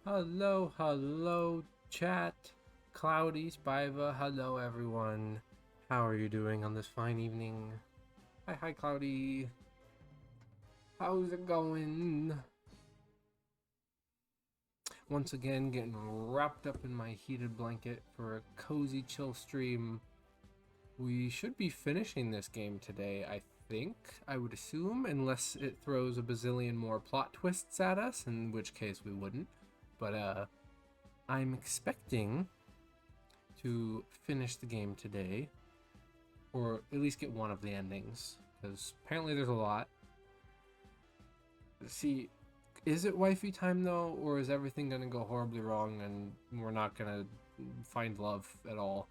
Hello, hello, chat. Cloudy, Spiva, hello everyone. How are you doing on this fine evening? Hi, Cloudy. How's it going? Once again, getting wrapped up in my heated blanket for a cozy chill stream. We should be finishing this game today, I think, I would assume, unless it throws a bazillion more plot twists at us, in which case we wouldn't. But, I'm expecting to finish the game today, or at least get one of the endings, because apparently there's a lot. See, is it wifey time though, or is everything gonna go horribly wrong and we're not gonna find love at all?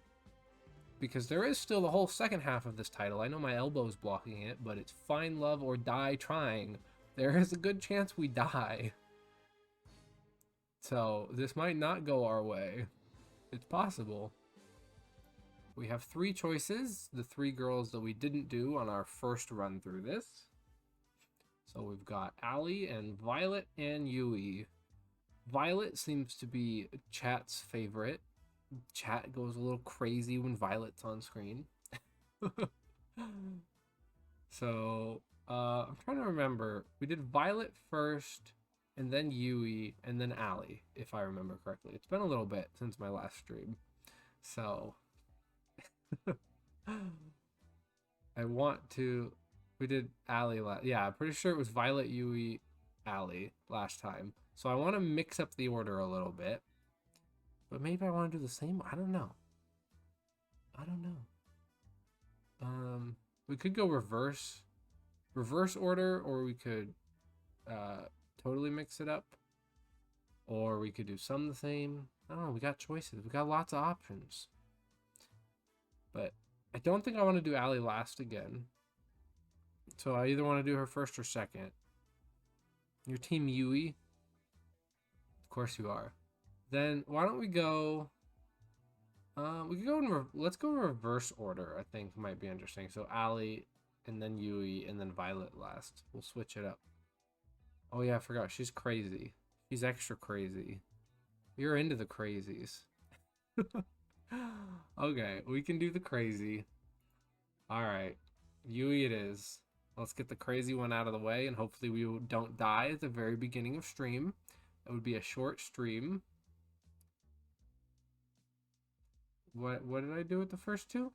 Because there is still the whole second half of this title. I know my elbow's blocking it, but it's find love or die trying. There is a good chance we die. So this might not go our way. It's possible. We have three choices, the three girls that we didn't do on our first run through this. So we've got Allie and Violet and Yui. Violet seems to be chat's favorite. Chat goes a little crazy when Violet's on screen. So, I'm trying to remember. We did Violet first, and then Yui, and then Allie, if I remember correctly. It's been a little bit since my last stream. So, I want to. We did Allie last. Yeah, I'm pretty sure it was Violet, Yui, Allie last time. So I want to mix up the order a little bit. But maybe I want to do the same. I don't know. I don't know. We could go reverse order, or we could totally mix it up, or we could do some the same. I don't know. We got choices. We got lots of options. But I don't think I want to do Allie last again. So I either want to do her first or second. Your team Yui? Of course you are. Then why don't we go... we could go in... Let's go in reverse order, I think might be interesting. So Allie, and then Yui, and then Violet last. We'll switch it up. Oh yeah, I forgot. She's crazy. She's extra crazy. You're into the crazies. Okay, we can do the crazy. Alright. Yui it is. Let's get the crazy one out of the way, and hopefully we don't die at the very beginning of stream. It would be a short stream. What did I do with the first two?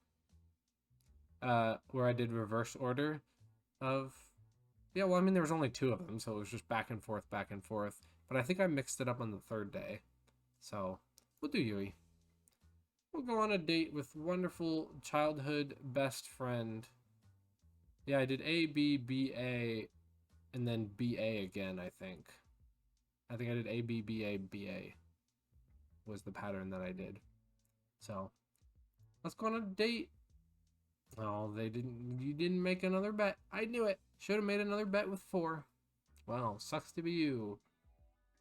Where I did reverse order of... Yeah, well, I mean, there was only two of them, so it was just back and forth, back and forth. But I think I mixed it up on the third day. So, we'll do Yui. We'll go on a date with wonderful childhood best friend. Yeah, I did A, B, B, A, and then B, A again, I think. I think I did A, B, B, A, B, A was the pattern that I did. So, let's go on a date. Oh, you didn't make another bet. I knew it. Should have made another bet with 4. Well, sucks to be you.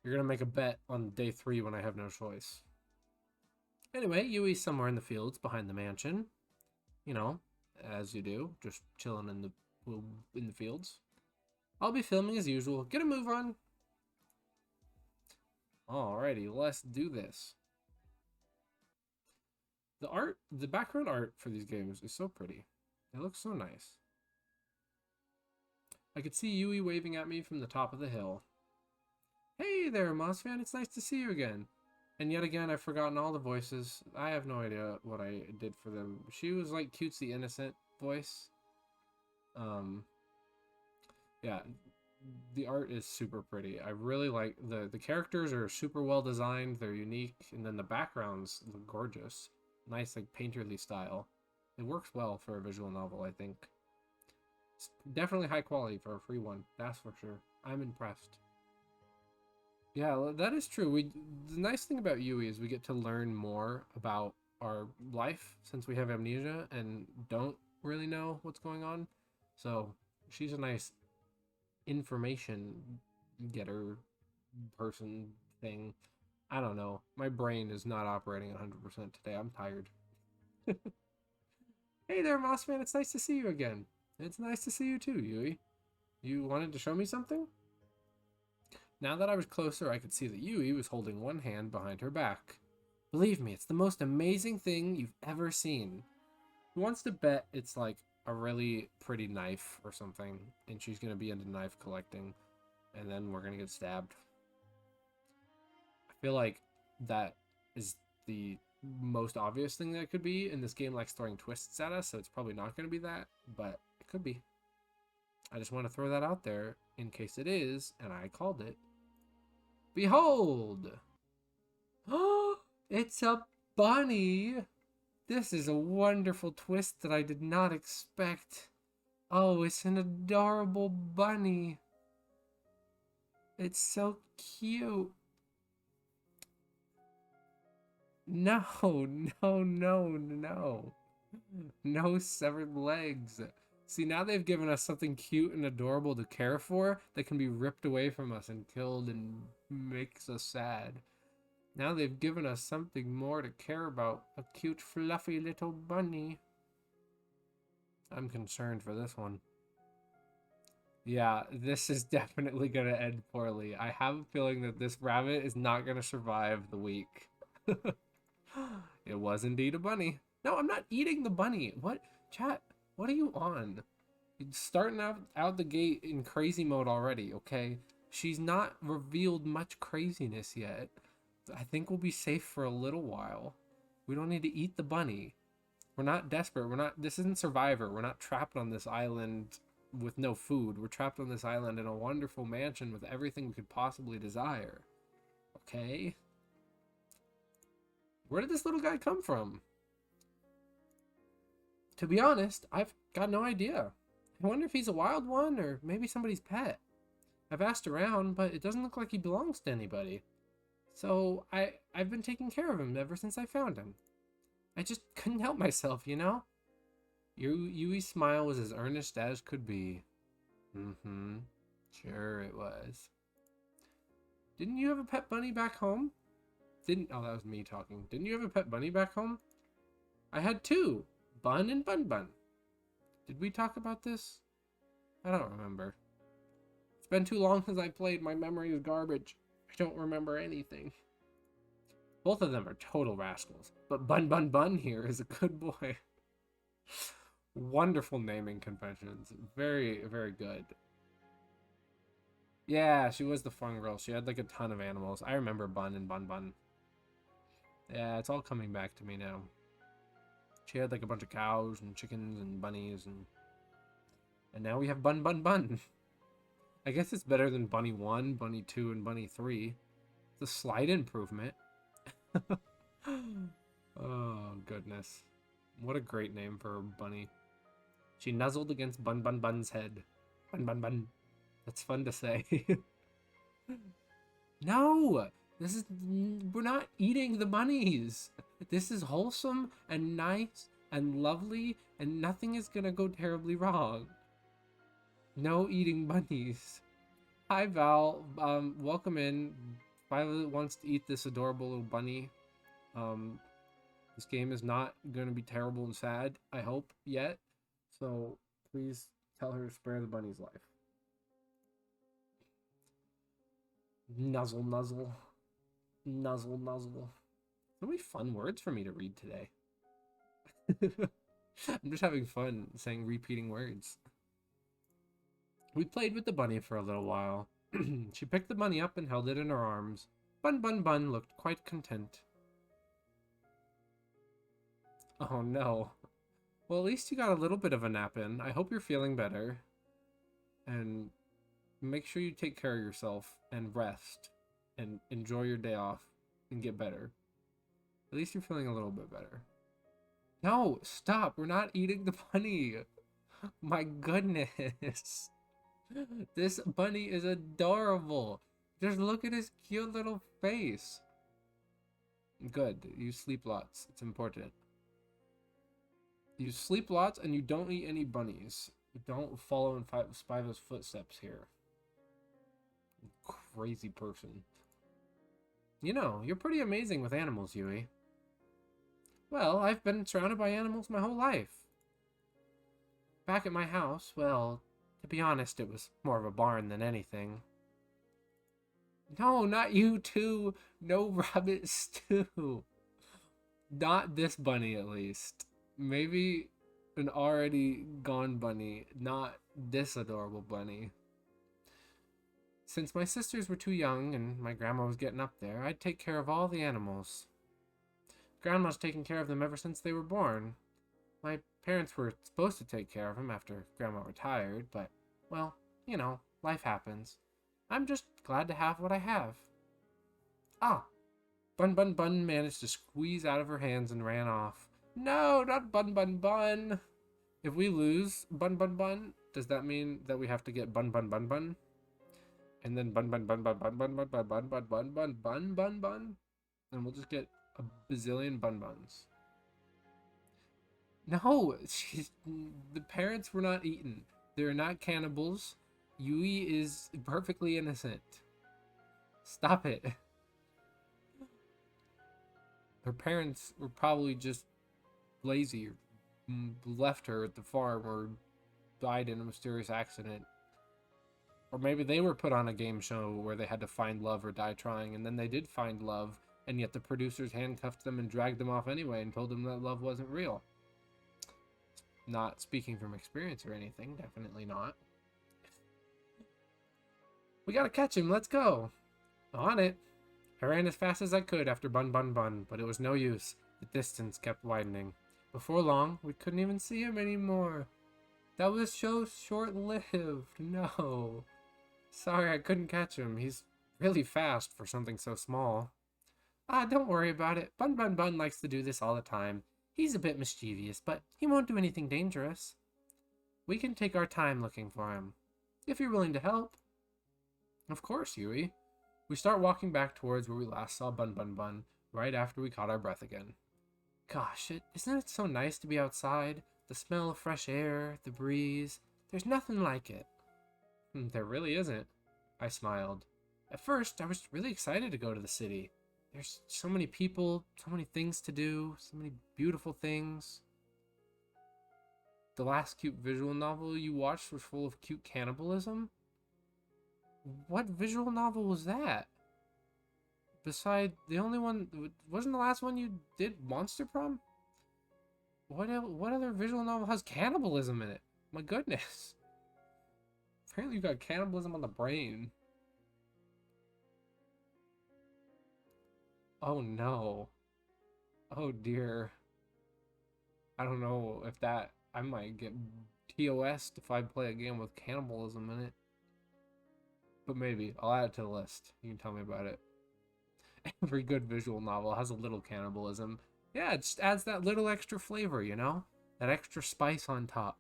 You're going to make a bet on day 3 when I have no choice. Anyway, Yui's somewhere in the fields behind the mansion. You know, as you do, just chilling in the fields. I'll be filming as usual. Get a move on. Alrighty, let's do this. The background art for these games is so pretty. It looks so nice. I could see Yui waving at me from the top of the hill. Hey there, Moss fan, it's nice to see you again. And yet again, I've forgotten all the voices. I have no idea what I did for them. She was like cutesy innocent voice. Yeah, the art is super pretty. I really like the characters are super well designed. They're unique, and then the backgrounds look gorgeous. Nice, like painterly style. It works well for a visual novel, I think. It's definitely high quality for a free one. That's for sure. I'm impressed. Yeah, that is true. The nice thing about Yui is we get to learn more about our life since we have amnesia and don't really know what's going on. So she's a nice information getter person thing. I don't know. My brain is not operating 100% today. I'm tired. Hey there, Mossman. It's nice to see you again. It's nice to see you too, Yui. You wanted to show me something? Now that I was closer, I could see that Yui was holding one hand behind her back. Believe me, it's the most amazing thing you've ever seen. Who wants to bet it's like a really pretty knife or something, and she's gonna be into knife collecting, and then we're gonna get stabbed? I feel like that is the most obvious thing that could be, and this game likes throwing twists at us, so it's probably not gonna be that, but it could be. I just want to throw that out there in case it is, and I called it. Behold! Oh, it's a bunny! This is a wonderful twist that I did not expect. Oh, it's an adorable bunny. It's so cute. No, no, no, no. No severed legs. See, now they've given us something cute and adorable to care for that can be ripped away from us and killed and makes us sad. Now they've given us something more to care about. A cute, fluffy little bunny. I'm concerned for this one. Yeah, this is definitely going to end poorly. I have a feeling that this rabbit is not going to survive the week. It was indeed a bunny. No, I'm not eating the bunny. What? Chat, what are you on? You're starting out the gate in crazy mode already, okay? She's not revealed much craziness yet. I think we'll be safe for a little while. We don't need to eat the bunny. We're not desperate. This isn't Survivor. We're not trapped on this island with no food. We're trapped on this island in a wonderful mansion with everything we could possibly desire. Okay? Where did this little guy come from? To be honest, I've got no idea. I wonder if he's a wild one or maybe somebody's pet. I've asked around, but it doesn't look like he belongs to anybody. So I've been taking care of him ever since I found him. I just couldn't help myself, you know? Yui's smile was as earnest as could be. Mm-hmm. Sure it was. Didn't you have a pet bunny back home? Oh, that was me talking. Didn't you have a pet bunny back home? I had two. Bun and Bun Bun. Did we talk about this? I don't remember. It's been too long since I played. My memory is garbage. I don't remember anything. Both of them are total rascals, but Bun Bun Bun here is a good boy. Wonderful naming conventions. Very, very good. Yeah, she was the fun girl. She had like a ton of animals. I remember Bun and Bun Bun. Yeah, it's all coming back to me now. She had like a bunch of cows and chickens and bunnies and now we have Bun Bun Bun. I guess it's better than Bunny 1, Bunny 2, and Bunny 3. It's a slight improvement. Oh, goodness. What a great name for a bunny. She nuzzled against Bun Bun Bun's head. Bun Bun Bun. That's fun to say. No! We're not eating the bunnies. This is wholesome and nice and lovely and nothing is gonna go terribly wrong. No eating bunnies. Hi Val, welcome in. Violet wants to eat this adorable little bunny. This game is not gonna be terrible and sad, I hope, yet. So please tell her to spare the bunny's life. Nuzzle, nuzzle. Nuzzle, nuzzle. So many fun words for me to read today. I'm just having fun saying repeating words. We played with the bunny for a little while. She picked the bunny up and held it in her arms. Bun Bun Bun looked quite content. Oh no. Well, at least you got a little bit of a nap in. I hope you're feeling better. And make sure you take care of yourself and rest and enjoy your day off and get better. At least you're feeling a little bit better. No, stop. We're not eating the bunny. My goodness. This bunny is adorable. Just look at his cute little face. Good. You sleep lots. It's important. You sleep lots and you don't eat any bunnies. Don't follow in Spiva's footsteps here. Crazy person. You know, you're pretty amazing with animals, Yui. Well, I've been surrounded by animals my whole life. Back at my house, well, to be honest, it was more of a barn than anything. No, not you too. No rabbit stew. Not this bunny, at least. Maybe an already gone bunny, not this adorable bunny. Since my sisters were too young and my grandma was getting up there, I'd take care of all the animals. Grandma's taken care of them ever since they were born. My parents were supposed to take care of them after Grandma retired, but, well, life happens. I'm just glad to have what I have. Ah, Bun Bun Bun managed to squeeze out of her hands and ran off. No, not Bun Bun Bun. If we lose Bun Bun Bun, does that mean that we have to get Bun Bun Bun Bun? And then Bun Bun Bun Bun Bun Bun Bun Bun Bun Bun Bun Bun Bun Bun Bun? And we'll just get a bazillion Bun Buns. No, the parents were not eaten. They're not cannibals. Yui is perfectly innocent. Stop it. Her parents were probably just lazy or left her at the farm or died in a mysterious accident. Or maybe they were put on a game show where they had to find love or die trying, and then they did find love, and yet the producers handcuffed them and dragged them off anyway and told them that love wasn't real. Not speaking from experience or anything, definitely not. We gotta catch him, let's go. On it. I ran as fast as I could after Bun Bun Bun, but it was no use. The distance kept widening. Before long, we couldn't even see him anymore. That was so short-lived. No. Sorry I couldn't catch him. He's really fast for something so small. Ah, don't worry about it. Bun Bun Bun likes to do this all the time. He's a bit mischievous, but he won't do anything dangerous. We can take our time looking for him, if you're willing to help. Of course, Yui. We start walking back towards where we last saw Bun Bun Bun, right after we caught our breath again. Gosh, isn't it so nice to be outside? The smell of fresh air, the breeze. There's nothing like it. There really isn't. I smiled. At first, I was really excited to go to the city. There's so many people, so many things to do, so many beautiful things. The last cute visual novel you watched was full of cute cannibalism? What visual novel was that? Beside the only one, wasn't the last one you did Monster Prom? What other visual novel has cannibalism in it? My goodness. Apparently you got cannibalism on the brain. Oh no. Oh dear. I don't know if I might get TOS if I play a game with cannibalism in it. But maybe. I'll add it to the list. You can tell me about it. Every good visual novel has a little cannibalism. Yeah, it just adds that little extra flavor, That extra spice on top.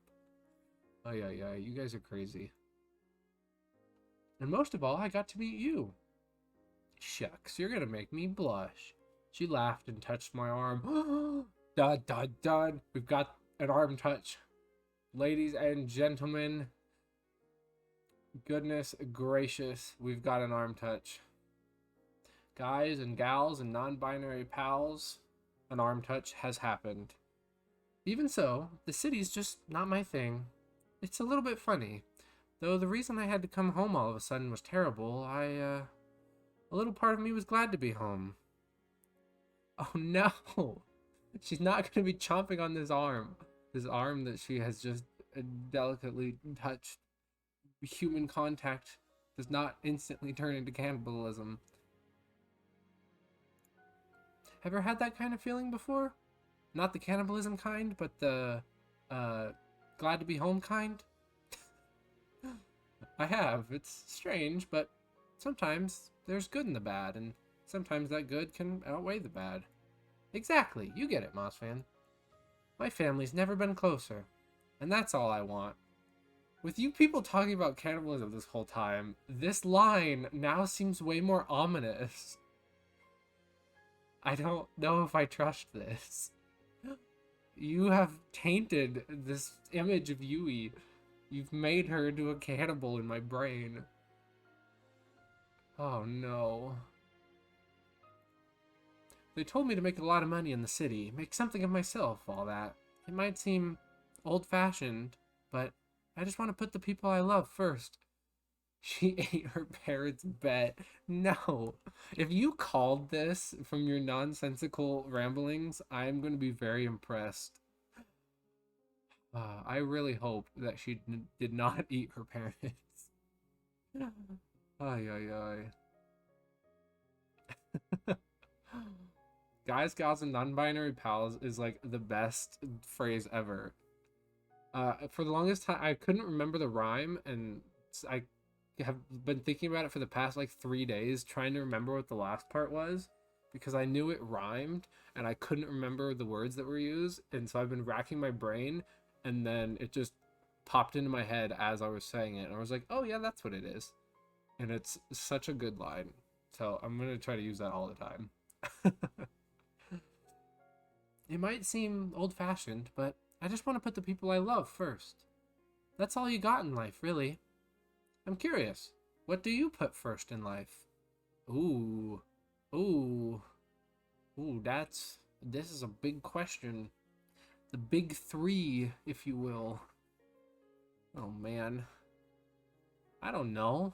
Oh yeah, you guys are crazy. And most of all, I got to meet you. Shucks, you're gonna make me blush. She laughed and touched my arm. Dun, dun, dun. We've got an arm touch. Ladies and gentlemen, goodness gracious, we've got an arm touch. Guys and gals and non-binary pals, an arm touch has happened. Even so, the city's just not my thing. It's a little bit funny. Though the reason I had to come home all of a sudden was terrible, a little part of me was glad to be home. Oh no! She's not going to be chomping on this arm. This arm that she has just delicately touched. Human contact does not instantly turn into cannibalism. Have you ever had that kind of feeling before? Not the cannibalism kind, but the glad to be home kind? I have. It's strange, but sometimes there's good in the bad, and sometimes that good can outweigh the bad. Exactly, you get it, Moss fan. My family's never been closer, and that's all I want. With you people talking about cannibalism this whole time, this line now seems way more ominous. I don't know if I trust this. You have tainted this image of Yui. You've made her into a cannibal in my brain. Oh no. They told me to make a lot of money in the city, make something of myself, all that. It might seem old-fashioned, but I just want to put the people I love first. She ate her parrot's bet. No. If you called this from your nonsensical ramblings, I'm going to be very impressed. I really hope that she did not eat her parents. Ay, ay, ay. Guys, gals, and non-binary pals is like the best phrase ever. For the longest time, I couldn't remember the rhyme, and I have been thinking about it for the past like 3 days, trying to remember what the last part was, because I knew it rhymed, and I couldn't remember the words that were used, and so I've been racking my brain, and then it just popped into my head as I was saying it, and I was like, oh yeah, that's what it is, and it's such a good line, so I'm gonna try to use that all the time. It might seem old-fashioned, but I just want to put the people I love first. That's all you got in life, really. I'm curious. What do you put first in life? Ooh. Ooh. Ooh, this is a big question. The big three, if you will. Oh, man. I don't know.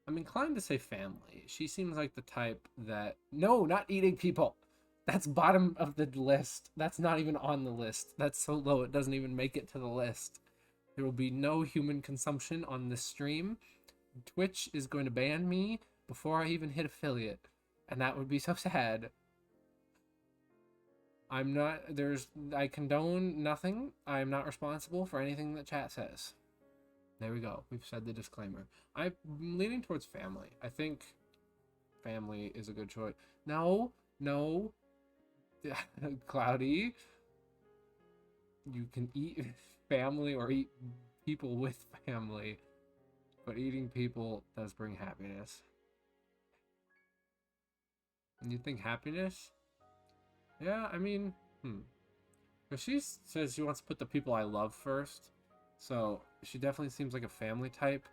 I'm inclined to say family. She seems like the type that... No, not eating people. That's bottom of the list. That's not even on the list. That's so low it doesn't even make it to the list. There will be no human consumption on this stream. Twitch is going to ban me before I even hit affiliate. And that would be so sad. I condone nothing. I am not responsible for anything that chat says. There we go. We've said the disclaimer. I'm leaning towards family. I think family is a good choice. No. Cloudy. You can eat family or eat people with family, but eating people does bring happiness. And you think happiness? Yeah, I mean, But she says she wants to put the people I love first, so she definitely seems like a family type.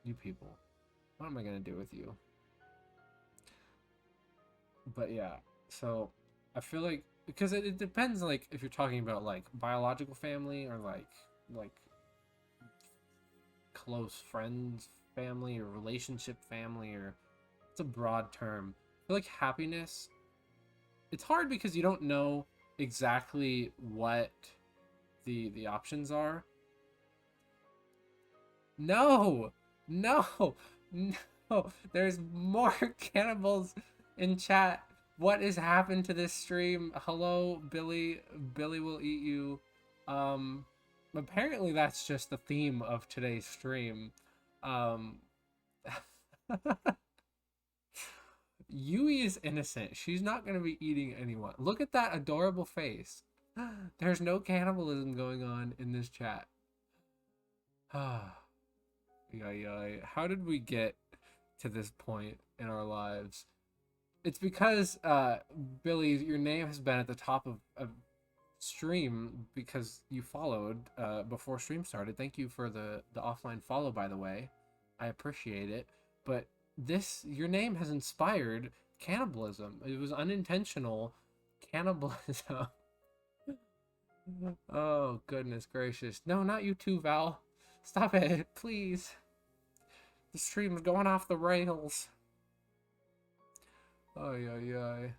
You people. What am I gonna do with you? But yeah, so I feel like because it depends, like if you're talking about like biological family or like close friends family or relationship family, or it's a broad term. I feel like happiness, it's hard because you don't know exactly what the options are. No, no, no. There's more cannibals in chat. What has happened to this stream? Hello, Billy. Billy will eat you. Apparently that's just the theme of today's stream. Yui is innocent. She's not going to be eating anyone. Look at that adorable face. There's no cannibalism going on in this chat. Yeah. How did we get to this point in our lives? It's because, Billy, your name has been at the top of stream because you followed before stream started. Thank you for the offline follow, by the way. I appreciate it. But your name has inspired cannibalism. It was unintentional cannibalism. Oh, goodness gracious. No, not you too, Val. Stop it, please. The stream's going off the rails. Ay.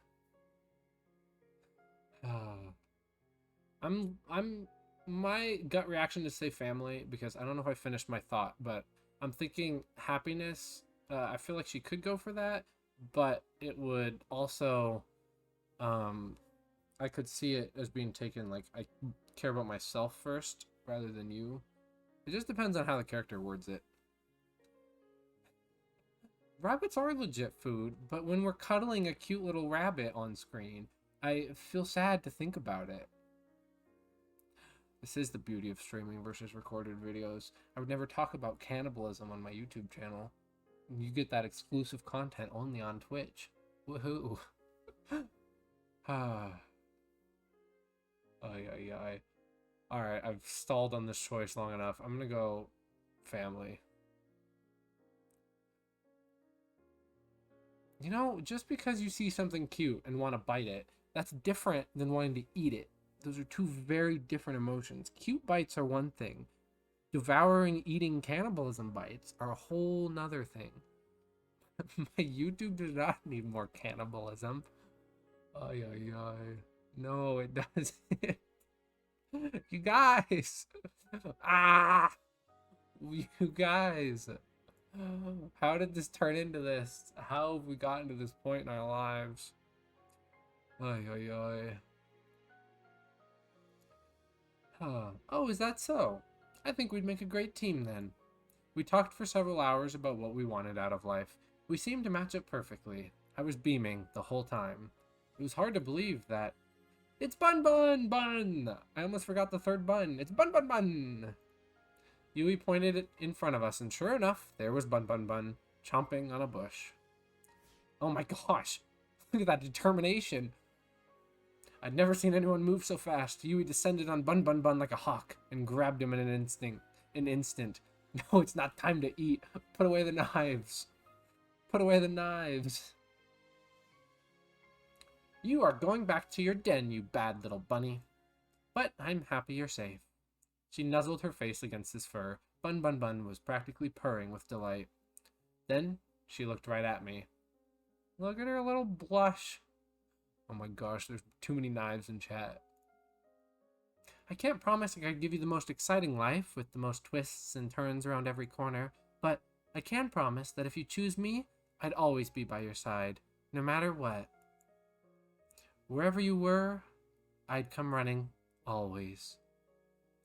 I'm my gut reaction to say family because I don't know if I finished my thought, but I'm thinking happiness. I feel like she could go for that, but it would also, I could see it as being taken like I care about myself first rather than you. It just depends on how the character words it. Rabbits are legit food, but when we're cuddling a cute little rabbit on screen, I feel sad to think about it. This is the beauty of streaming versus recorded videos. I would never talk about cannibalism on my YouTube channel. You get that exclusive content only on Twitch. Woohoo. Ay. Alright, I've stalled on this choice long enough. I'm gonna go family. You know, just because you see something cute and want to bite it, that's different than wanting to eat it. Those are two very different emotions. Cute bites are one thing. Devouring, eating cannibalism bites are a whole nother thing. My YouTube does not need more cannibalism. Ay, ay, ay. No, it doesn't. You guys! Ah! You guys! How did this turn into this? How have we gotten to this point in our lives? Ay, ay, ay. Huh. Oh, is that so? I think we'd make a great team then. We talked for several hours about what we wanted out of life. We seemed to match up perfectly. I was beaming the whole time. It was hard to believe that. It's Bun Bun Bun! I almost forgot the third bun. It's Bun Bun Bun! Yui pointed it in front of us, and sure enough, there was Bun Bun Bun, chomping on a bush. Oh my gosh! Look at that determination! I'd never seen anyone move so fast. Yui descended on Bun Bun Bun like a hawk and grabbed him in an instant. No, it's not time to eat. Put away the knives. Put away the knives. You are going back to your den, you bad little bunny. But I'm happy you're safe. She nuzzled her face against his fur. Bun Bun Bun was practically purring with delight. Then she looked right at me. Look at her little blush. Oh my gosh, there's too many knives in chat. I can't promise I could give you the most exciting life with the most twists and turns around every corner, but I can promise that if you choose me, I'd always be by your side, no matter what. Wherever you were, I'd come running, always.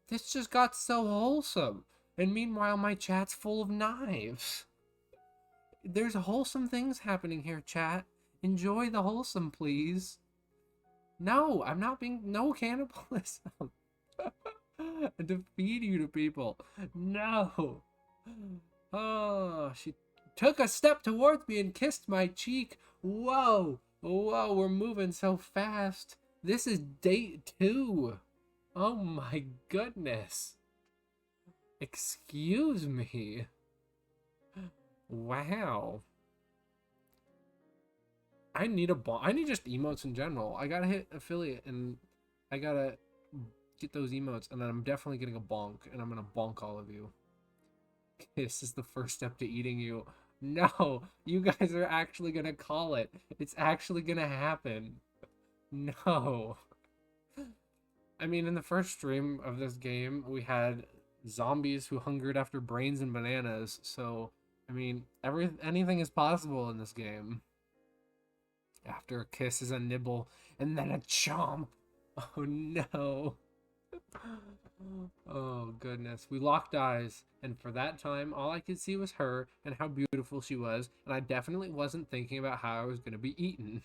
This just got so wholesome, and meanwhile my chat's full of knives. There's wholesome things happening here, chat. Enjoy the wholesome, please. No, I'm not being... No cannibalism. To feed you to people. No. Oh, she took a step towards me and kissed my cheek. Whoa. Whoa, we're moving so fast. This is date 2. Oh my goodness. Excuse me. Wow. I need a bonk. I need just emotes in general. I gotta hit affiliate and I gotta get those emotes, and then I'm definitely getting a bonk, and I'm gonna bonk all of you. This is the first step to eating you. No, you guys are actually gonna call it. It's actually gonna happen. No. I mean, in the first stream of this game, we had zombies who hungered after brains and bananas, so, I mean, anything is possible in this game. After a kiss is a nibble, and then a chomp. Oh no. Oh goodness. We locked eyes, and for that time, all I could see was her and how beautiful she was, and I definitely wasn't thinking about how I was going to be eaten.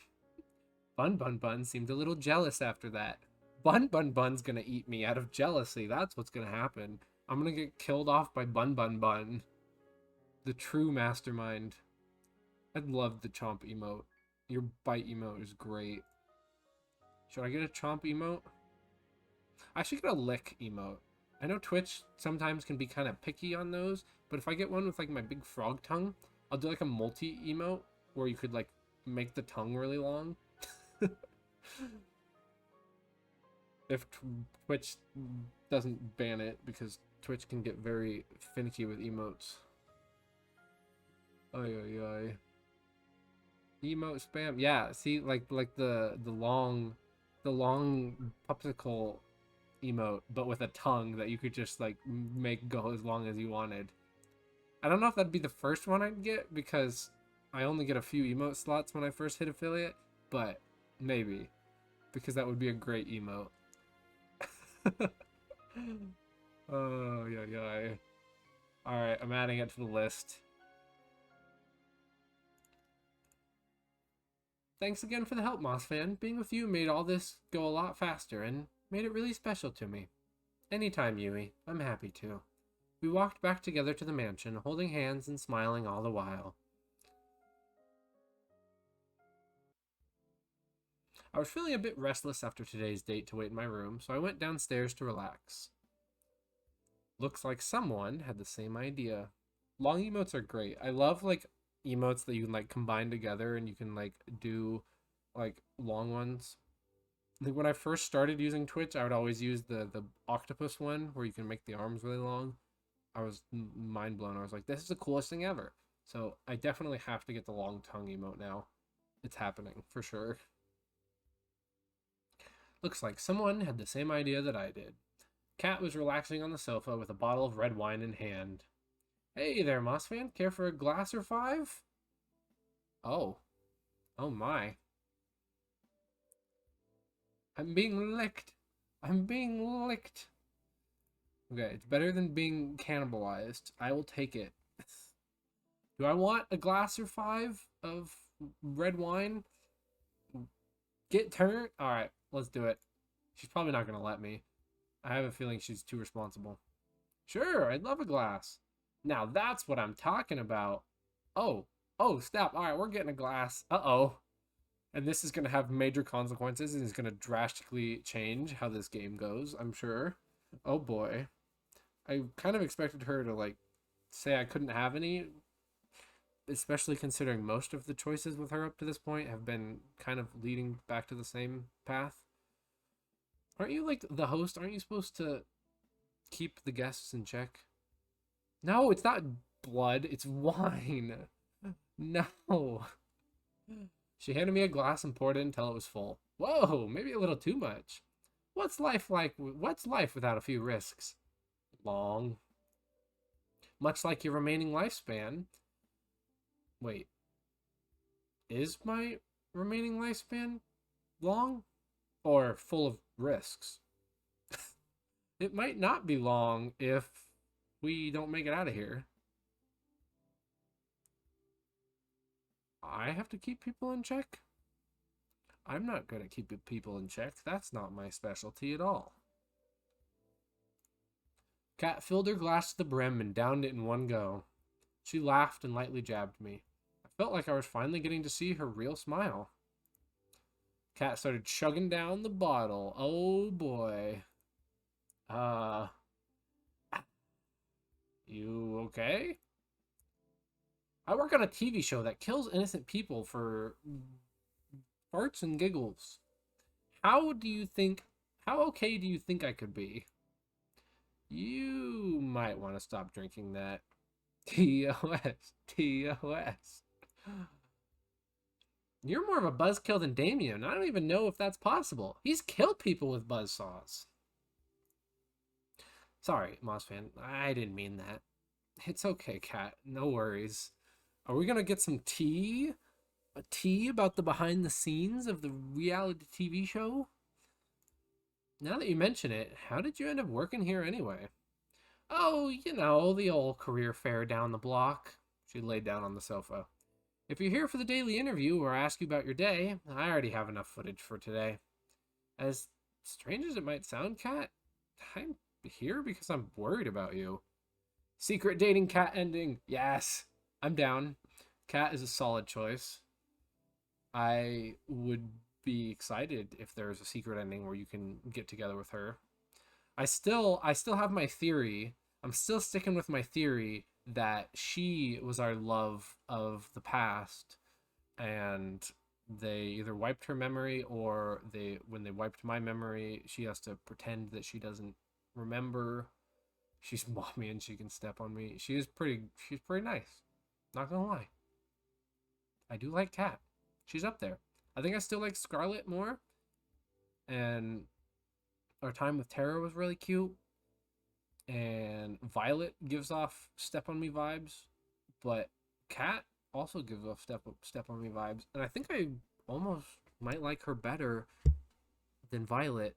Bun Bun Bun seemed a little jealous after that. Bun Bun Bun's going to eat me out of jealousy. That's what's going to happen. I'm going to get killed off by Bun Bun Bun. The true mastermind. I love the chomp emote. Your bite emote is great. Should I get a chomp emote? I should get a lick emote. I know Twitch sometimes can be kind of picky on those, but if I get one with like my big frog tongue, I'll do like a multi emote where you could like make the tongue really long. If Twitch doesn't ban it, because Twitch can get very finicky with emotes. Ay ay ay. Emote spam. Yeah, see, like the long popsicle emote, but with a tongue that you could just like make go as long as you wanted. I don't know if that'd be the first one I'd get, because I only get a few emote slots when I first hit affiliate, but maybe, because that would be a great emote. Oh yeah yeah. All right, I'm adding it to the list. Thanks again for the help, Moss fan. Being with you made all this go a lot faster and made it really special to me. Anytime, Yui. I'm happy to. We walked back together to the mansion, holding hands and smiling all the while. I was feeling a bit restless after today's date to wait in my room, so I went downstairs to relax. Looks like someone had the same idea. Long emotes are great. I love, like, emotes that you can like combine together and you can like do like long ones. Like when I first started using Twitch, I would always use the octopus one where you can make the arms really long. I was mind blown. I was like, this is the coolest thing ever. So I definitely have to get the long tongue emote now. It's happening for sure. Looks like someone had the same idea that I did. Cat was relaxing on the sofa with a bottle of red wine in hand. Hey there, Moss fan. Care for a glass or five? Oh. Oh my. I'm being licked. I'm being licked. Okay, it's better than being cannibalized. I will take it. Do I want a glass or five of red wine? Get turned? Alright, let's do it. She's probably not going to let me. I have a feeling she's too responsible. Sure, I'd love a glass. Now that's what I'm talking about. Oh, stop. Alright, we're getting a glass. Uh-oh. And this is going to have major consequences and is going to drastically change how this game goes, I'm sure. Oh boy. I kind of expected her to, like, say I couldn't have any, especially considering most of the choices with her up to this point have been kind of leading back to the same path. Aren't you, like, the host? Aren't you supposed to keep the guests in check? No, it's not blood. It's wine. No. She handed me a glass and poured it until it was full. Whoa, maybe a little too much. What's life like? What's life without a few risks? Long. Much like your remaining lifespan. Wait. Is my remaining lifespan long? Or full of risks? It might not be long if we don't make it out of here. I have to keep people in check? I'm not good at keeping people in check. That's not my specialty at all. Cat filled her glass to the brim and downed it in one go. She laughed and lightly jabbed me. I felt like I was finally getting to see her real smile. Cat started chugging down the bottle. Oh boy. You okay? I work on a TV show that kills innocent people for farts and giggles. How okay do you think I could be? You might want to stop drinking that. TOS. TOS. You're more of a buzzkill than Damien. I don't even know if that's possible. He's killed people with buzzsaws. Sorry, Mossfan. I didn't mean that. It's okay, Cat. No worries. Are we gonna get some tea? A tea about the behind the scenes of the reality TV show? Now that you mention it, how did you end up working here anyway? Oh, you know, the old career fair down the block. She laid down on the sofa. If you're here for the daily interview or ask you about your day, I already have enough footage for today. As strange as it might sound, Cat, I'm here because I'm worried about you. Secret dating Cat ending. Yes, I'm down. Cat is a solid choice. I would be excited if there's a secret ending where you can get together with her. I still have my theory. I'm still sticking with my theory that she was our love of the past, and they either wiped her memory or when they wiped my memory, she has to pretend that she doesn't remember. She's mommy and she can step on me. She's pretty nice. Not gonna lie. I do like Cat. She's up there. I think I still like Scarlet more. And our time with Tara was really cute. And Violet gives off step on me vibes. But Cat also gives off step on me vibes. And I think I almost might like her better than Violet.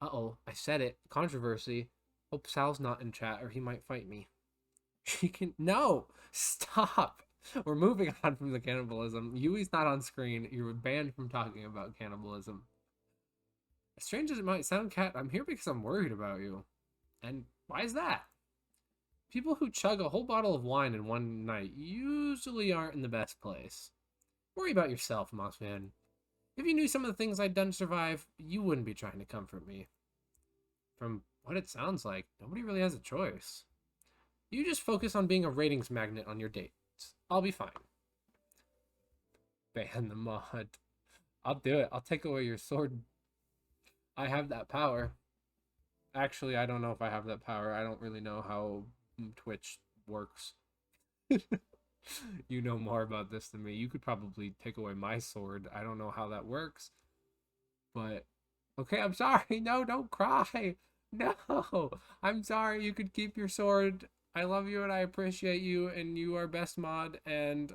Uh-oh, I said it. Controversy. Hope Sal's not in chat or he might fight me. She can... No! Stop! We're moving on from the cannibalism. Yui's not on screen. You're banned from talking about cannibalism. As strange as it might sound, Cat, I'm here because I'm worried about you. And why is that? People who chug a whole bottle of wine in one night usually aren't in the best place. Worry about yourself, Mossman. If you knew some of the things I'd done to survive, you wouldn't be trying to comfort me. From what it sounds like, nobody really has a choice. You just focus on being a ratings magnet on your dates. I'll be fine. Ban the mod. I'll do it. I'll take away your sword. I have that power. Actually, I don't know if I have that power. I don't really know how Twitch works. You know more about this than me. You could probably take away my sword. I don't know how that works, but okay, I'm sorry. No, don't cry. No, I'm sorry. You could keep your sword. I love you and I appreciate you, and you are best mod, and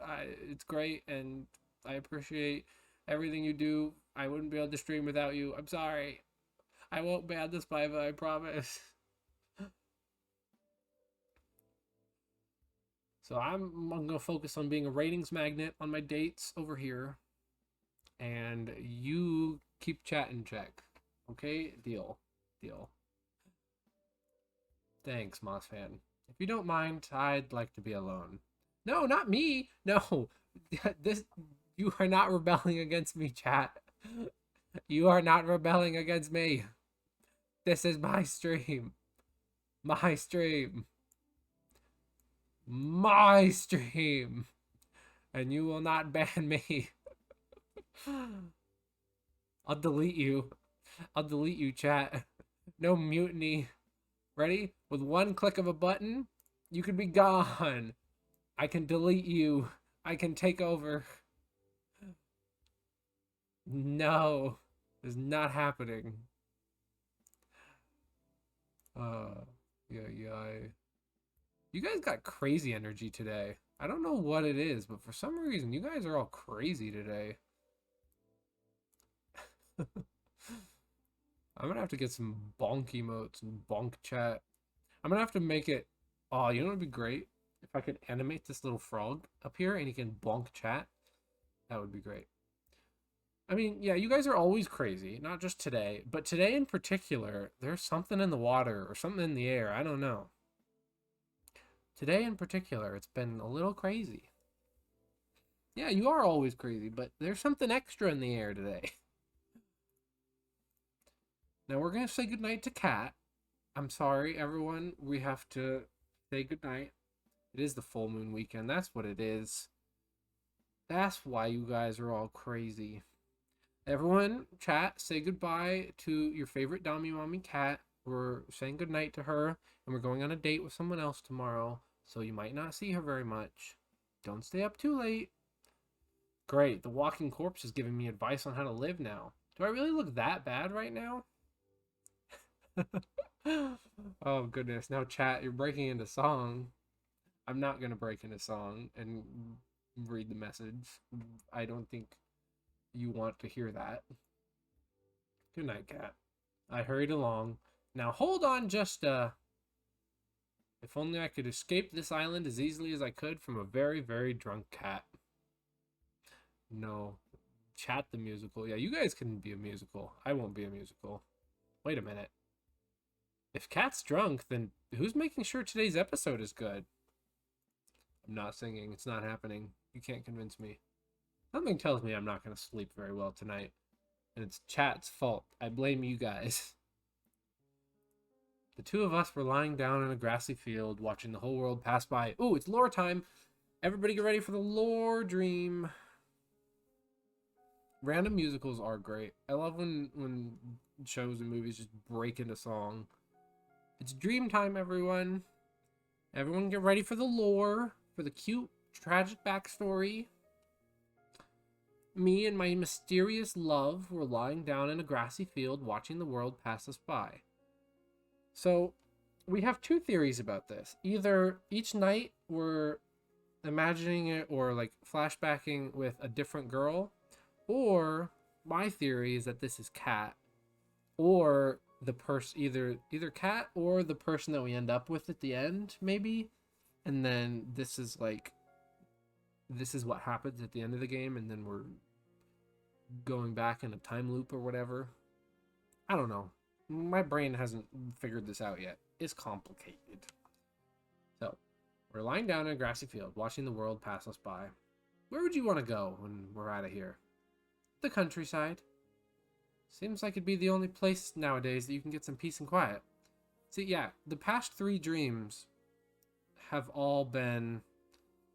it's great, and I appreciate everything you do. I wouldn't be able to stream without you. I'm sorry. I won't ban this Spiva, I promise. So I'm gonna focus on being a ratings magnet on my dates over here, and you keep chatting, check. Okay, deal, deal. Thanks, Moss fan. If you don't mind, I'd like to be alone. No, not me. No, this you are not rebelling against me, chat. You are not rebelling against me. This is my stream. My stream. My stream. And you will not ban me. I'll delete you. I'll delete you, chat. No mutiny. Ready? With one click of a button, you can be gone. I can delete you. I can take over. No. It's not happening. Yeah. You guys got crazy energy today. I don't know what it is, but for some reason, you guys are all crazy today. I'm gonna have to get some bonk emotes and bonk chat. I'm gonna have to make it. Oh, you know what would be great? If I could animate this little frog up here and he can bonk chat. That would be great. I mean, yeah, you guys are always crazy, not just today, but today in particular, there's something in the water or something in the air. I don't know. Today in particular, it's been a little crazy. Yeah, you are always crazy, but there's something extra in the air today. Now we're gonna say goodnight to Kat. I'm sorry, everyone. We have to say goodnight. It is the full moon weekend. That's what it is. That's why you guys are all crazy. Everyone, chat, say goodbye to your favorite Dami Mommy Cat. We're saying goodnight to her, and we're going on a date with someone else tomorrow, so you might not see her very much. Don't stay up too late. Great, the walking corpse is giving me advice on how to live now. Do I really look that bad right now? Oh, goodness. Now, chat, you're breaking into song. I'm not going to break into song and read the message. I don't think you want to hear that. Good night, cat. I hurried along. Now hold on just if only I could escape this island as easily as I could from a very, very drunk cat. No. Chat the musical. Yeah, you guys can be a musical. I won't be a musical. Wait a minute. If Cat's drunk, then who's making sure today's episode is good? I'm not singing. It's not happening. You can't convince me. Something tells me I'm not going to sleep very well tonight. And it's chat's fault. I blame you guys. The two of us were lying down in a grassy field, watching the whole world pass by. Ooh, it's lore time. Everybody get ready for the lore dream. Random musicals are great. I love when shows and movies just break into song. It's dream time, everyone. Everyone get ready for the lore, for the cute, tragic backstory. Me and my mysterious love were lying down in a grassy field watching the world pass us by. So, we have two theories about this. Either each night we're imagining it or like flashbacking with a different girl, or my theory is that this is Kat, or the person, either Kat or the person that we end up with at the end, maybe. And then this is what happens at the end of the game, and then we're going back in a time loop or whatever. I don't know. My brain hasn't figured this out yet. It's complicated. So, we're lying down in a grassy field, watching the world pass us by. Where would you want to go when we're out of here? The countryside. Seems like it'd be the only place nowadays that you can get some peace and quiet. See, yeah, the past 3 dreams have all been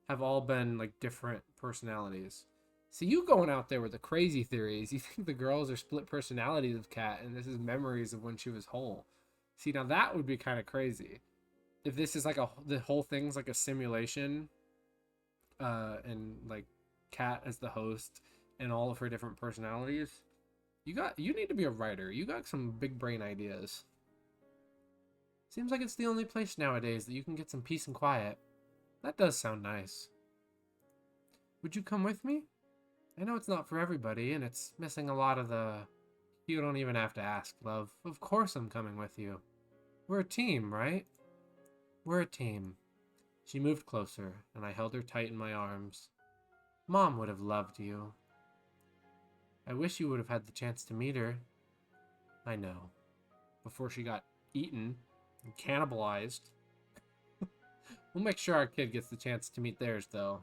like different personalities. See, you going out there with the crazy theories. You think the girls are split personalities of Kat, and this is memories of when she was whole. See, now that would be kind of crazy. If this is like the whole thing's like a simulation, and like Kat as the host and all of her different personalities. You need to be a writer. You got some big brain ideas. Seems like it's the only place nowadays that you can get some peace and quiet. That does sound nice. Would you come with me? I know it's not for everybody, and it's missing a lot of the... You don't even have to ask, love. Of course I'm coming with you. We're a team, right? We're a team. She moved closer, and I held her tight in my arms. Mom would have loved you. I wish you would have had the chance to meet her. I know. Before she got eaten and cannibalized. We'll make sure our kid gets the chance to meet theirs, though.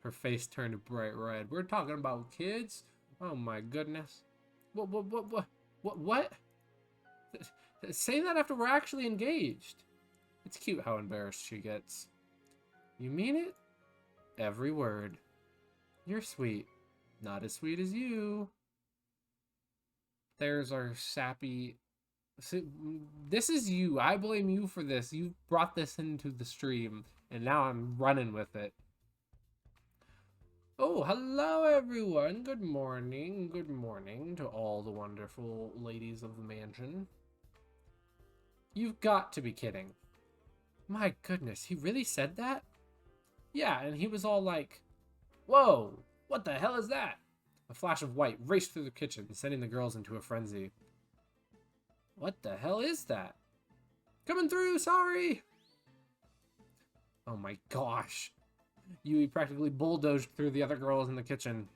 Her face turned bright red. We're talking about kids? Oh my goodness. What? Say that after we're actually engaged. It's cute how embarrassed she gets. You mean it? Every word. You're sweet. Not as sweet as you. There's our sappy... This is you. I blame you for this. You brought this into the stream, and now I'm running with it. Oh, hello everyone. Good morning. Good morning to all the wonderful ladies of the mansion. You've got to be kidding. My goodness, he really said that? Yeah, and he was all like, whoa, what the hell is that? A flash of white raced through the kitchen, sending the girls into a frenzy. What the hell is that? Coming through, sorry! Oh my gosh. Yui practically bulldozed through the other girls in the kitchen.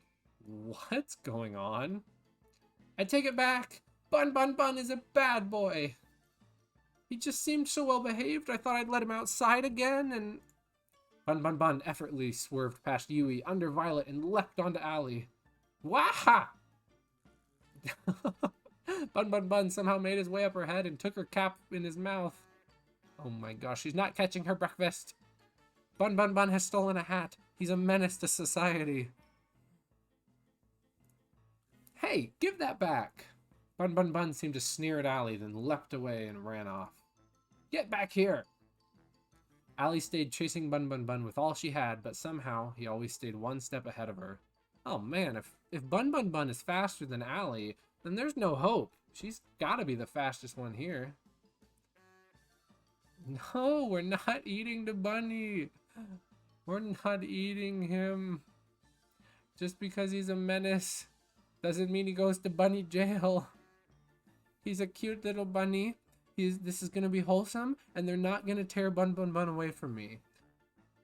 What's going on? I take it back. Bun Bun Bun is a bad boy. He just seemed so well behaved, I thought I'd let him outside again, and... Bun Bun Bun effortlessly swerved past Yui, under Violet, and leapt onto Allie. Waha! Bun Bun Bun somehow made his way up her head and took her cap in his mouth. Oh my gosh, she's not catching her breakfast. Bun Bun Bun has stolen a hat. He's a menace to society. Hey, give that back. Bun Bun Bun seemed to sneer at Allie, then leapt away and ran off. Get back here! Allie stayed chasing Bun Bun Bun with all she had, but somehow he always stayed one step ahead of her. Oh man, if Bun Bun Bun is faster than Allie, then there's no hope. She's gotta be the fastest one here. No, we're not eating the bunny. We're not eating him. Just because he's a menace doesn't mean he goes to bunny jail. He's a cute little bunny. This is gonna be wholesome, and they're not gonna tear Bun Bun Bun away from me.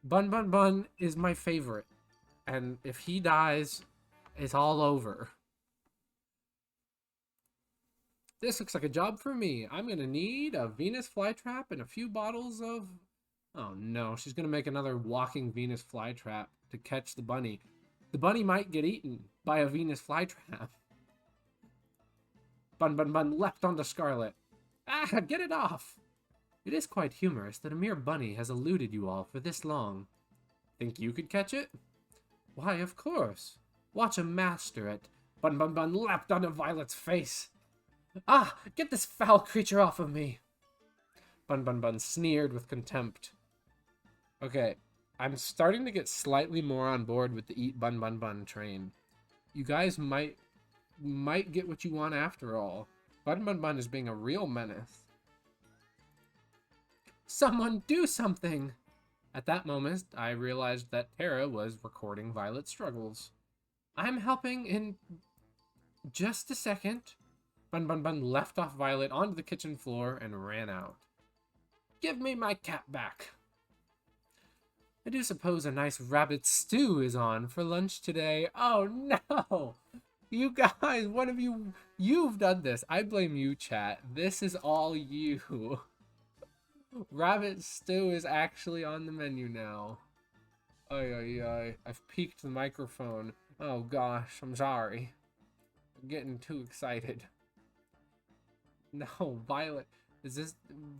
Bun Bun Bun is my favorite, and if he dies, it's all over. This looks like a job for me. I'm gonna need a Venus flytrap and a few bottles of... Oh no, she's gonna make another walking Venus flytrap to catch the bunny. The bunny might get eaten by a Venus flytrap. Bun Bun Bun leapt onto Scarlet. Ah, get it off! It is quite humorous that a mere bunny has eluded you all for this long. Think you could catch it? Why, of course. Watch him master it. Bun Bun Bun leapt onto Violet's face. Ah, get this foul creature off of me! Bun Bun Bun sneered with contempt. Okay, I'm starting to get slightly more on board with the Eat Bun Bun Bun train. You guys might get what you want after all. Bun Bun Bun is being a real menace. Someone do something! At that moment, I realized that Tara was recording Violet's struggles. I'm helping in just a second. Bun Bun Bun left off Violet onto the kitchen floor and ran out. Give me my cap back. I do suppose a nice rabbit stew is on for lunch today. Oh no! You guys, what have you... You've done this. I blame you, chat. This is all you. Rabbit stew is actually on the menu now. Ay, ay, ay. I've peaked the microphone. Oh gosh, I'm sorry. I'm getting too excited. No, Violet. Is this...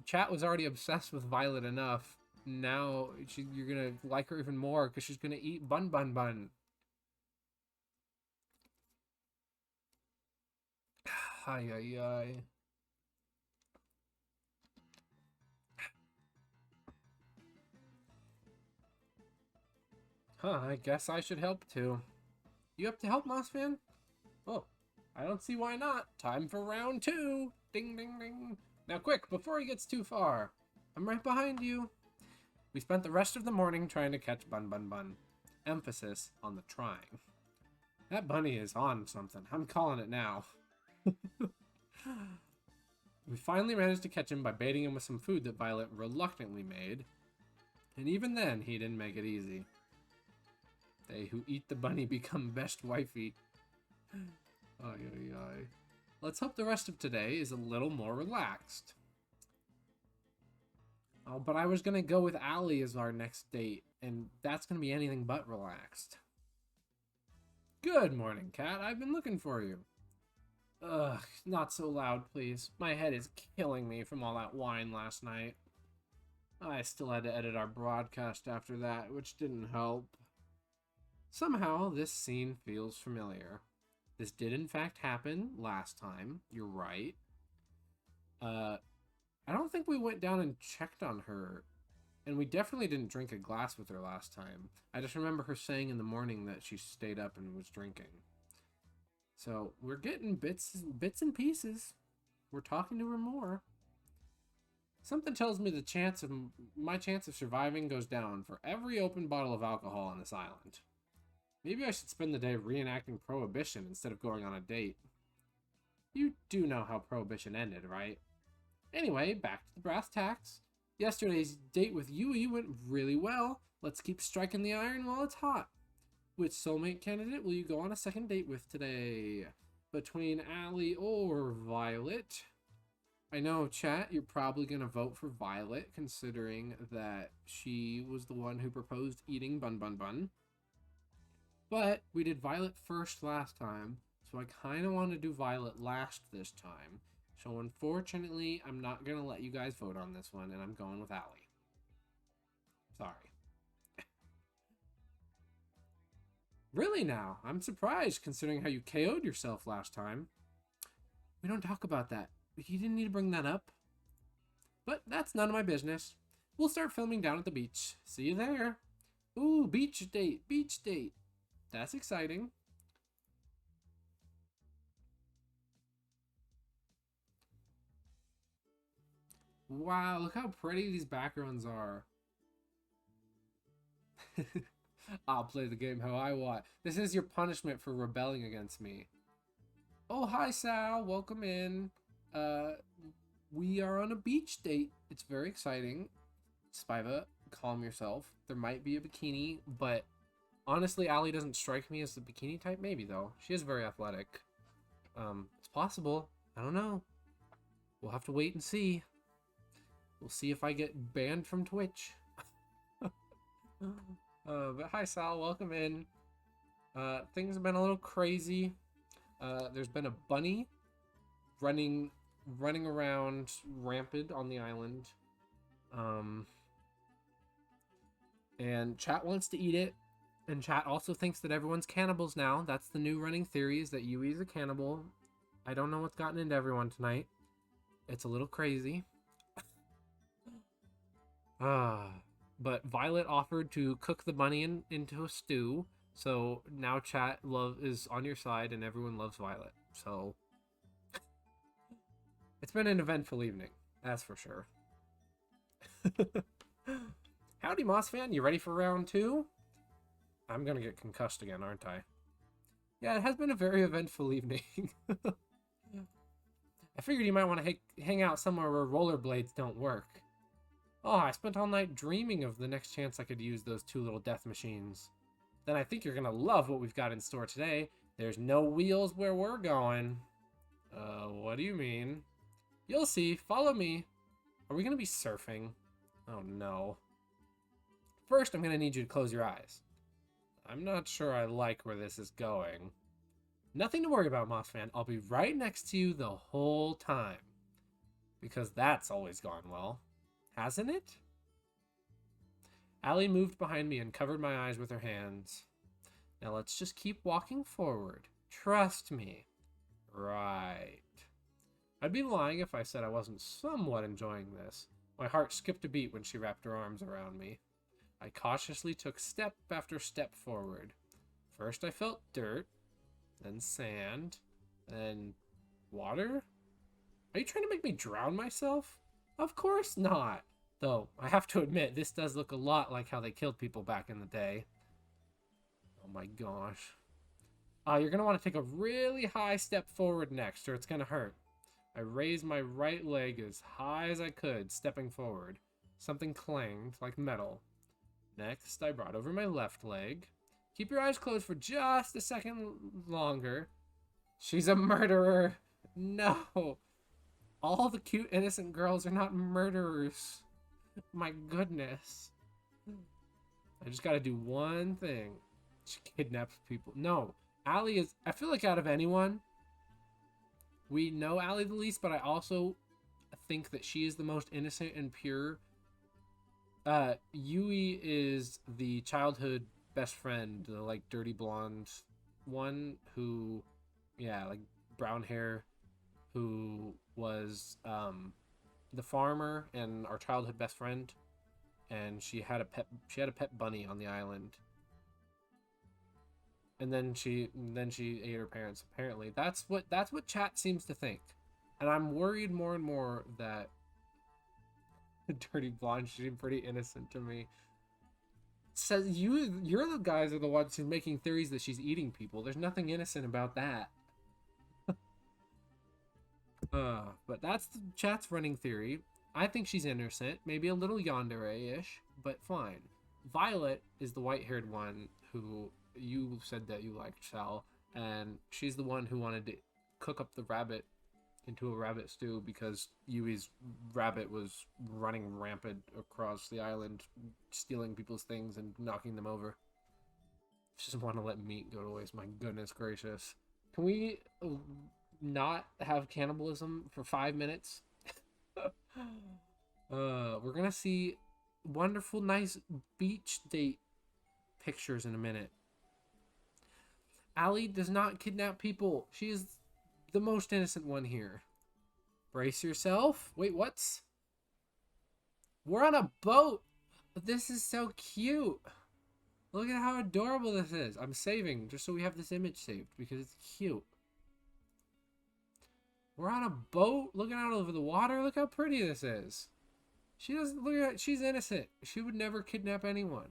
Chat was already obsessed with Violet enough. Now you're gonna like her even more because she's gonna eat Bun Bun Bun. Ay, ay, ay. Huh, I guess I should help too. You up to help, Mossfan? Oh, I don't see why not. Time for round 2. Ding, ding, ding. Now quick, before he gets too far. I'm right behind you. We spent the rest of the morning trying to catch Bun Bun Bun. Emphasis on the trying. That bunny is on something. I'm calling it now. We finally managed to catch him by baiting him with some food that Violet reluctantly made. And even then, he didn't make it easy. They who eat the bunny become best wifey. Ay, ay, ay. Let's hope the rest of today is a little more relaxed. Oh, but I was going to go with Allie as our next date, and that's going to be anything but relaxed. Good morning, Cat. I've been looking for you. Ugh, not so loud, please. My head is killing me from all that wine last night. I still had to edit our broadcast after that, which didn't help. Somehow, this scene feels familiar. This did in fact happen last time. You're right. I don't think we went down and checked on her. And we definitely didn't drink a glass with her last time. I just remember her saying in the morning that she stayed up and was drinking. So we're getting bits and pieces. We're talking to her more. Something tells me my chance of surviving goes down for every open bottle of alcohol on this island. Maybe I should spend the day reenacting Prohibition instead of going on a date. You do know how Prohibition ended, right? Anyway, back to the brass tacks. Yesterday's date with Yui went really well. Let's keep striking the iron while it's hot. Which soulmate candidate will you go on a second date with today? Between Allie or Violet? I know, chat, you're probably going to vote for Violet, considering that she was the one who proposed eating Bun Bun Bun. But we did Violet first last time, so I kind of want to do Violet last this time. So unfortunately, I'm not going to let you guys vote on this one, and I'm going with Allie. Sorry. Really now? I'm surprised, considering how you KO'd yourself last time. We don't talk about that. You didn't need to bring that up. But that's none of my business. We'll start filming down at the beach. See you there. Ooh, beach date, beach date. That's exciting. Wow, look how pretty these backgrounds are. I'll play the game how I want. This is your punishment for rebelling against me. Oh, hi, Sal. Welcome in. We are on a beach date. It's very exciting. Spiva, calm yourself. There might be a bikini, but honestly, Allie doesn't strike me as the bikini type. Maybe, though. She is very athletic. It's possible. I don't know. We'll have to wait and see. We'll see if I get banned from Twitch. But hi, Sal. Welcome in. Things have been a little crazy. There's been a bunny running around rampant on the island. And chat wants to eat it. And chat also thinks that everyone's cannibals now. That's the new running theory, is that Yui is a cannibal. I don't know what's gotten into everyone tonight. It's a little crazy. But Violet offered to cook the bunny into a stew. So now chat is on your side and everyone loves Violet. So it's been an eventful evening, that's for sure. Howdy, Mossfan. You ready for round 2? I'm gonna get concussed again, aren't I? Yeah, it has been a very eventful evening. I figured you might want to hang out somewhere where rollerblades don't work. Oh, I spent all night dreaming of the next chance I could use those 2 little death machines. Then I think you're gonna love what we've got in store today. There's no wheels where we're going. What do you mean? You'll see. Follow me. Are we gonna be surfing? Oh no. First, I'm gonna need you to close your eyes. I'm not sure I like where this is going. Nothing to worry about, Mossfan. I'll be right next to you the whole time. Because that's always gone well. Hasn't it? Allie moved behind me and covered my eyes with her hands. Now let's just keep walking forward. Trust me. Right. I'd be lying if I said I wasn't somewhat enjoying this. My heart skipped a beat when she wrapped her arms around me. I cautiously took step after step forward. First I felt dirt, then sand, then water? Are you trying to make me drown myself? Of course not! Though, I have to admit, this does look a lot like how they killed people back in the day. Oh my gosh. You're going to want to take a really high step forward next, or it's going to hurt. I raised my right leg as high as I could, stepping forward. Something clanged, like metal. Next, I brought over my left leg. Keep your eyes closed for just a second longer. She's a murderer. No. All the cute, innocent girls are not murderers. My goodness. I just gotta do one thing. She kidnaps people. No. Allie is... I feel like out of anyone, we know Allie the least, but I also think that she is the most innocent and pure. Yui is the childhood best friend, the like dirty blonde one who, yeah, like brown hair, who was the farmer and our childhood best friend, and she had a pet bunny on the island. And then she ate her parents. Apparently, that's what chat seems to think, and I'm worried more and more that the dirty blonde seemed pretty innocent to me. Says you're the guys are the ones who's making theories that she's eating people. There's nothing innocent about that. But that's the chat's running theory. I think she's innocent, maybe a little yandere-ish, but fine. Violet is the white-haired one who you said that you liked, Sal, and she's the one who wanted to cook up the rabbit into a rabbit stew because Yui's rabbit was running rampant across the island, stealing people's things and knocking them over. She doesn't want to let meat go to waste. My goodness gracious. Can we not have cannibalism for 5 minutes? We're gonna see wonderful, nice beach date pictures in a minute. Allie does not kidnap people. She is the most innocent one here. Brace yourself. Wait, what's? We're on a boat. This is so cute. Look at how adorable this is. I'm saving just so we have this image saved because it's cute. We're on a boat looking out over the water. Look how pretty this is. She doesn't look at. She's innocent. She would never kidnap anyone.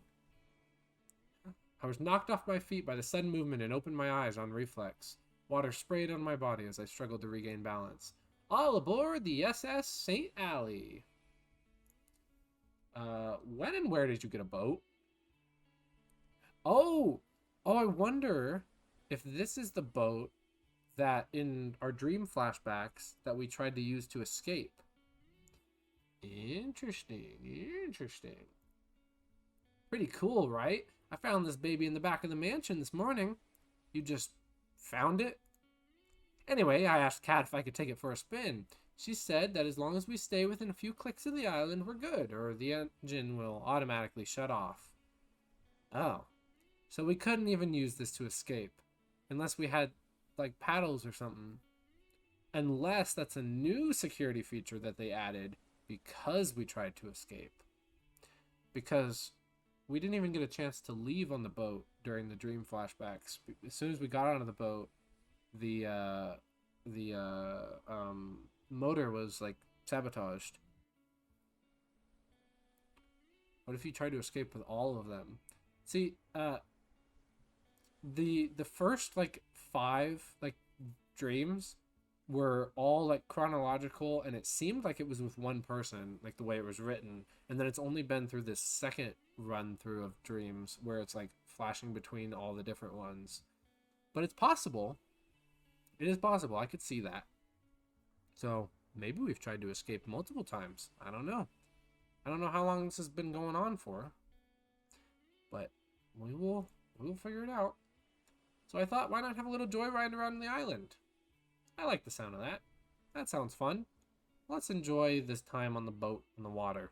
I was knocked off my feet by the sudden movement and opened my eyes on reflex. Water sprayed on my body as I struggled to regain balance. All aboard the SS St. Allie. When and where did you get a boat? Oh, I wonder if this is the boat that in our dream flashbacks that we tried to use to escape. Interesting. Pretty cool, right? I found this baby in the back of the mansion this morning. You just found it? Anyway, I asked Kat if I could take it for a spin. She said that as long as we stay within a few clicks of the island, we're good, or the engine will automatically shut off. Oh. So we couldn't even use this to escape. Unless we had, like, paddles or something. Unless that's a new security feature that they added because we tried to escape. Because we didn't even get a chance to leave on the boat during the dream flashbacks. As soon as we got onto the boat, the motor was like sabotaged. What if you tried to escape with all of them? See, the first like 5 like dreams were all like chronological, and it seemed like it was with one person, like the way it was written, and then it's only been through this second run through of dreams where it's like flashing between all the different ones. But it's possible. It is possible. I could see that. So maybe we've tried to escape multiple times. I don't know. I don't know how long this has been going on for, but we'll figure it out. So I thought, why not have a little joyride around the island? I like the sound of that. That sounds fun. Let's enjoy this time on the boat in the water.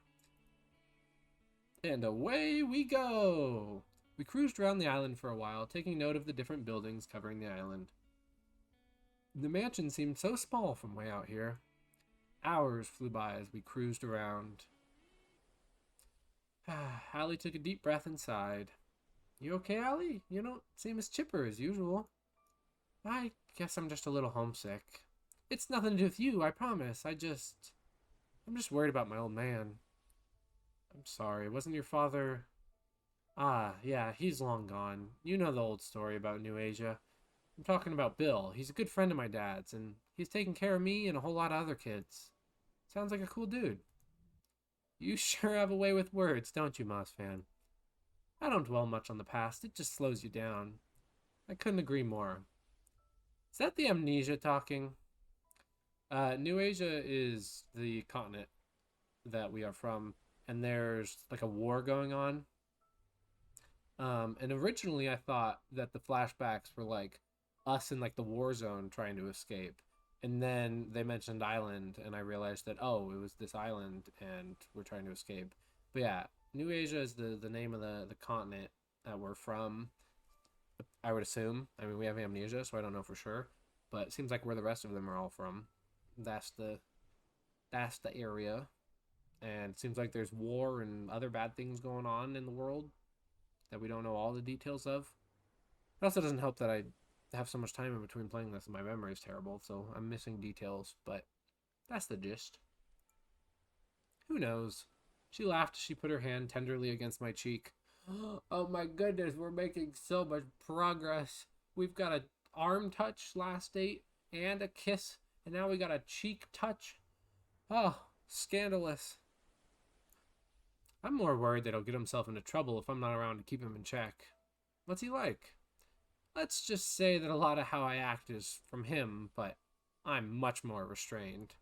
And away we go! We cruised around the island for a while, taking note of the different buildings covering the island. The mansion seemed so small from way out here. Hours flew by as we cruised around. Allie took a deep breath and sighed. You okay, Allie? You don't seem as chipper as usual. I guess I'm just a little homesick. It's nothing to do with you, I promise. I'm just worried about my old man. I'm sorry, wasn't your father... Ah, yeah, he's long gone. You know the old story about New Asia. I'm talking about Bill. He's a good friend of my dad's, and he's taking care of me and a whole lot of other kids. Sounds like a cool dude. You sure have a way with words, don't you, Moss fan? I don't dwell much on the past, it just slows you down. I couldn't agree more. Is that the amnesia talking? New Asia is the continent that we are from, and there's like a war going on. And originally I thought that the flashbacks were like us in like the war zone trying to escape. And then they mentioned island, and I realized that, oh, it was this island, and we're trying to escape. But yeah, New Asia is the name of the continent that we're from, I would assume. I mean, we have amnesia, so I don't know for sure. But it seems like where the rest of them are all from. That's the area. And it seems like there's war and other bad things going on in the world that we don't know all the details of. It also doesn't help that I have so much time in between playing this and my memory is terrible, so I'm missing details, but that's the gist. Who knows? She laughed as she put her hand tenderly against my cheek. Oh my goodness, we're making so much progress. We've got an arm touch last date and a kiss, and now we got a cheek touch. Oh, scandalous. I'm more worried that he'll get himself into trouble if I'm not around to keep him in check. What's he like? Let's just say that a lot of how I act is from him, but I'm much more restrained.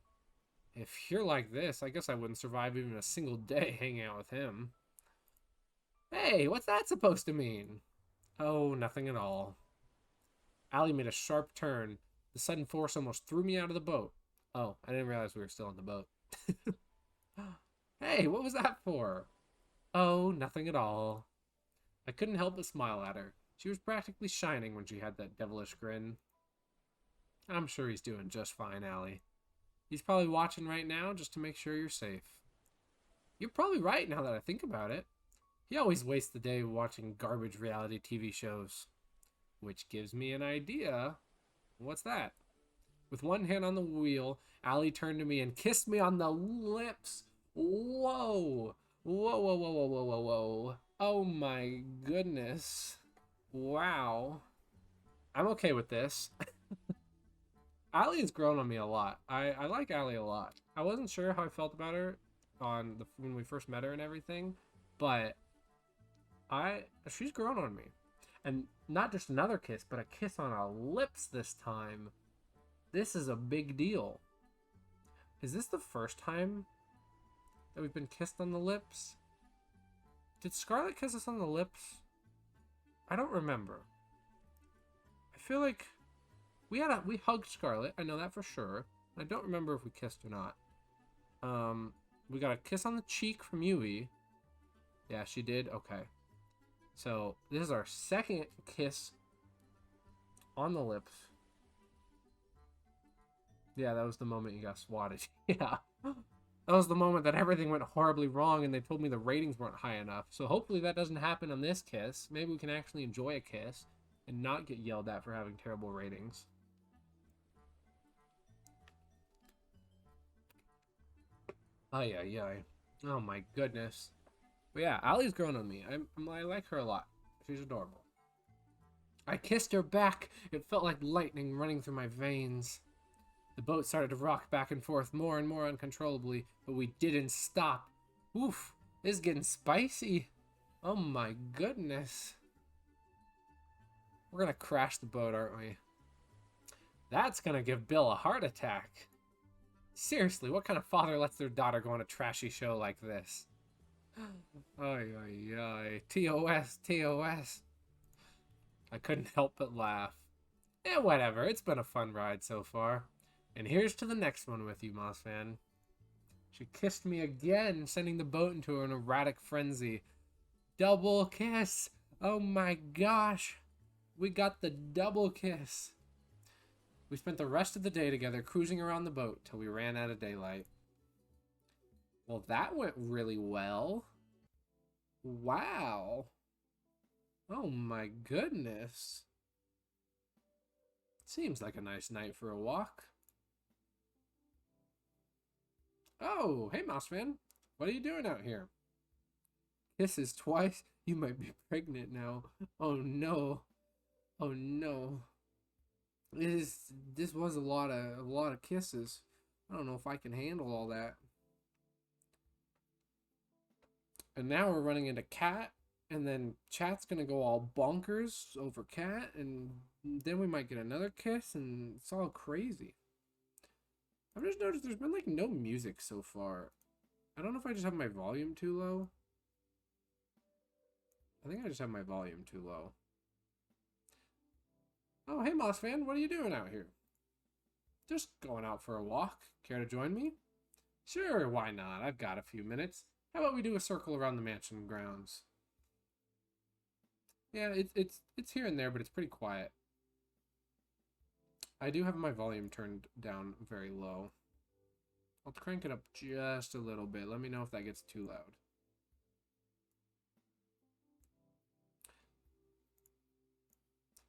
If you're like this, I guess I wouldn't survive even a single day hanging out with him. Hey, what's that supposed to mean? Oh, nothing at all. Allie made a sharp turn. The sudden force almost threw me out of the boat. Oh, I didn't realize we were still in the boat. Hey, what was that for? Oh, nothing at all. I couldn't help but smile at her. She was practically shining when she had that devilish grin. I'm sure he's doing just fine, Allie. He's probably watching right now just to make sure you're safe. You're probably right now that I think about it. He always wastes the day watching garbage reality TV shows. Which gives me an idea. What's that? With one hand on the wheel, Allie turned to me and kissed me on the lips. Whoa! Whoa, whoa, whoa, whoa, whoa, whoa, whoa. Oh my goodness. Wow. I'm okay with this. Allie has grown on me a lot. I like Allie a lot. I wasn't sure how I felt about her when we first met her and everything, but she's grown on me. And not just another kiss, but a kiss on our lips this time. This is a big deal. Is this the first time that we've been kissed on the lips? Did Scarlet kiss us on the lips? I don't remember. I feel like we hugged Scarlet. I know that for sure. I don't remember if we kissed or not. We got a kiss on the cheek from Yui. Yeah, she did. Okay. So this is our second kiss on the lips. Yeah, that was the moment you got swatted. Yeah. That was the moment that everything went horribly wrong and they told me the ratings weren't high enough. So hopefully that doesn't happen on this kiss. Maybe we can actually enjoy a kiss and not get yelled at for having terrible ratings. Ay, ay, ay. Oh my goodness. But yeah, Allie's grown on me. I like her a lot. She's adorable. I kissed her back. It felt like lightning running through my veins. The boat started to rock back and forth more and more uncontrollably, but we didn't stop. Oof, this is getting spicy. Oh my goodness. We're gonna crash the boat, aren't we? That's gonna give Bill a heart attack. Seriously, what kind of father lets their daughter go on a trashy show like this? Ay, ay, ay. TOS, TOS. I couldn't help but laugh. Eh, whatever. It's been a fun ride so far. And here's to the next one with you, Moss fan. She kissed me again, sending the boat into an erratic frenzy. Double kiss! Oh my gosh! We got the double kiss! We spent the rest of the day together cruising around the boat till we ran out of daylight. Well, that went really well. Wow. Oh my goodness. Seems like a nice night for a walk. Oh, hey, Mousefan. What are you doing out here? Kisses twice? You might be pregnant now. Oh no. Oh no. This was a lot of kisses. I don't know if I can handle all that. And now we're running into Cat, and then Chat's gonna go all bonkers over Cat, and then we might get another kiss, and it's all crazy. I've just noticed there's been like no music so far. I don't know if I just have my volume too low. I think I just have my volume too low. Oh, hey, Mossfan, what are you doing out here? Just going out for a walk. Care to join me? Sure, why not? I've got a few minutes. How about we do a circle around the mansion grounds? Yeah, it's here and there, but it's pretty quiet. I do have my volume turned down very low. I'll crank it up just a little bit. Let me know if that gets too loud.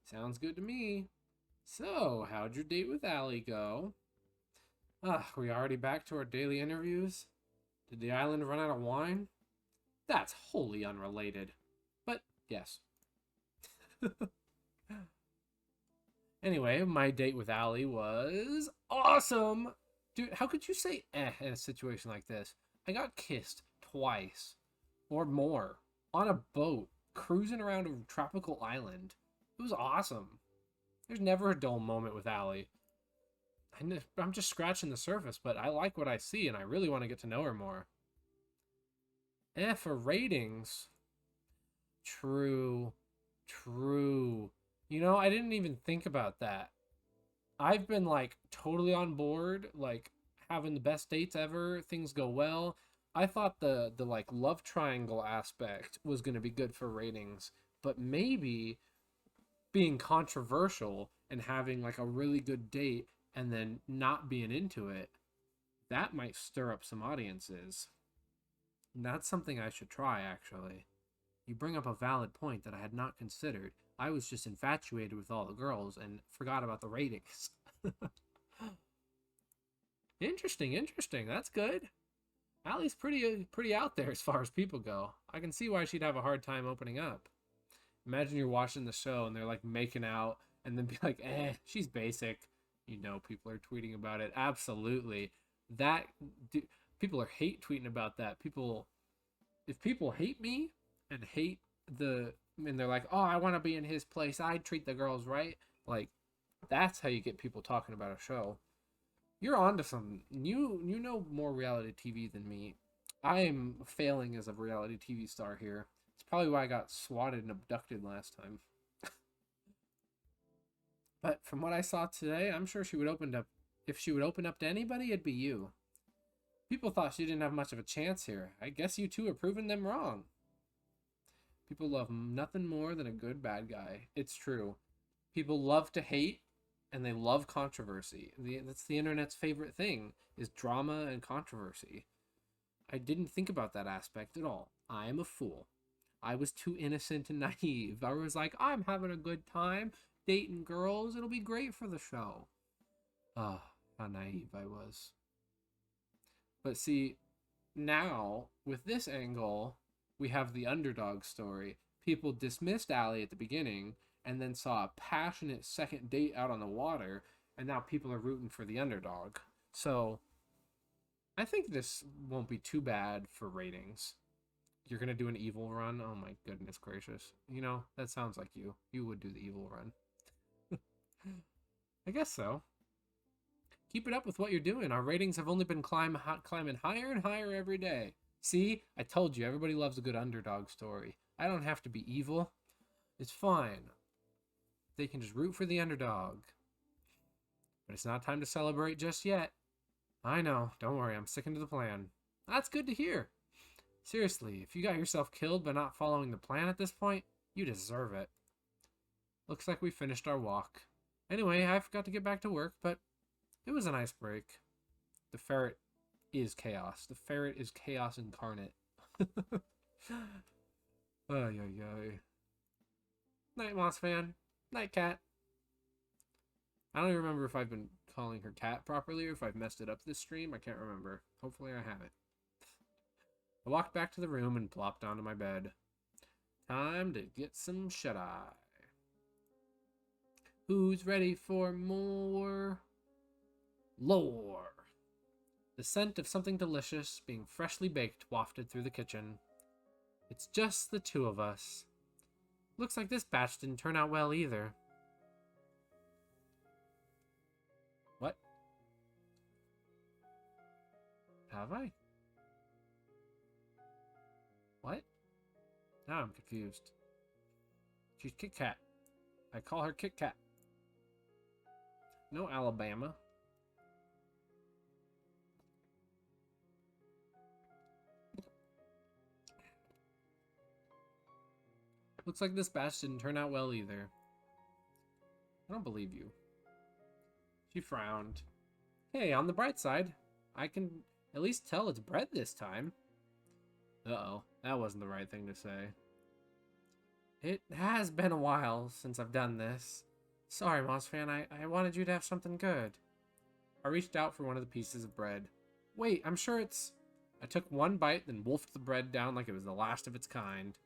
Sounds good to me. So, how'd your date with Allie go? We already back to our daily interviews? Did the island run out of wine? That's wholly unrelated. But, yes. Anyway, my date with Allie was awesome! Dude, how could you say in a situation like this? I got kissed twice. Or more. On a boat. Cruising around a tropical island. It was awesome. There's never a dull moment with Allie. I'm just scratching the surface, but I like what I see, and I really want to get to know her more. For ratings. True. You know, I didn't even think about that. I've been, like, totally on board, like, having the best dates ever. Things go well. I thought the like, love triangle aspect was going to be good for ratings, but maybe being controversial and having, like, a really good date and then not being into it, that might stir up some audiences. And that's something I should try, actually. You bring up a valid point that I had not considered. I was just infatuated with all the girls and forgot about the ratings. Interesting. That's good. Allie's pretty out there as far as people go. I can see why she'd have a hard time opening up. Imagine you're watching the show and they're like making out and then be like, she's basic. You know, people are tweeting about it. Absolutely. People are hate tweeting about that. If people hate me and and they're like, oh, I want to be in his place, I treat the girls right. Like, that's how you get people talking about a show. You're onto something. You know more reality TV than me. I am failing as a reality TV star here. It's probably why I got swatted and abducted last time. But from what I saw today, I'm sure if she would open up to anybody, it'd be you. People thought she didn't have much of a chance here. I guess you two are proving them wrong. People love nothing more than a good bad guy. It's true. People love to hate, and they love controversy. That's the internet's favorite thing, is drama and controversy. I didn't think about that aspect at all. I am a fool. I was too innocent and naive. I was like, I'm having a good time dating girls. It'll be great for the show. Ah, how naive I was. But see, now, with this angle, we have the underdog story. People dismissed Allie at the beginning and then saw a passionate second date out on the water, and now people are rooting for the underdog. So, I think this won't be too bad for ratings. You're going to do an evil run? Oh my goodness gracious. You know, that sounds like you. You would do the evil run. I guess so. Keep it up with what you're doing. Our ratings have only been climbing higher and higher every day. See? I told you, everybody loves a good underdog story. I don't have to be evil. It's fine. They can just root for the underdog. But it's not time to celebrate just yet. I know. Don't worry, I'm sticking to the plan. That's good to hear. Seriously, if you got yourself killed by not following the plan at this point, you deserve it. Looks like we finished our walk. Anyway, I forgot to get back to work, but it was a nice break. The ferret is chaos. The ferret is chaos incarnate. Ay, ay, ay. Night, Moss fan. Night, cat. I don't even remember if I've been calling her cat properly or if I've messed it up this stream. I can't remember. Hopefully I haven't. I walked back to the room and plopped onto my bed. Time to get some shut-eye. Who's ready for more lore? The scent of something delicious being freshly baked wafted through the kitchen. It's just the two of us. Looks like this batch didn't turn out well either. What? Have I? What? Now I'm confused. She's Kit Kat. I call her Kit Kat. No Alabama. Looks like this batch didn't turn out well either. I don't believe you. She frowned. Hey, on the bright side, I can at least tell it's bread this time. Uh-oh, that wasn't the right thing to say. It has been a while since I've done this. Sorry, Moss fan, I wanted you to have something good. I reached out for one of the pieces of bread. Wait, I'm sure it's... I took one bite, then wolfed the bread down like it was the last of its kind.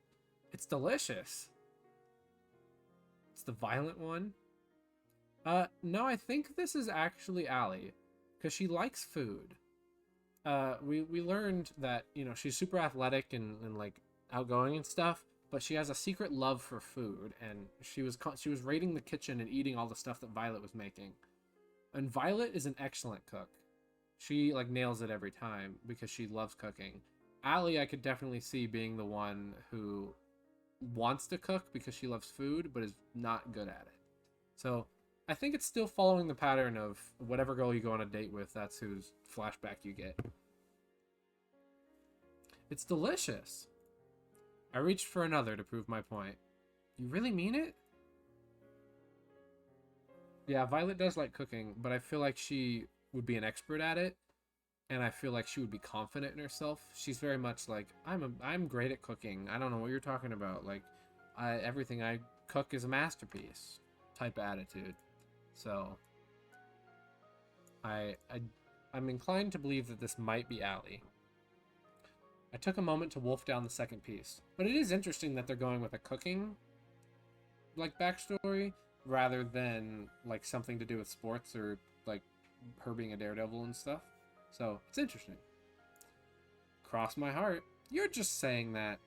It's delicious. It's the violent one. No, I think this is actually Allie, because she likes food. We learned that, you know, she's super athletic and like outgoing and stuff, but she has a secret love for food, and she was raiding the kitchen and eating all the stuff that Violet was making. And Violet is an excellent cook. She like nails it every time because she loves cooking. Allie, I could definitely see being the one who wants to cook because she loves food, but is not good at it. So I think it's still following the pattern of whatever girl you go on a date with, that's whose flashback you get. It's delicious. I reached for another to prove my point. You really mean it? Yeah, Violet does like cooking, but I feel like she would be an expert at it, and I feel like she would be confident in herself. She's very much like, I'm great at cooking. I don't know what you're talking about. Like, everything I cook is a masterpiece type of attitude. So I'm inclined to believe that this might be Allie. I took a moment to wolf down the second piece, but it is interesting that they're going with a cooking like backstory rather than like something to do with sports or like her being a daredevil and stuff. So it's interesting. Cross my heart. You're just saying that.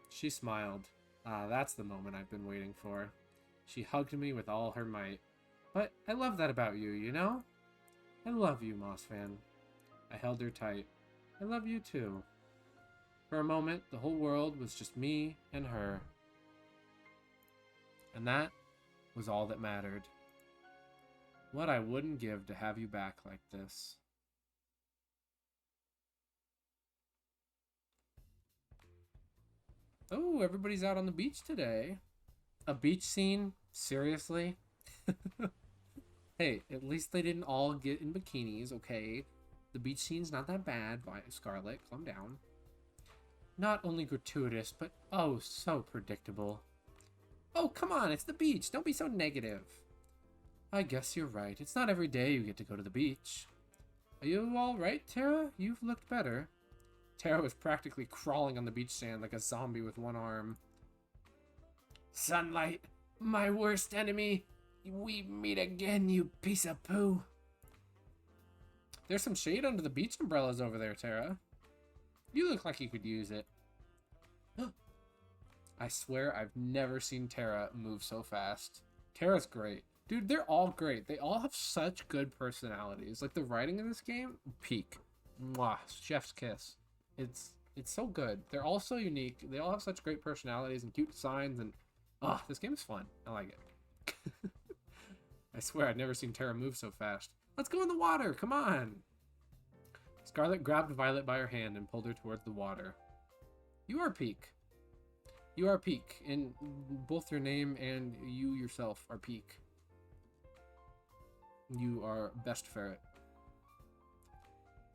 She smiled. Ah, that's the moment I've been waiting for. She hugged me with all her might. But I love that about you, you know? I love you, Moss fan. I held her tight. I love you too. For a moment, the whole world was just me and her. And that was all that mattered. What I wouldn't give to have you back like this. Oh, everybody's out on the beach today. A beach scene? Seriously? Hey, at least they didn't all get in bikinis, okay? The beach scene's not that bad, Scarlet. Calm down. Not only gratuitous, but oh, so predictable. Oh, come on, it's the beach. Don't be so negative. I guess you're right. It's not every day you get to go to the beach. Are you all right, Tara? You've looked better. Tara was practically crawling on the beach sand like a zombie with one arm. Sunlight, my worst enemy. We meet again, you piece of poo. There's some shade under the beach umbrellas over there, Tara. You look like you could use it. I swear I've never seen Tara move so fast. Tara's great. Dude, they're all great. They all have such good personalities. Like, the writing in this game, peak. Mwah, chef's kiss. It's so good. They're all so unique. They all have such great personalities and cute designs, and this game is fun. I like it. I swear I've never seen Tara move so fast. Let's go in the water, come on! Scarlet grabbed Violet by her hand and pulled her towards the water. You are Peak. You are Peak, and both your name and you yourself are Peak. You are best ferret.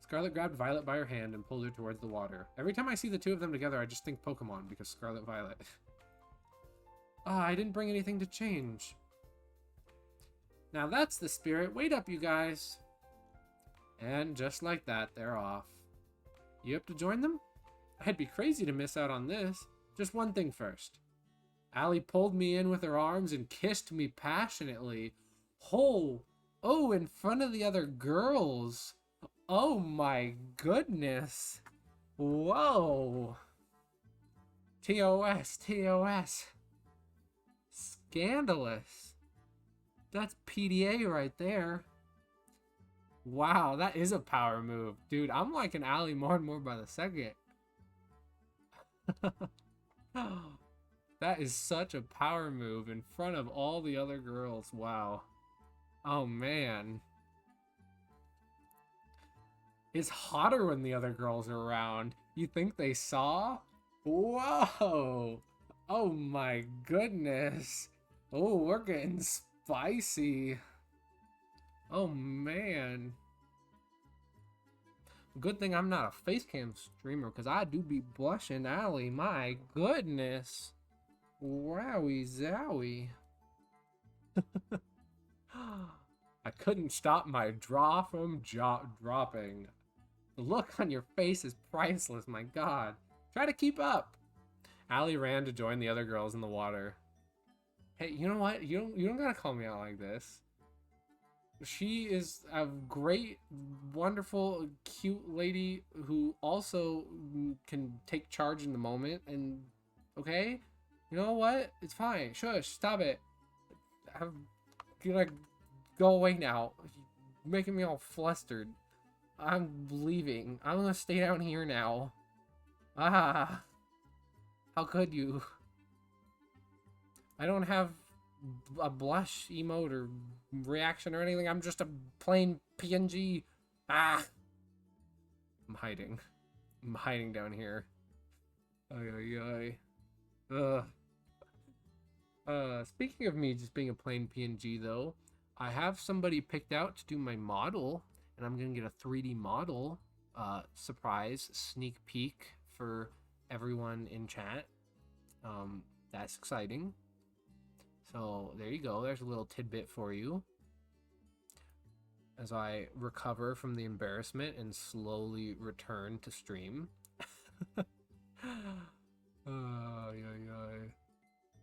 Scarlet grabbed Violet by her hand and pulled her towards the water. Every time I see the two of them together, I just think Pokemon because Scarlet Violet. Ah, I didn't bring anything to change. Now that's the spirit. Wait up, you guys. And just like that, they're off. You up to join them? I'd be crazy to miss out on this. Just one thing first. Allie pulled me in with her arms and kissed me passionately. Oh, in front of the other girls. Oh my goodness. Whoa. TOS, TOS. Scandalous. That's PDA right there. Wow, that is a power move. Dude, I'm liking Allie more and more by the second. That is such a power move in front of all the other girls. Wow. Oh, man. It's hotter when the other girls are around. You think they saw? Whoa. Oh, my goodness. Oh, we're getting spicy. Oh, man. Good thing I'm not a facecam streamer, because I do be blushing, Allie. My goodness. Wowie zowie. I couldn't stop my jaw from dropping. The look on your face is priceless, my god. Try to keep up. Allie ran to join the other girls in the water. Hey, you know what? You don't gotta call me out like this. She is a great, wonderful, cute lady who also can take charge in the moment. And, okay? You know what? It's fine. Shush. Stop it. I'm gonna go away now. You're making me all flustered. I'm leaving. I'm gonna stay down here now. Ah. How could you? I don't have a blush emote or reaction or anything. I'm just a plain PNG. Ah. I'm hiding. I'm hiding down here. Ay, ay, ay. Speaking of me just being a plain PNG though, I have somebody picked out to do my model, and I'm gonna get a 3D model surprise sneak peek for everyone in chat. That's exciting. So there you go. There's a little tidbit for you as I recover from the embarrassment and slowly return to stream. Oh, yeah.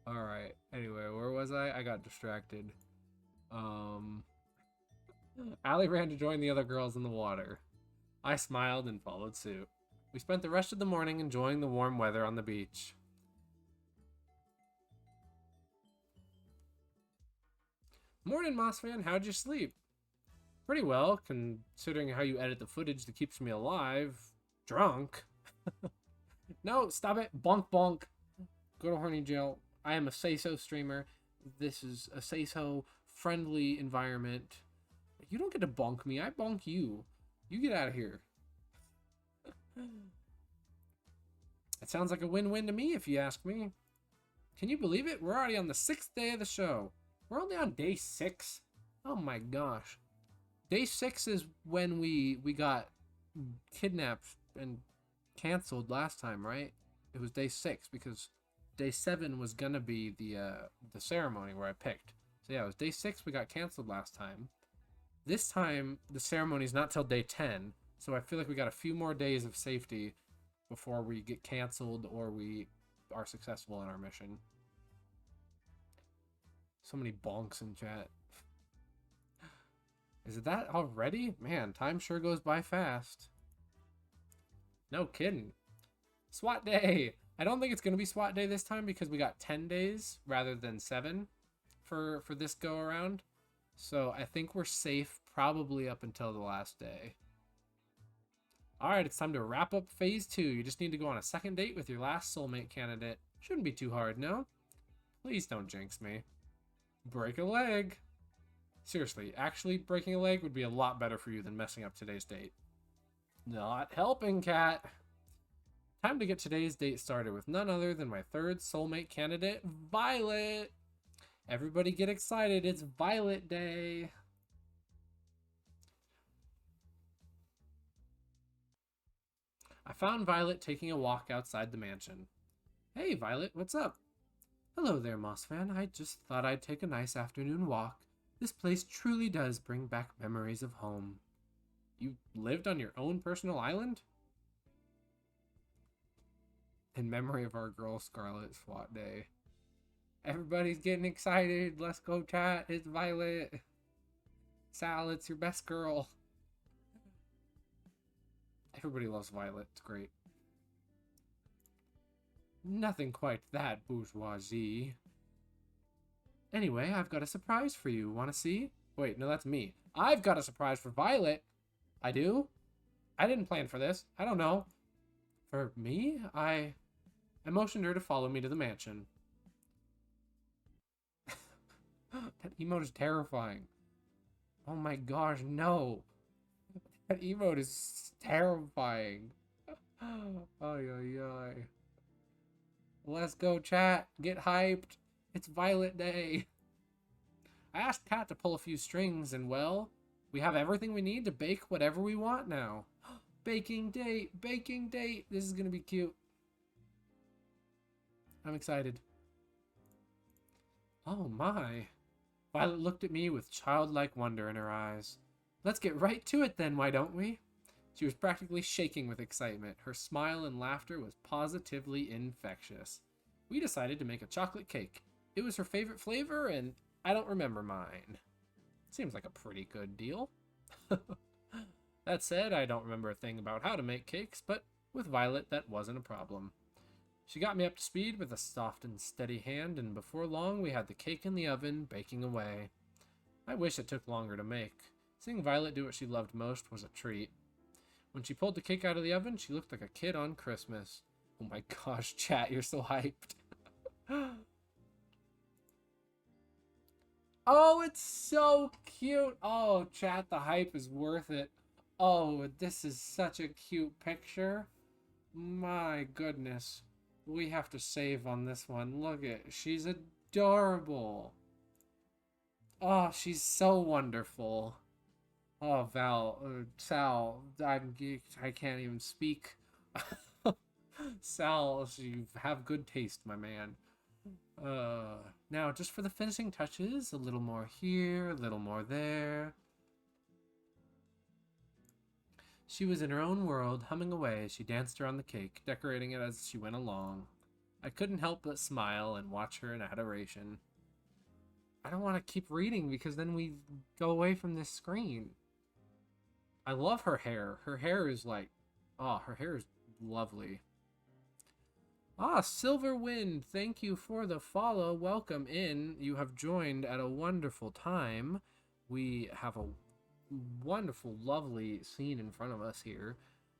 All right. Anyway, where was I? I got distracted. Allie ran to join the other girls in the water. I smiled and followed suit. We spent the rest of the morning enjoying the warm weather on the beach. Morning, Moss fan. How'd you sleep? Pretty well, considering how you edit the footage that keeps me alive. Drunk. No, stop it. Bonk bonk. Go to horny jail. I am a say-so streamer. This is a say-so friendly environment. You don't get to bonk me. I bonk you. You get out of here. It sounds like a win-win to me, if you ask me. Can you believe it? We're already on the 6th day of the show. We're only on day 6. Oh my gosh. Day 6 is when we got kidnapped and canceled last time, right? It was day 6 because day 7 was gonna be the ceremony where I picked. So yeah, it was day 6 we got canceled last time. This time the ceremony's not till day 10, so I feel like we got a few more days of safety before we get canceled or we are successful in our mission. So many bonks in chat. Is it that already? Man, time sure goes by fast. No kidding. SWAT day. I don't think it's going to be SWAT day this time because we got 10 days rather than 7 for this go around. So I think we're safe probably up until the last day. All right, it's time to wrap up phase 2. You just need to go on a second date with your last soulmate candidate. Shouldn't be too hard, no? Please don't jinx me. Break a leg. Seriously, actually breaking a leg would be a lot better for you than messing up today's date. Not helping, cat. Time to get today's date started with none other than my third soulmate candidate, Violet. Everybody get excited, it's Violet Day. I found Violet taking a walk outside the mansion. Hey, Violet, what's up? Hello there, Moss Fan. I just thought I'd take a nice afternoon walk. This place truly does bring back memories of home. You lived on your own personal island? In memory of our girl Scarlet SWAT Day. Everybody's getting excited. Let's go chat. It's Violet. Sal, it's your best girl. Everybody loves Violet. It's great. Nothing quite that bourgeoisie. Anyway, I've got a surprise for you. Want to see? Wait, no, that's me. I've got a surprise for Violet. I do? I didn't plan for this. I don't know. For me? I motioned her to follow me to the mansion. That emote is terrifying. Oh my gosh, no. That emote is terrifying. Ay, ay, ay. Let's go, chat. Get hyped. It's Violet Day. I asked Kat to pull a few strings, and well, we have everything we need to bake whatever we want now. Baking date. Baking date. This is going to be cute. I'm excited. Oh my. Violet looked at me with childlike wonder in her eyes. Let's get right to it then, why don't we? She was practically shaking with excitement. Her smile and laughter was positively infectious. We decided to make a chocolate cake. It was her favorite flavor, and I don't remember mine. Seems like a pretty good deal. That said, I don't remember a thing about how to make cakes, but with Violet, that wasn't a problem. She got me up to speed with a soft and steady hand, and before long we had the cake in the oven, baking away. I wish it took longer to make. Seeing Violet do what she loved most was a treat. When she pulled the cake out of the oven, she looked like a kid on Christmas. Oh my gosh, chat, you're so hyped. Oh, it's so cute. Oh, chat, the hype is worth it. Oh, this is such a cute picture. My goodness. We have to save on this one. Look at, she's adorable. Oh, she's so wonderful. Oh, Sal, I can't even speak. Sal, you have good taste, my man. Now, just for the finishing touches, a little more here, a little more there. She was in her own world, humming away as she danced around the cake, decorating it as she went along. I couldn't help but smile and watch her in adoration. I don't want to keep reading because then we go away from this screen. I love her hair. Her hair is like, oh, her hair is lovely. Ah, Silver Wind, thank you for the follow. Welcome in. You have joined at a wonderful time. We have a wonderful, lovely scene in front of us here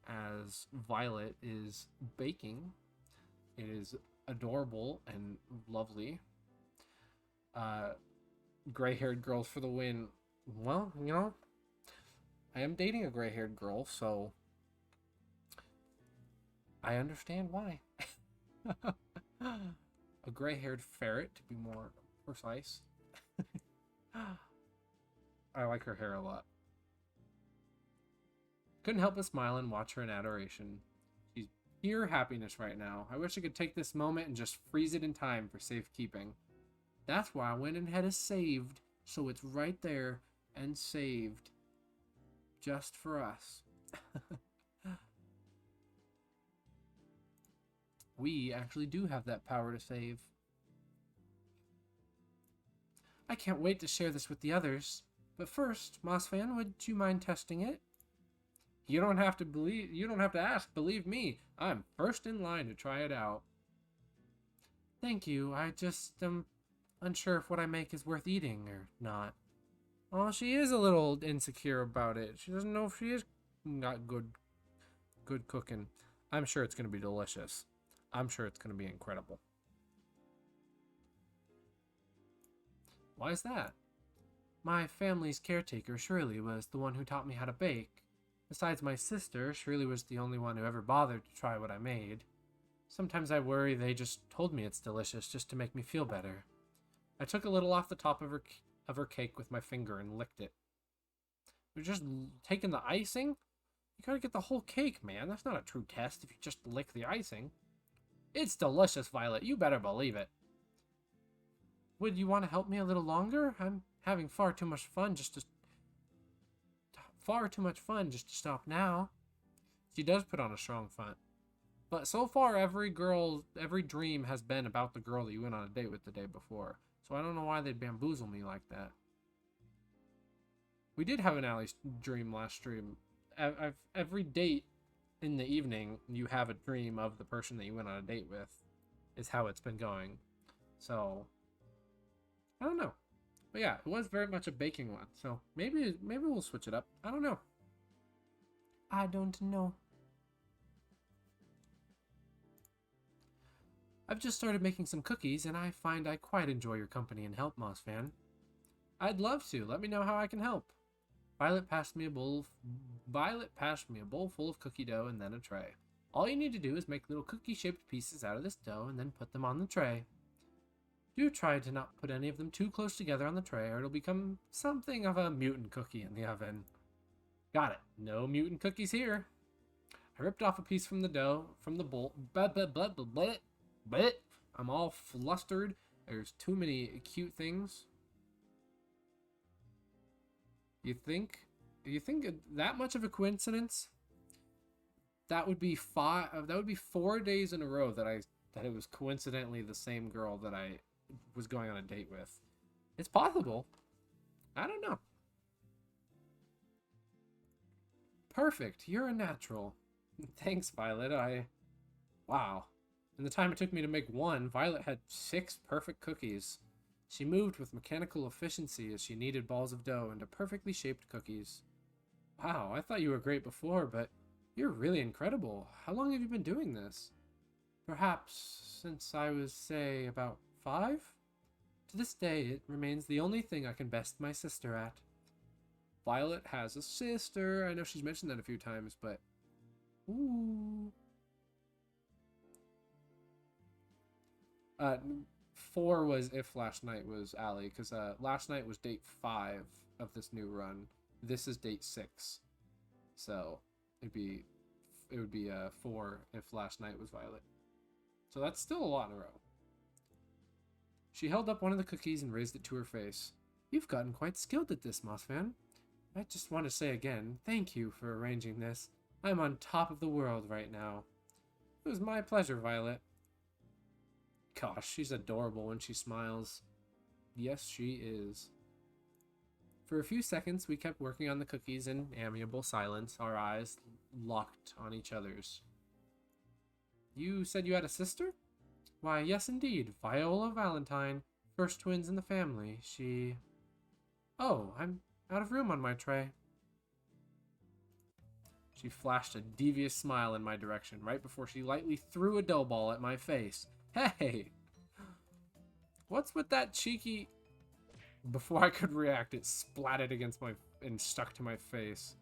as Violet is baking. It is adorable and lovely. Gray-haired girls for the win. Well, you know, I am dating a gray-haired girl, so I understand why. A gray-haired ferret, to be more precise. I like her hair a lot. Couldn't help but smile and watch her in adoration. She's pure happiness right now. I wish I could take this moment and just freeze it in time for safekeeping. That's why I went and had it saved, so it's right there and saved. Just for us. We actually do have that power to save. I can't wait to share this with the others. But first, Mossfan, would you mind testing it? You don't have to ask, believe me. I'm first in line to try it out. Thank you. I just am unsure if what I make is worth eating or not. Oh, she is a little insecure about it. She doesn't know if she is not good cooking. I'm sure it's going to be delicious. I'm sure it's going to be incredible. Why is that? My family's caretaker, Shirley, was the one who taught me how to bake. Besides my sister, Shirley was the only one who ever bothered to try what I made. Sometimes I worry they just told me it's delicious just to make me feel better. I took a little off the top of her cake with my finger and licked it. We're just taking the icing? You gotta get the whole cake, man. That's not a true test if you just lick the icing. It's delicious, Violet. You better believe it. Would you want to help me a little longer? I'm having far too much fun just to stop now. She does put on a strong front. But so far, every dream has been about the girl that you went on a date with the day before. So I don't know why they'd bamboozle me like that. We did have an Allie dream last stream. Every date in the evening, you have a dream of the person that you went on a date with, is how it's been going. So, I don't know. But yeah, it was very much a baking one. So maybe we'll switch it up. I don't know. I don't know. I've just started making some cookies, and I find I quite enjoy your company and help, Moss Fan. I'd love to. Let me know how I can help. Violet passed me a bowl full of cookie dough and then a tray. All you need to do is make little cookie-shaped pieces out of this dough and then put them on the tray. Do try to not put any of them too close together on the tray, or it'll become something of a mutant cookie in the oven. Got it. No mutant cookies here. I ripped off a piece from the dough, from the bowl. I'm all flustered. There's too many cute things. You think that much of a coincidence? That would be 4 days in a row that it was coincidentally the same girl that I was going on a date with. It's possible. I don't know. Perfect. You're a natural. Thanks, Violet. Wow. In the time it took me to make one, Violet had 6 perfect cookies. She moved with mechanical efficiency as she kneaded balls of dough into perfectly shaped cookies. Wow, I thought you were great before, but you're really incredible. How long have you been doing this? Perhaps since I was, say, about 5? To this day, it remains the only thing I can best my sister at. Violet has a sister. I know she's mentioned that a few times, but... Ooh... 4 was if last night was Allie, because last night was date 5 of this new run. This is date 6, so it would be 4 if last night was Violet. So that's still a lot in a row. She held up one of the cookies and raised it to her face. You've gotten quite skilled at this, Mossfan. I just want to say again, thank you for arranging this. I'm on top of the world right now. It was my pleasure, Violet. Gosh, she's adorable when she smiles. Yes, she is. For a few seconds, we kept working on the cookies in amiable silence, our eyes locked on each other's. You said you had a sister? Why, yes indeed, Viola Valentine, first twins in the family. She... Oh, I'm out of room on my tray. She flashed a devious smile in my direction right before she lightly threw a dough ball at my face. Hey! What's with that cheeky... Before I could react, it splatted against my... and stuck to my face.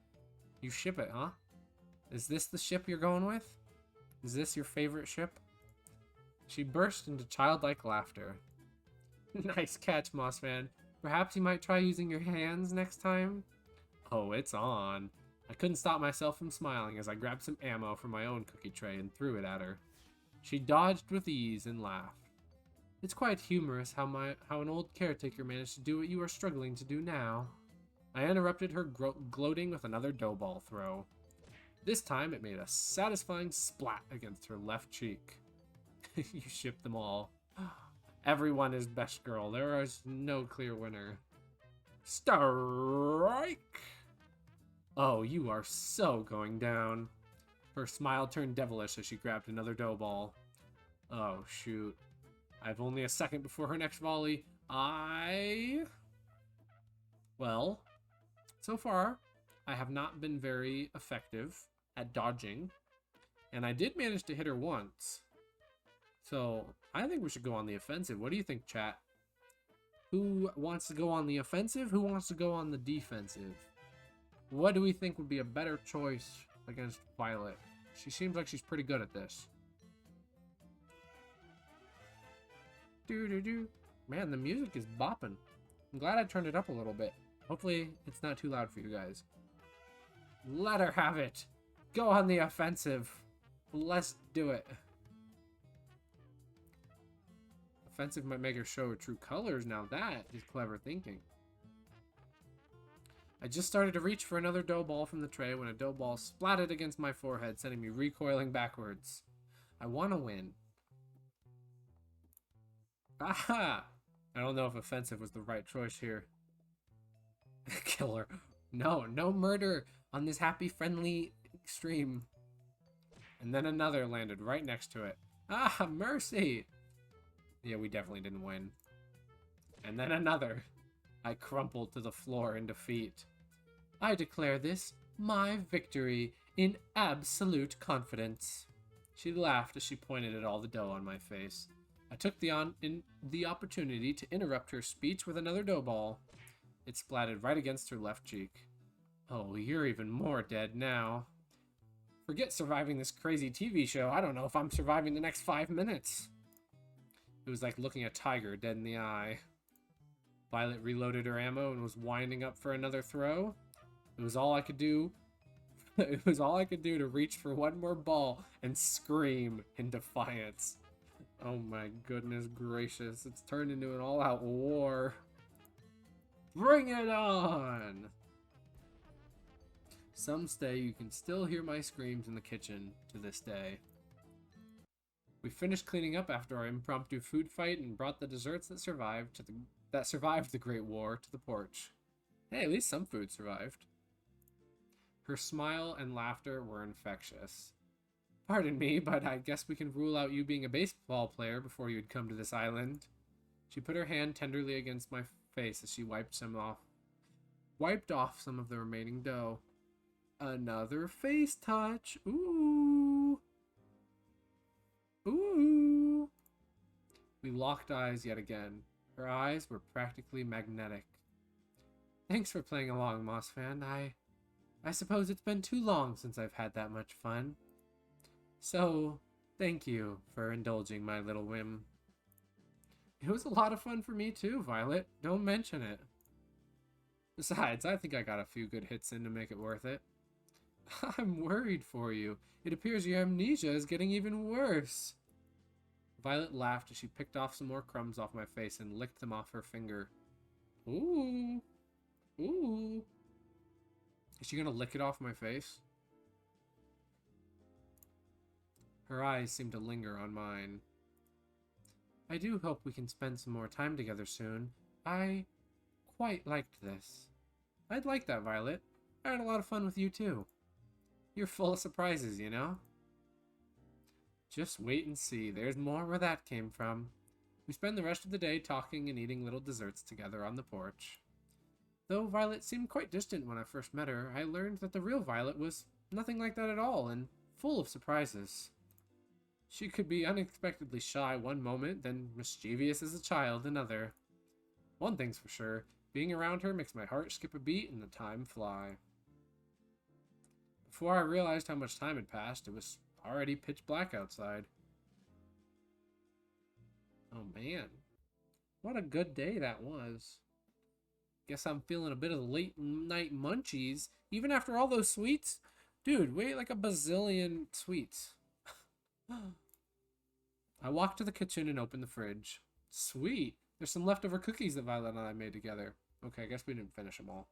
You ship it, huh? Is this the ship you're going with? Is this your favorite ship? She burst into childlike laughter. Nice catch, Mossman. Perhaps you might try using your hands next time? Oh, it's on. I couldn't stop myself from smiling as I grabbed some ammo from my own cookie tray and threw it at her. She dodged with ease and laughed. It's quite humorous how an old caretaker managed to do what you are struggling to do now. I interrupted her gloating with another dough ball throw. This time it made a satisfying splat against her left cheek. You shipped them all. Everyone is best girl. There is no clear winner. Strike! Oh, you are so going down. Her smile turned devilish as she grabbed another dough ball. Oh, shoot. I have only a second before her next volley. Well, so far, I have not been very effective at dodging. And I did manage to hit her once. So, I think we should go on the offensive. What do you think, chat? Who wants to go on the offensive? Who wants to go on the defensive? What do we think would be a better choice against Violet? She seems like she's pretty good at this. Doo-doo-doo. Man, the music is bopping. I'm glad I turned it up a little bit. Hopefully, it's not too loud for you guys. Let her have it. Go on the offensive. Let's do it. Offensive might make her show her true colors. Now that is clever thinking. I just started to reach for another dough ball from the tray when a dough ball splatted against my forehead, sending me recoiling backwards. I want to win. Aha! I don't know if offensive was the right choice here. Killer. No murder on this happy, friendly stream. And then another landed right next to it. Ah, mercy! Yeah, we definitely didn't win. And then another. I crumpled to the floor in defeat. I declare this my victory in absolute confidence. She laughed as she pointed at all the dough on my face. I took the opportunity to interrupt her speech with another dough ball. It splatted right against her left cheek. Oh, you're even more dead now. Forget surviving this crazy TV show. I don't know if I'm surviving the next 5 minutes. It was like looking a tiger dead in the eye. Violet reloaded her ammo and was winding up for another throw. It was all I could do. It was all I could do to reach for one more ball and scream in defiance. Oh my goodness gracious. It's turned into an all-out war. Bring it on! Some say you can still hear my screams in the kitchen to this day. We finished cleaning up after our impromptu food fight and brought the desserts that survived the Great War to the porch. Hey, at least some food survived. Her smile and laughter were infectious. Pardon me, but I guess we can rule out you being a baseball player before you'd come to this island. She put her hand tenderly against my face as she wiped off some of the remaining dough. Another face touch. Ooh. Ooh. We locked eyes yet again. Her eyes were practically magnetic. Thanks for playing along, Moss fan. I suppose it's been too long since I've had that much fun. So, thank you for indulging my little whim. It was a lot of fun for me too, Violet. Don't mention it. Besides, I think I got a few good hits in to make it worth it. I'm worried for you. It appears your amnesia is getting even worse. Violet laughed as she picked off some more crumbs off my face and licked them off her finger. Ooh. Ooh. Is she gonna lick it off my face? Her eyes seemed to linger on mine. I do hope we can spend some more time together soon. I quite liked this. I'd like that, Violet. I had a lot of fun with you, too. You're full of surprises, you know? Just wait and see. There's more where that came from. We spend the rest of the day talking and eating little desserts together on the porch. Though Violet seemed quite distant when I first met her, I learned that the real Violet was nothing like that at all and full of surprises. She could be unexpectedly shy one moment, then mischievous as a child another. One thing's for sure, being around her makes my heart skip a beat and the time fly. Before I realized how much time had passed, it was already pitch black outside. Oh man, what a good day that was. Guess I'm feeling a bit of the late night munchies, even after all those sweets. Dude, we ate like a bazillion sweets. I walked to the kitchen and opened the fridge. Sweet. There's some leftover cookies that Violet and I made together. Okay, I guess we didn't finish them all.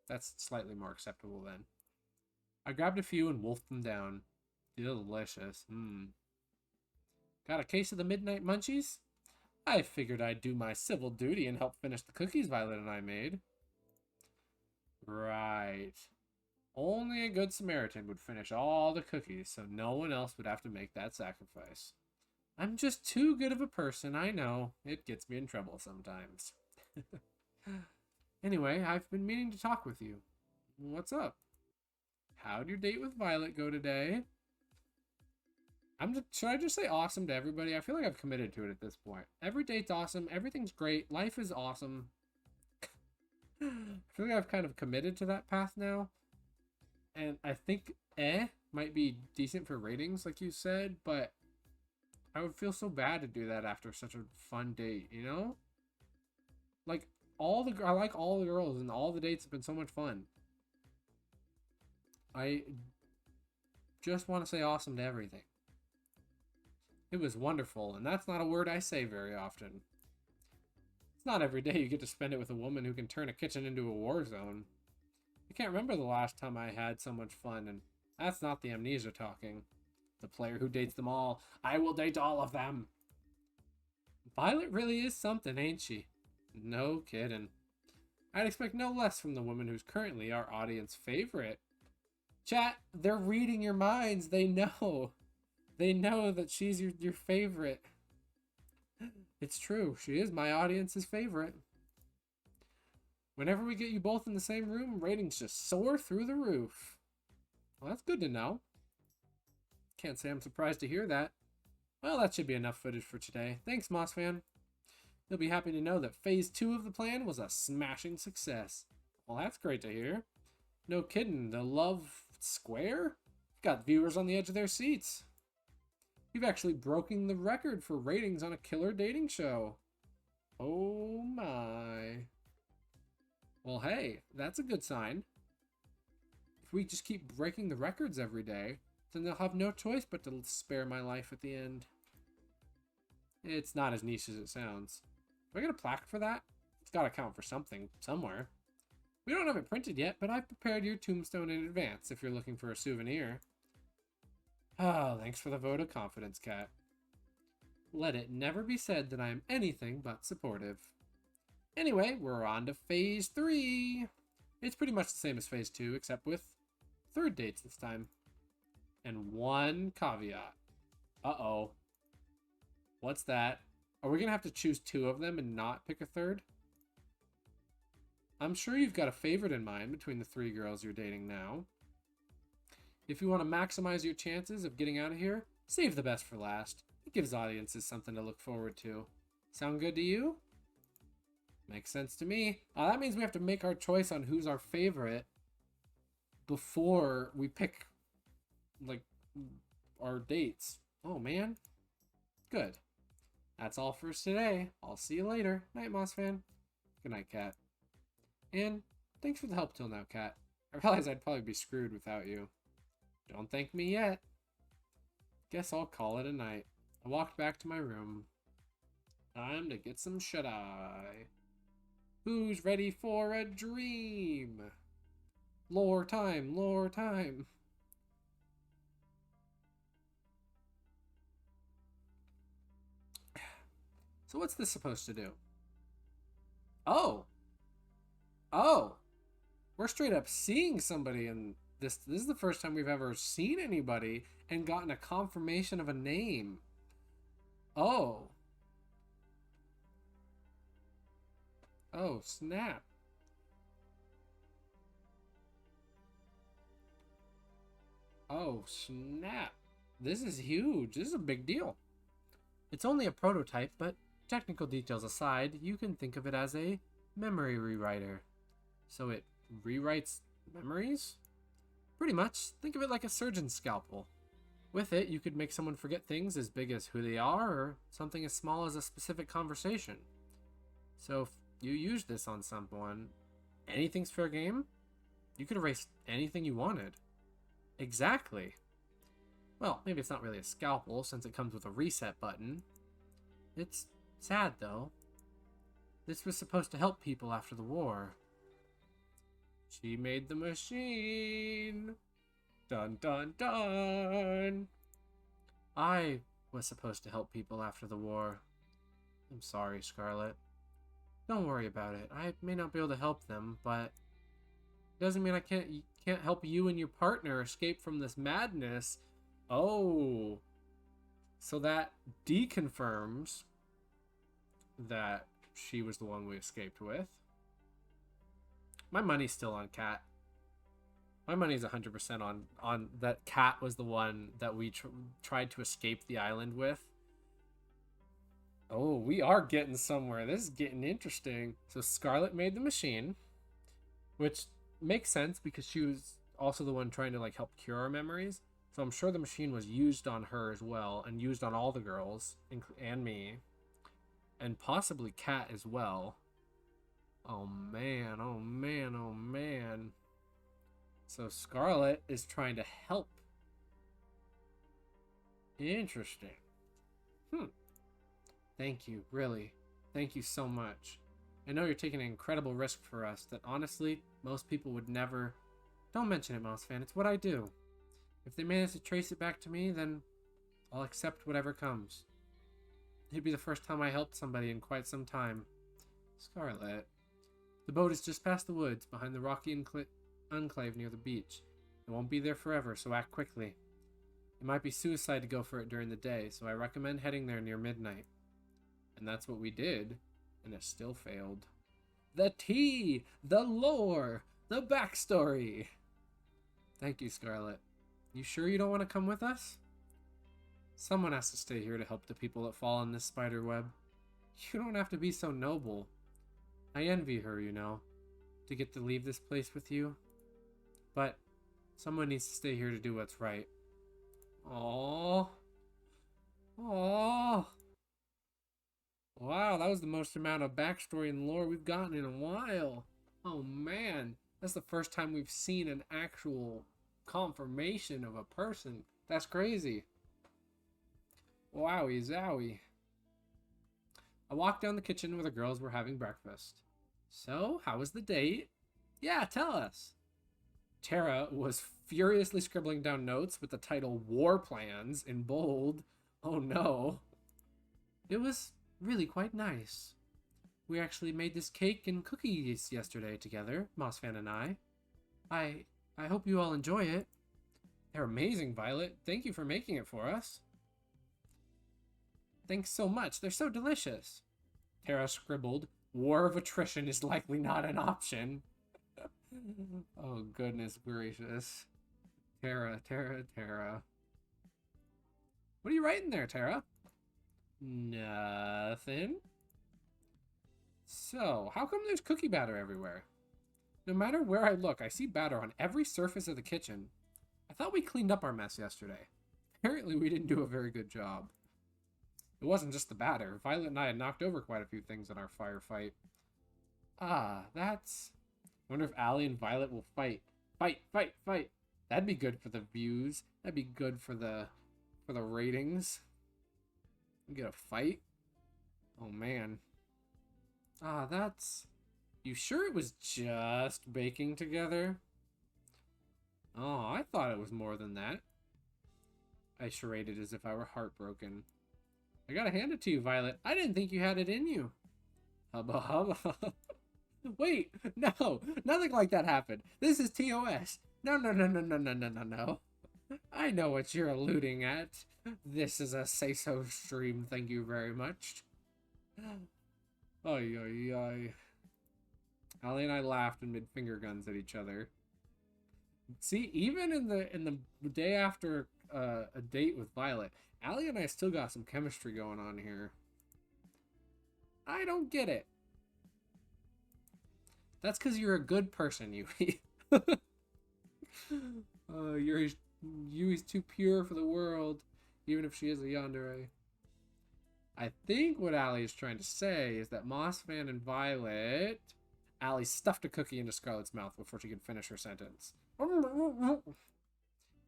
That's slightly more acceptable then. I grabbed a few and wolfed them down. Delicious. Got a case of the midnight munchies? I figured I'd do my civil duty and help finish the cookies Violet and I made. Right. Only a good Samaritan would finish all the cookies, so no one else would have to make that sacrifice. I'm just too good of a person, I know. It gets me in trouble sometimes. Anyway, I've been meaning to talk with you. What's up? How'd your date with Violet go today? Should I just say awesome to everybody? I feel like I've committed to it at this point. Every date's awesome. Everything's great. Life is awesome. I feel like I've kind of committed to that path now. And I think might be decent for ratings, like you said, but I would feel so bad to do that after such a fun date, you know? Like, I like all the girls and all the dates have been so much fun. I just want to say awesome to everything. It was wonderful, and that's not a word I say very often. It's not every day you get to spend it with a woman who can turn a kitchen into a war zone. I can't remember the last time I had so much fun, and that's not the amnesia talking. The player who dates them all. I will date all of them. Violet really is something, ain't she? No kidding. I'd expect no less from the woman who's currently our audience favorite. Chat, they're reading your minds. They know. They know that she's your favorite. It's true. She is my audience's favorite. Whenever we get you both in the same room, ratings just soar through the roof. Well, that's good to know. Can't say I'm surprised to hear that. Well, that should be enough footage for today. Thanks, Mossfan. You'll be happy to know that Phase 2 of the plan was a smashing success. Well, that's great to hear. No kidding, the love square? Got viewers on the edge of their seats. You've actually broken the record for ratings on a killer dating show. Oh my. Well, hey, that's a good sign. If we just keep breaking the records every day, then they'll have no choice but to spare my life at the end. It's not as niche as it sounds. Do I get a plaque for that? It's gotta count for something, somewhere. We don't have it printed yet, but I've prepared your tombstone in advance if you're looking for a souvenir. Oh, thanks for the vote of confidence, Cat. Let it never be said that I am anything but supportive. Anyway, we're on to Phase 3. It's pretty much the same as Phase 2, except with third dates this time. And one caveat. Uh-oh. What's that? Are we going to have to choose 2 of them and not pick a third? I'm sure you've got a favorite in mind between the 3 girls you're dating now. If you want to maximize your chances of getting out of here, save the best for last. It gives audiences something to look forward to. Sound good to you? Makes sense to me. That means we have to make our choice on who's our favorite before we pick, like, our dates. Oh, man. Good. That's all for today. I'll see you later. Night, Mossfan. Good night, Cat. And thanks for the help till now, Cat. I realize I'd probably be screwed without you. Don't thank me yet. Guess I'll call it a night. I walked back to my room. Time to get some shut-eye. Who's ready for a dream? Lore time, lore time. So what's this supposed to do? Oh. Oh. We're straight up seeing somebody in this. This is the first time we've ever seen anybody and gotten a confirmation of a name. Oh. Oh, snap. Oh, snap. This is huge. This is a big deal. It's only a prototype, but technical details aside, you can think of it as a memory rewriter. So it rewrites memories? Pretty much. Think of it like a surgeon's scalpel. With it, you could make someone forget things as big as who they are or something as small as a specific conversation. So if you use this on someone, anything's fair game? You could erase anything you wanted. Exactly. Well, maybe it's not really a scalpel since it comes with a reset button. It's sad though. This was supposed to help people after the war. She made the machine. Dun dun dun. I was supposed to help people after the war. I'm sorry, Scarlet. Don't worry about it. I may not be able to help them, but it doesn't mean I can't help you and your partner escape from this madness. Oh. So that deconfirms that she was the one we escaped with. My money's still on Cat. My money's 100% on that Cat was the one that we tried to escape the island with. Oh, we are getting somewhere. This is getting interesting. So Scarlet made the machine, which makes sense because she was also the one trying to like help cure our memories. So I'm sure the machine was used on her as well and used on all the girls and me and possibly Cat as well. Oh man, oh man, oh man. So Scarlet is trying to help Interesting. Hmm. Thank you, really. Thank you so much. I know you're taking an incredible risk for us that honestly, most people would never. Don't mention it, Mouse Fan. It's what I do. If they manage to trace it back to me, then I'll accept whatever comes. It'd be the first time I helped somebody in quite some time. Scarlet. The boat is just past the woods, behind the rocky enclave near the beach. It won't be there forever, so act quickly. It might be suicide to go for it during the day, so I recommend heading there near midnight. And that's what we did, and it still failed. The tea! The lore! The backstory! Thank you, Scarlet. You sure you don't want to come with us? Someone has to stay here to help the people that fall in this spider web. You don't have to be so noble. I envy her, you know, to get to leave this place with you. But someone needs to stay here to do what's right. Aww. Aww. Wow, that was the most amount of backstory and lore we've gotten in a while. Oh man, that's the first time we've seen an actual confirmation of a person. That's crazy. Wowie zowie. I walked down the kitchen where the girls were having breakfast. So, how was the date? Yeah, tell us. Tara was furiously scribbling down notes with the title War Plans in bold. Oh no. It was really quite nice. We actually made this cake and cookies yesterday together, Mossfan and I. I hope you all enjoy it. They're amazing, Violet. Thank you for making it for us. Thanks so much. They're so delicious. Tara scribbled, War of attrition is likely not an option. Oh, goodness gracious. Tara. What are you writing there, Tara? Nothing. So, how come there's cookie batter everywhere? No matter where I look, I see batter on every surface of the kitchen. I thought we cleaned up our mess yesterday. Apparently we didn't do a very good job. It wasn't just the batter. Violet and I had knocked over quite a few things in our firefight. Ah, that's... I wonder if Allie and Violet will fight. Fight. That'd be good for the views. That'd be good for the ratings. We get a fight? Oh, man. Ah, that's... You sure it was just baking together? Oh, I thought it was more than that. I charaded as if I were heartbroken. I gotta hand it to you, Violet. I didn't think you had it in you. Hubba hubba. Wait, no, nothing like that happened. This is TOS. No. I know what you're alluding at. This is a say-so stream, thank you very much. Ay. Allie and I laughed and made finger guns at each other. See, even in the day after a date with Violet, Allie and I still got some chemistry going on here. I don't get it. That's because you're a good person, Yui. Yui's too pure for the world, even if she is a yandere. I think what Allie is trying to say is that Mossfan and Violet... Allie stuffed a cookie into Scarlet's mouth before she could finish her sentence.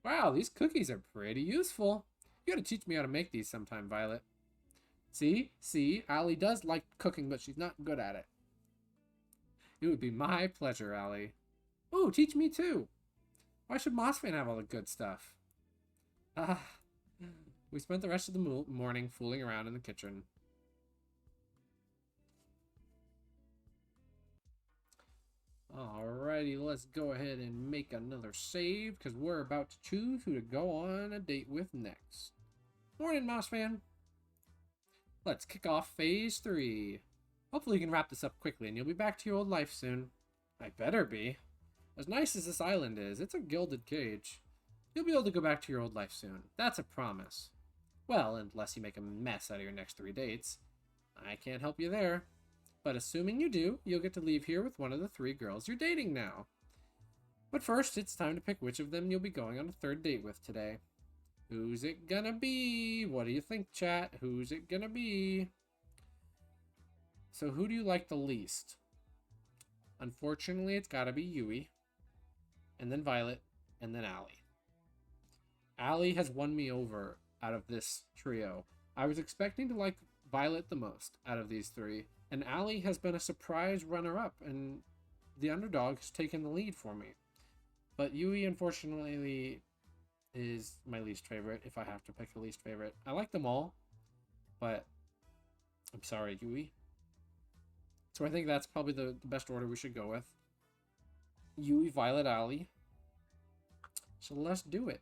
Wow, these cookies are pretty useful. You gotta teach me how to make these sometime, Violet. See, Allie does like cooking, but she's not good at it. It would be my pleasure, Allie. Ooh, teach me too. Why should Mossfan have all the good stuff? We spent the rest of the morning fooling around in the kitchen. Alrighty, let's go ahead and make another save, because we're about to choose who to go on a date with next. Morning, Mossfan. Let's kick off Phase 3. Hopefully you can wrap this up quickly and you'll be back to your old life soon. I better be. As nice as this island is, it's a gilded cage. You'll be able to go back to your old life soon. That's a promise. Well, unless you make a mess out of your next 3 dates. I can't help you there. But assuming you do, you'll get to leave here with one of the 3 girls you're dating now. But first, it's time to pick which of them you'll be going on a 3rd date with today. Who's it gonna be? What do you think, chat? Who's it gonna be? So who do you like the least? Unfortunately, it's gotta be Yui. And then Violet. And then Allie. Allie has won me over out of this trio. I was expecting to like Violet the most out of these three, and Allie has been a surprise runner-up, and the underdog has taken the lead for me. But Yui, unfortunately, is my least favorite, if I have to pick a least favorite. I like them all, but I'm sorry, Yui. So I think that's probably the best order we should go with. Yui, Violet, Allie. So let's do it.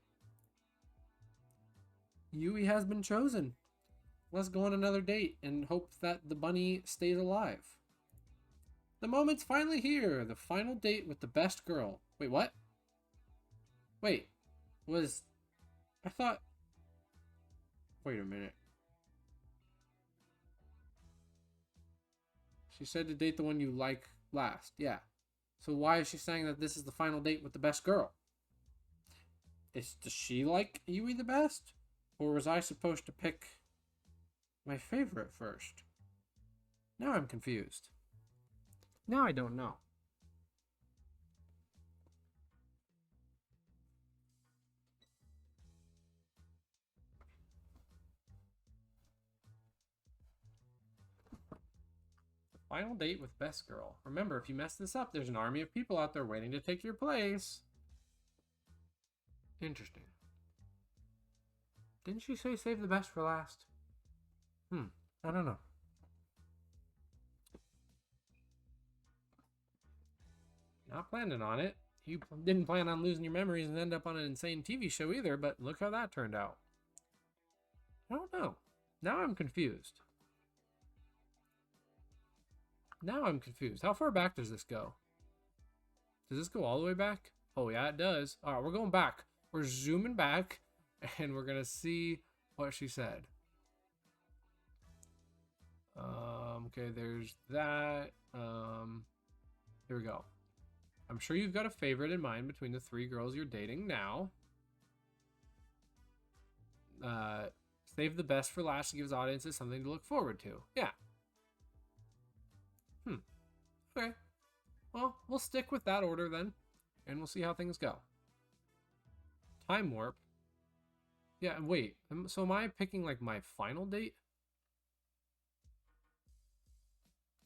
Yui has been chosen. Let's go on another date and hope that the bunny stays alive. The moment's finally here. The final date with the best girl. Wait, what? Wait. I thought... Wait a minute. She said to date the one you like last. Yeah. So why is she saying that this is the final date with the best girl? Does she like Yui the best? Or was I supposed to pick my favorite first? Now I'm confused. Now I don't know. Final date with best girl. Remember, if you mess this up, there's an army of people out there waiting to take your place. Interesting. Didn't she say save the best for last? I don't know. Not planning on it. You didn't plan on losing your memories and end up on an insane TV show either, but look how that turned out. I don't know. Now I'm confused. How far back does this go? Does this go all the way back? Oh, yeah, it does. All right, we're going back. We're zooming back, and we're going to see what she said. Okay, there's that. Here we go. I'm sure you've got a favorite in mind between the three girls you're dating now. Save the best for last to give audiences something to look forward to. Yeah. Okay. Well, we'll stick with that order then, and we'll see how things go. Time warp. Yeah, wait. So am I picking like my final date?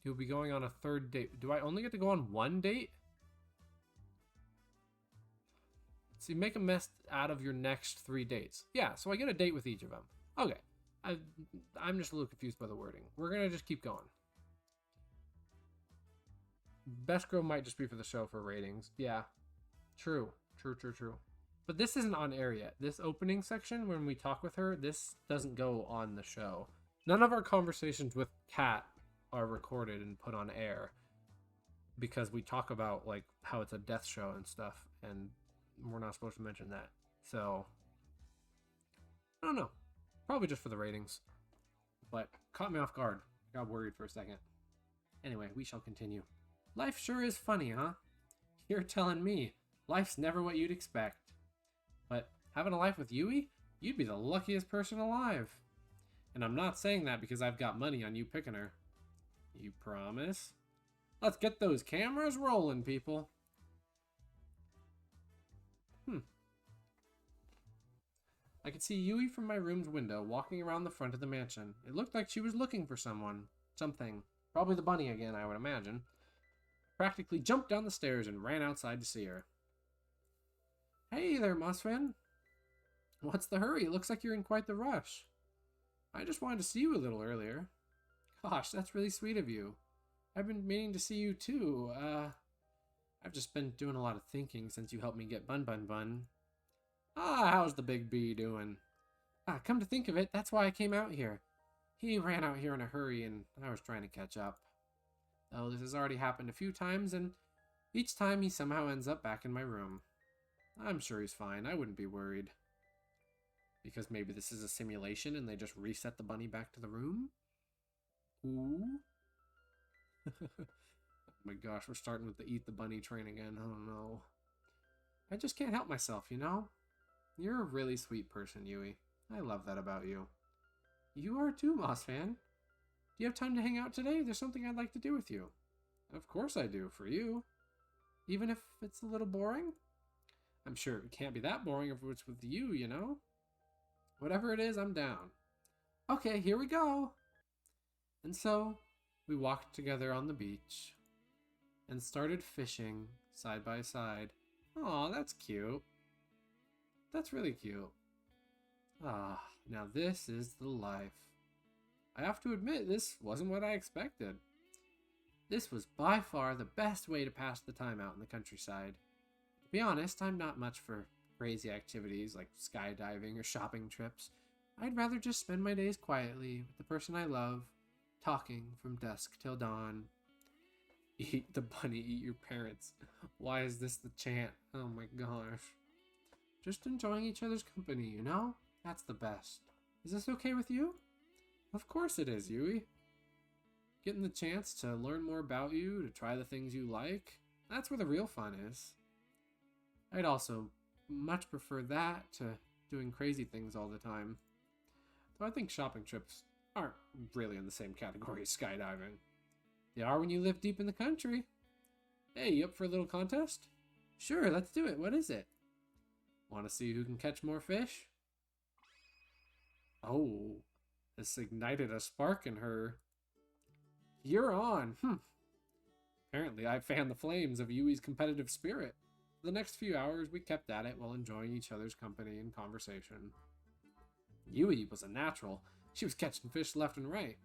You'll be going on a third date. Do I only get to go on one date? So you make a mess out of your next 3 dates. Yeah, so I get a date with each of them. Okay. I'm just a little confused by the wording. We're going to just keep going. Best girl might just be for the show for ratings. Yeah. True. But this isn't on air yet. This opening section, when we talk with her, this doesn't go on the show. None of our conversations with Kat are recorded and put on air. Because we talk about, like, how it's a death show and stuff. And we're not supposed to mention that. So, I don't know. Probably just for the ratings. But caught me off guard. I got worried for a second. Anyway, we shall continue. Life sure is funny, huh? You're telling me. Life's never what you'd expect. But having a life with Yui? You'd be the luckiest person alive. And I'm not saying that because I've got money on you picking her. You promise? Let's get those cameras rolling, people. I could see Yui from my room's window walking around the front of the mansion. It looked like she was looking for someone. Something. Probably the bunny again, I would imagine. Practically jumped down the stairs and ran outside to see her. Hey there, Mosfan. What's the hurry? It looks like you're in quite the rush. I just wanted to see you a little earlier. Gosh, that's really sweet of you. I've been meaning to see you too. I've just been doing a lot of thinking since you helped me get Bun Bun Bun. How's the big bee doing? Come to think of it, that's why I came out here. He ran out here in a hurry and I was trying to catch up. Oh, this has already happened a few times, and each time he somehow ends up back in my room. I'm sure he's fine. I wouldn't be worried. Because maybe this is a simulation and they just reset the bunny back to the room? Ooh. Oh my gosh, we're starting with the eat the bunny train again. Oh no. I just can't help myself, you know? You're a really sweet person, Yui. I love that about you. You are too, Mosfan. Do you have time to hang out today? There's something I'd like to do with you. Of course I do, for you. Even if it's a little boring? I'm sure it can't be that boring if it's with you, you know? Whatever it is, I'm down. Okay, here we go. And so we walked together on the beach and started fishing side by side. Aw, that's cute. That's really cute. Ah, now this is the life. I have to admit, this wasn't what I expected. This was by far the best way to pass the time out in the countryside. To be honest, I'm not much for crazy activities like skydiving or shopping trips. I'd rather just spend my days quietly with the person I love, talking from dusk till dawn. Eat the bunny, eat your parents. Why is this the chant? Oh my gosh. Just enjoying each other's company, you know? That's the best. Is this okay with you? Of course it is, Yui. Getting the chance to learn more about you, to try the things you like, that's where the real fun is. I'd also much prefer that to doing crazy things all the time. Though I think shopping trips aren't really in the same category as skydiving. They are when you live deep in the country. Hey, you up for a little contest? Sure, let's do it. What is it? Want to see who can catch more fish? Oh, this ignited a spark in her. You're on. Apparently, I fanned the flames of Yui's competitive spirit. For the next few hours, we kept at it while enjoying each other's company and conversation. Yui was a natural. She was catching fish left and right.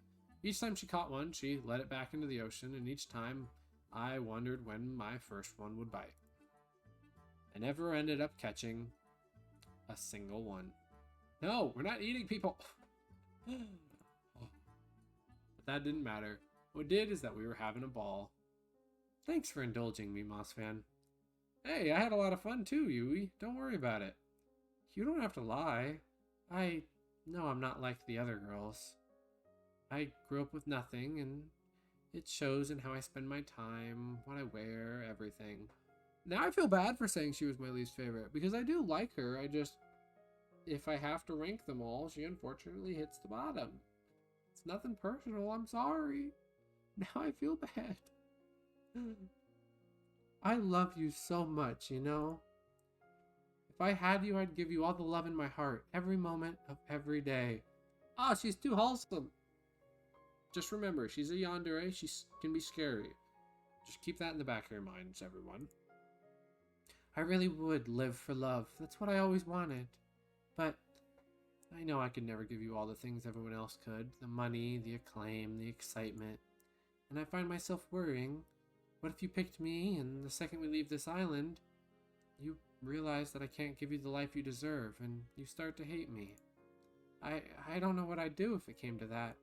Each time she caught one, she let it back into the ocean, and each time I wondered when my first one would bite. I never ended up catching a single one. No, we're not eating people. But that didn't matter. What did is that we were having a ball. Thanks for indulging me, Moss fan. Hey, I had a lot of fun too, Yui. Don't worry about it. You don't have to lie. I know I'm not like the other girls. I grew up with nothing, and it shows in how I spend my time, what I wear, everything. Now I feel bad for saying she was my least favorite, because I do like her. If I have to rank them all, she unfortunately hits the bottom. It's nothing personal, I'm sorry. Now I feel bad. I love you so much, you know? If I had you, I'd give you all the love in my heart, every moment of every day. Ah, she's too wholesome. Just remember, she's a yandere. She can be scary. Just keep that in the back of your minds, everyone. I really would live for love. That's what I always wanted. But I know I could never give you all the things everyone else could. The money, the acclaim, the excitement. And I find myself worrying. What if you picked me, and the second we leave this island, you realize that I can't give you the life you deserve, and you start to hate me? I don't know what I'd do if it came to that.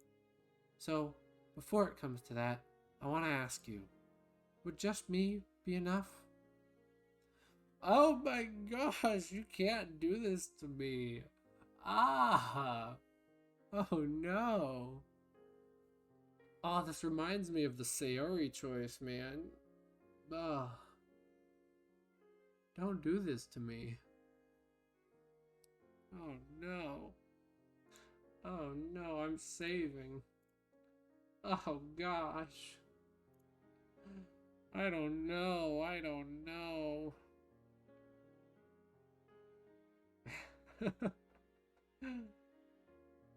So, before it comes to that, I want to ask you, would just me be enough? Oh my gosh, you can't do this to me. Ah! Oh no. Oh, this reminds me of the Sayori choice, man. Ugh. Don't do this to me. Oh no. Oh no, I'm saving. Oh gosh. I don't know.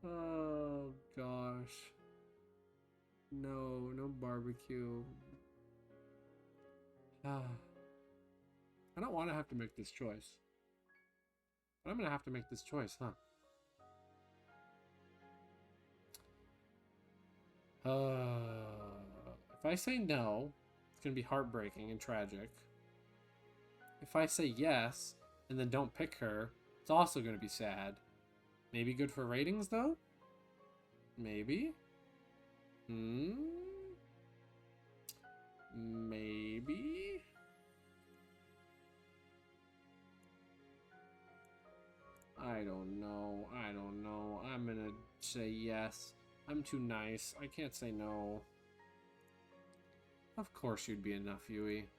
Oh gosh. No barbecue. I don't want to have to make this choice. But I'm gonna have to make this choice, huh? If I say no, it's gonna be heartbreaking and tragic. If I say yes, and then don't pick her, it's also gonna be sad. Maybe good for ratings, though? Maybe? Maybe? I don't know. I'm gonna say yes. I'm too nice. I can't say no. Of course you'd be enough, Yui.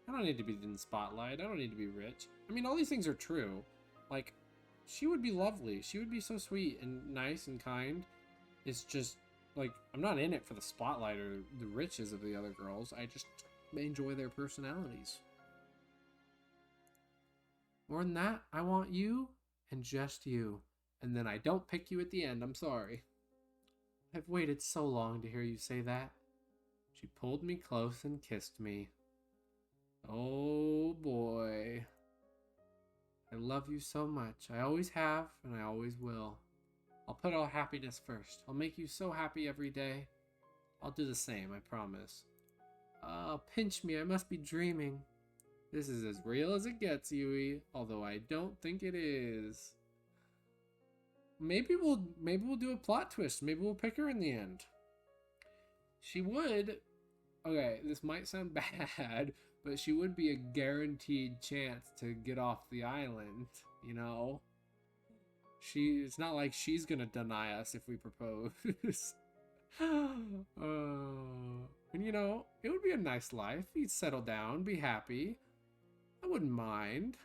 I don't need to be in the spotlight. I don't need to be rich. I mean, all these things are true. Like, she would be lovely. She would be so sweet and nice and kind. It's just, like, I'm not in it for the spotlight or the riches of the other girls. I just enjoy their personalities. More than that, I want you and just you. and then I don't pick you at the end. I'm sorry. I've waited so long to hear you say that. She pulled me close and kissed me. Oh boy. I love you so much. I always have, and I always will. I'll put all happiness first. I'll make you so happy every day. I'll do the same, I promise. Pinch me, I must be dreaming. This is as real as it gets, Yui, although I don't think it is. Maybe we'll do a plot twist. Maybe we'll pick her in the end. She would. Okay, this might sound bad, but she would be a guaranteed chance to get off the island, you know? It's not like she's gonna deny us if we propose. And you know, it would be a nice life. You'd settle down, be happy. I wouldn't mind.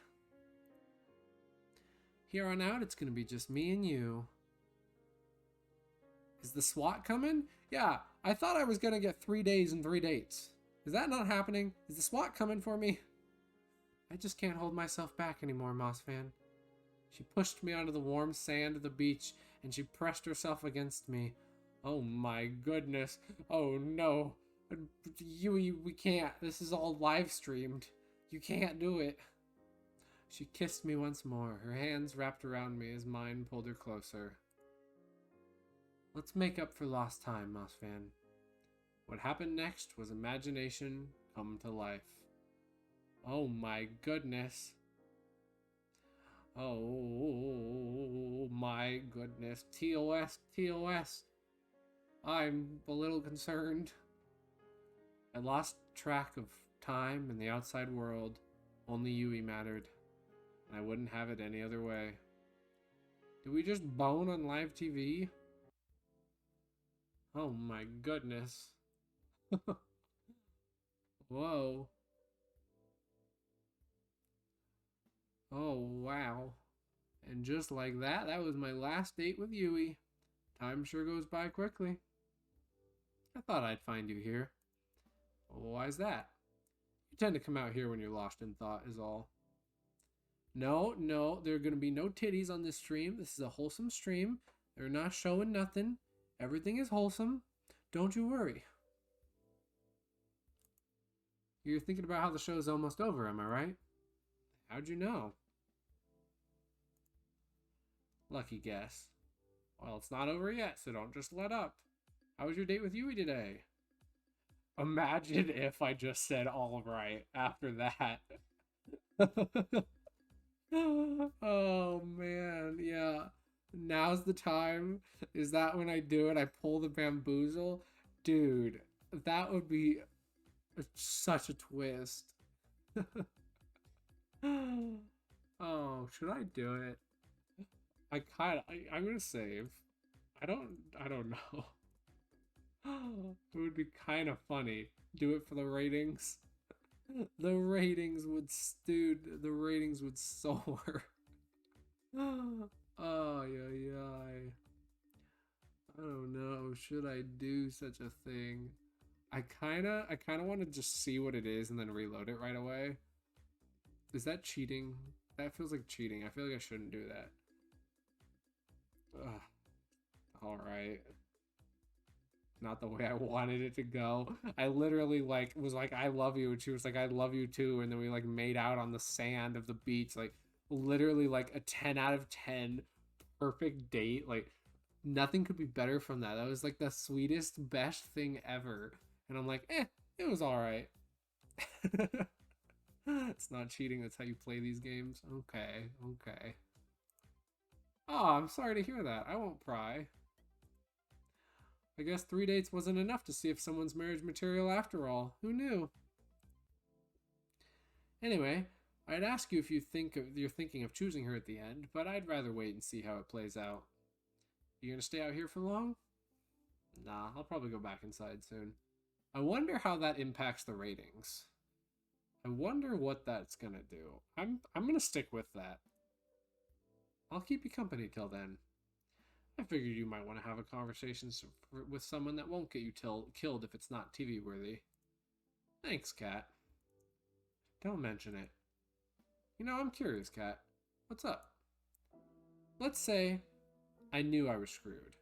Here on out, it's gonna be just me and you. Is the SWAT coming? Yeah, I thought I was gonna get 3 days and 3 dates. Is that not happening? Is the SWAT coming for me? I just can't hold myself back anymore, Moss Fan. She pushed me onto the warm sand of the beach, and she pressed herself against me. Oh my goodness. Oh no. Yui, we can't. This is all live streamed. You can't do it. She kissed me once more, her hands wrapped around me as mine pulled her closer. Let's make up for lost time, Moss Fan. What happened next was imagination come to life. Oh my goodness. Oh my goodness. TOS, TOS. I'm a little concerned. I lost track of time and the outside world. Only Yui mattered. And I wouldn't have it any other way. Did we just bone on live TV? Oh my goodness. Whoa. Oh wow. And just like that, that was my last date with Yui. Time sure goes by quickly. I thought I'd find you here. Well, why's that? You tend to come out here when you're lost in thought is all. No, there are going to be no titties on this stream. This is a wholesome stream. They're not showing nothing. Everything is wholesome. Don't you worry. You're thinking about how the show's almost over, am I right? How'd you know? Lucky guess. Well, it's not over yet, so don't just let up. How was your date with Yui today? Imagine if I just said all right after that. Oh man, yeah. Now's the time. Is that when I do it? I pull the bamboozle? Dude, that would be such a twist. Oh, should I do it? I'm gonna save. I don't know. It would be kind of funny. Do it for the ratings. The ratings would soar. Oh yeah. I don't know. Should I do such a thing? I kinda want to just see what it is and then reload it right away. Is that cheating? That feels like cheating. I feel like I shouldn't do that. Ugh. All right. Not the way I wanted it to go. I literally was like, I love you, and she was like, I love you too, and then we like made out on the sand of the beach, like literally like a 10 out of 10 perfect date. Like nothing could be better from that. That was like the sweetest, best thing ever. And I'm like, it was all right. It's not cheating. That's how you play these games. Okay. Oh, I'm sorry to hear that. I won't pry. I guess 3 dates wasn't enough to see if someone's marriage material after all. Who knew? Anyway, I'd ask you if you're thinking of choosing her at the end, but I'd rather wait and see how it plays out. You gonna stay out here for long? Nah, I'll probably go back inside soon. I wonder how that impacts the ratings. I wonder what that's gonna do. I'm gonna stick with that. I'll keep you company till then. I figured you might want to have a conversation with someone that won't get you killed if it's not TV worthy. Thanks, Kat. Don't mention it. You know, I'm curious, Kat. What's up? Let's say I knew I was screwed.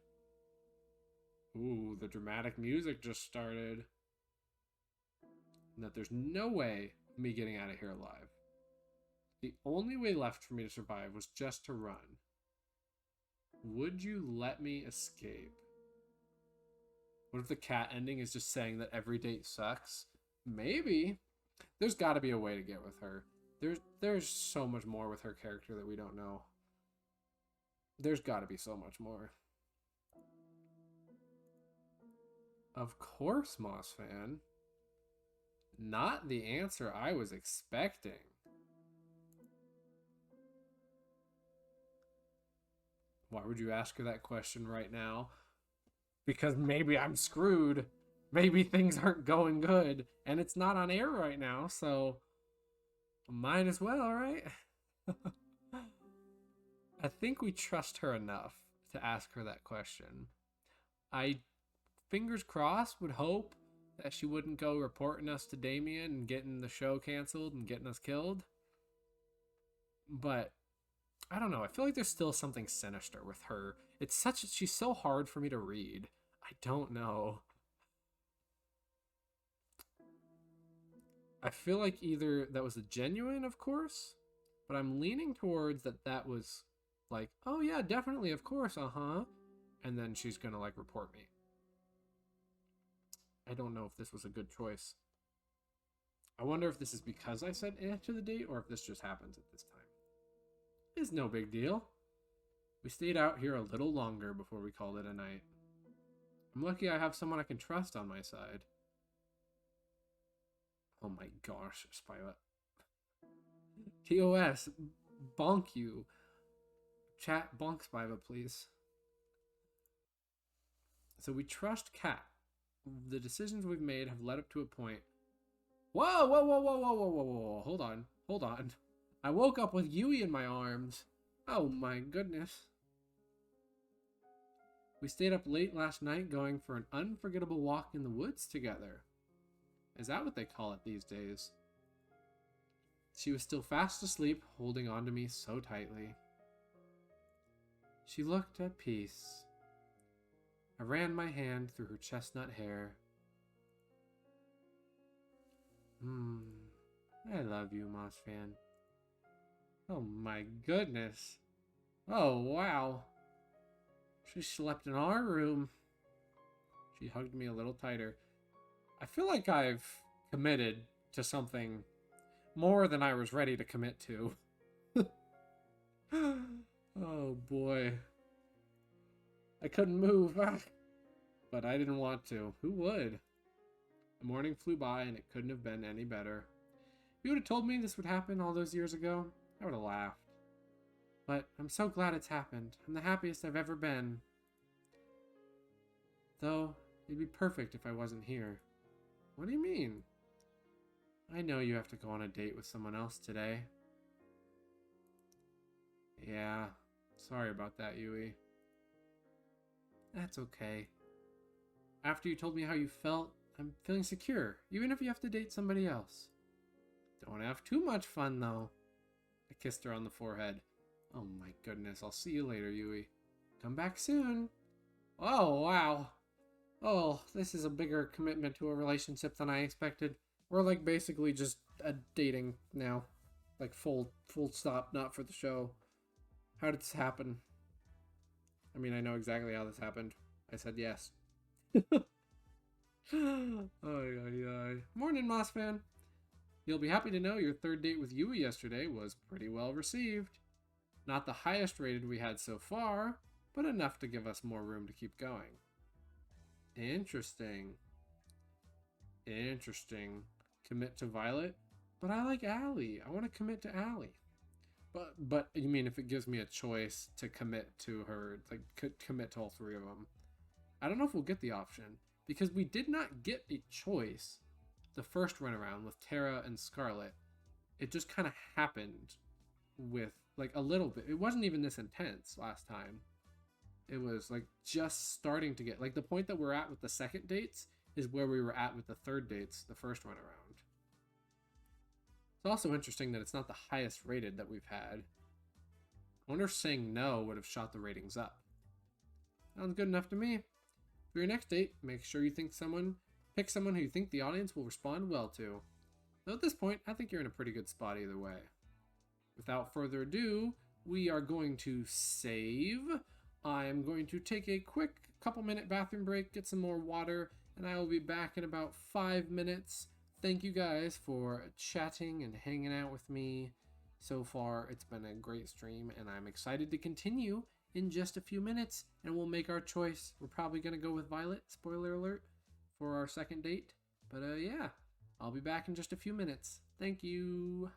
Ooh, the dramatic music just started. And that there's no way of me getting out of here alive. The only way left for me to survive was just to run. Would you let me escape? What if the cat ending is just saying that every date sucks? Maybe. There's got to be a way to get with her. There's so much more with her character that we don't know. There's got to be so much more. Of course, Moss fan. Not the answer I was expecting. Why would you ask her that question right now? Because maybe I'm screwed. Maybe things aren't going good. And it's not on air right now, so might as well, right? I think we trust her enough to ask her that question. I, fingers crossed, would hope that she wouldn't go reporting us to Damien and getting the show canceled and getting us killed. But I don't know. I feel like there's still something sinister with her. She's so hard for me to read. I don't know. I feel like either that was a genuine, of course, but I'm leaning towards that was like, oh yeah, definitely, of course, and then she's gonna like report me. I don't know if this was a good choice. I wonder if this is because I said eh to the date, or if this just happens at this time. It's no big deal. We stayed out here a little longer before we called it a night. I'm lucky I have someone I can trust on my side. Oh my gosh, Spylet. TOS, bonk you. Chat, bonk Spylet, please. So we trust Cat. The decisions we've made have led up to a point. Whoa, whoa, whoa, whoa, whoa, whoa, whoa, whoa. Hold on, hold on. I woke up with Yui in my arms. Oh my goodness. We stayed up late last night going for an unforgettable walk in the woods together. Is that what they call it these days? She was still fast asleep, holding on to me so tightly. She looked at peace. I ran my hand through her chestnut hair. I love you, Moss fan. Oh my goodness. Oh wow. She slept in our room. She hugged me a little tighter. I feel like I've committed to something more than I was ready to commit to. Oh boy. I couldn't move, but I didn't want to. Who would? The morning flew by and it couldn't have been any better. If you would have told me this would happen all those years ago, I would have laughed. But I'm so glad it's happened. I'm the happiest I've ever been. Though, it'd be perfect if I wasn't here. What do you mean? I know you have to go on a date with someone else today. Yeah, sorry about that, Yui. That's okay. After you told me how you felt, I'm feeling secure, even if you have to date somebody else. Don't have too much fun, though. I kissed her on the forehead. Oh my goodness, I'll see you later, Yui. Come back soon. Oh, wow. Oh, this is a bigger commitment to a relationship than I expected. We're like basically just dating now. Like full stop, not for the show. How did this happen? I mean, I know exactly how this happened. I said yes. Morning, Moss fan. You'll be happy to know your third date with Yui yesterday was pretty well received. Not the highest rated we had so far, but enough to give us more room to keep going. Interesting. Interesting. Commit to Violet? But I like Allie. I want to commit to Allie. But you mean if it gives me a choice to commit to her, like commit to all three of them? I don't know if we'll get the option, because we did not get a choice the first run around with Tara and Scarlet. It just kind of happened with like a little bit. It wasn't even this intense last time. It was like just starting to get like the point that we're at with the second dates is where we were at with the third dates the first run around. It's also interesting that it's not the highest rated that we've had. I wonder if saying no would have shot the ratings up. Sounds good enough to me. For your next date, make sure you pick someone who you think the audience will respond well to. Though at this point, I think you're in a pretty good spot either way. Without further ado, we are going to save. I am going to take a quick couple-minute bathroom break, get some more water, and I will be back in about 5 minutes. Thank you guys for chatting and hanging out with me. So far, it's been a great stream, and I'm excited to continue in just a few minutes, and we'll make our choice. We're probably going to go with Violet, spoiler alert, for our second date. But yeah, I'll be back in just a few minutes. Thank you.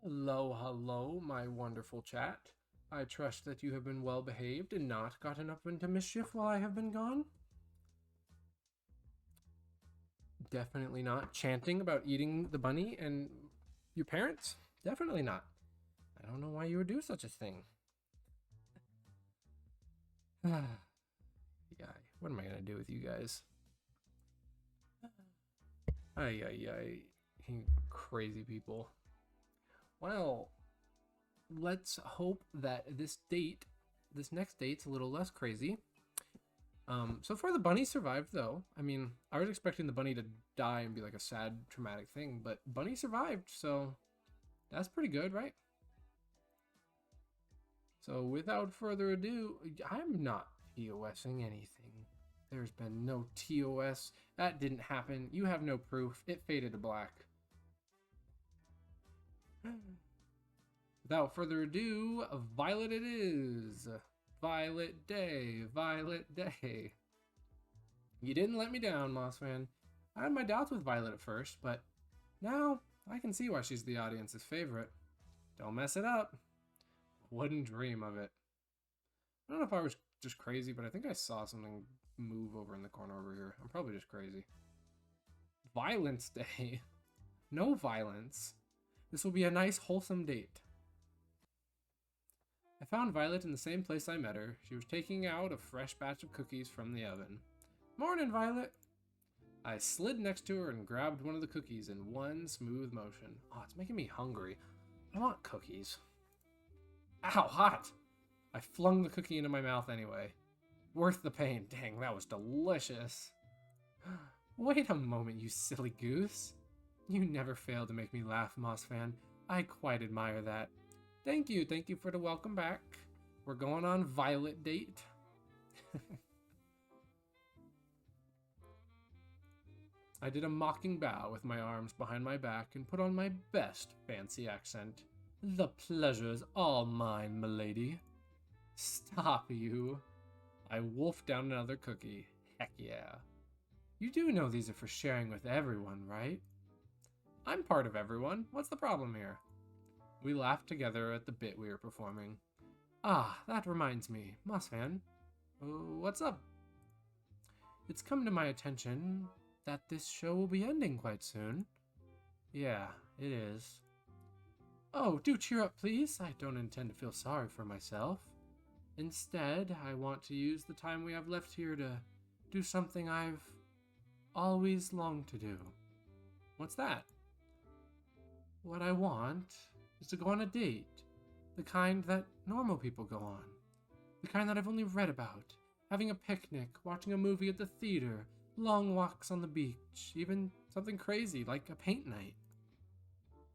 Hello, hello, my wonderful chat. I trust that you have been well behaved and not gotten up into mischief while I have been gone. Definitely not chanting about eating the bunny and your parents. Definitely not. I don't know why you would do such a thing. Yeah, what am I gonna do with you guys? Ay, ay, ay. You crazy people. Well, let's hope that this next date's a little less crazy. So far the bunny survived though. I mean, I was expecting the bunny to die and be like a sad, traumatic thing, but bunny survived, so that's pretty good, right? So without further ado, I'm not TOSing anything. There's been no TOS. That didn't happen. You have no proof. It faded to black. Without further ado, Violet it is. Violet Day. Violet Day. You didn't let me down, Mossman. I had my doubts with Violet at first, but now I can see why she's the audience's favorite. Don't mess it up. Wouldn't dream of it. I don't know if I was just crazy, but I think I saw something move over in the corner over here. I'm probably just crazy. Violence Day. No violence. This will be a nice, wholesome date. I found Violet in the same place I met her. She was taking out a fresh batch of cookies from the oven. Morning, Violet. I slid next to her and grabbed one of the cookies in one smooth motion. Oh, it's making me hungry. I want cookies. Ow, hot! I flung the cookie into my mouth anyway. Worth the pain. Dang, that was delicious. Wait a moment, you silly goose. You never fail to make me laugh, Mossfan. I quite admire that. Thank you for the welcome back. We're going on Violet date. I did a mocking bow with my arms behind my back and put on my best fancy accent. The pleasure's all mine, milady. Stop, you. I wolfed down another cookie. Heck yeah. You do know these are for sharing with everyone, right? I'm part of everyone. What's the problem here? We laughed together at the bit we were performing. Ah, that reminds me. Mossfan, what's up? It's come to my attention that this show will be ending quite soon. Yeah, it is. Oh, do cheer up, please. I don't intend to feel sorry for myself. Instead, I want to use the time we have left here to do something I've always longed to do. What's that? What I want is to go on a date. The kind that normal people go on. The kind that I've only read about. Having a picnic, watching a movie at the theater, long walks on the beach, even something crazy like a paint night.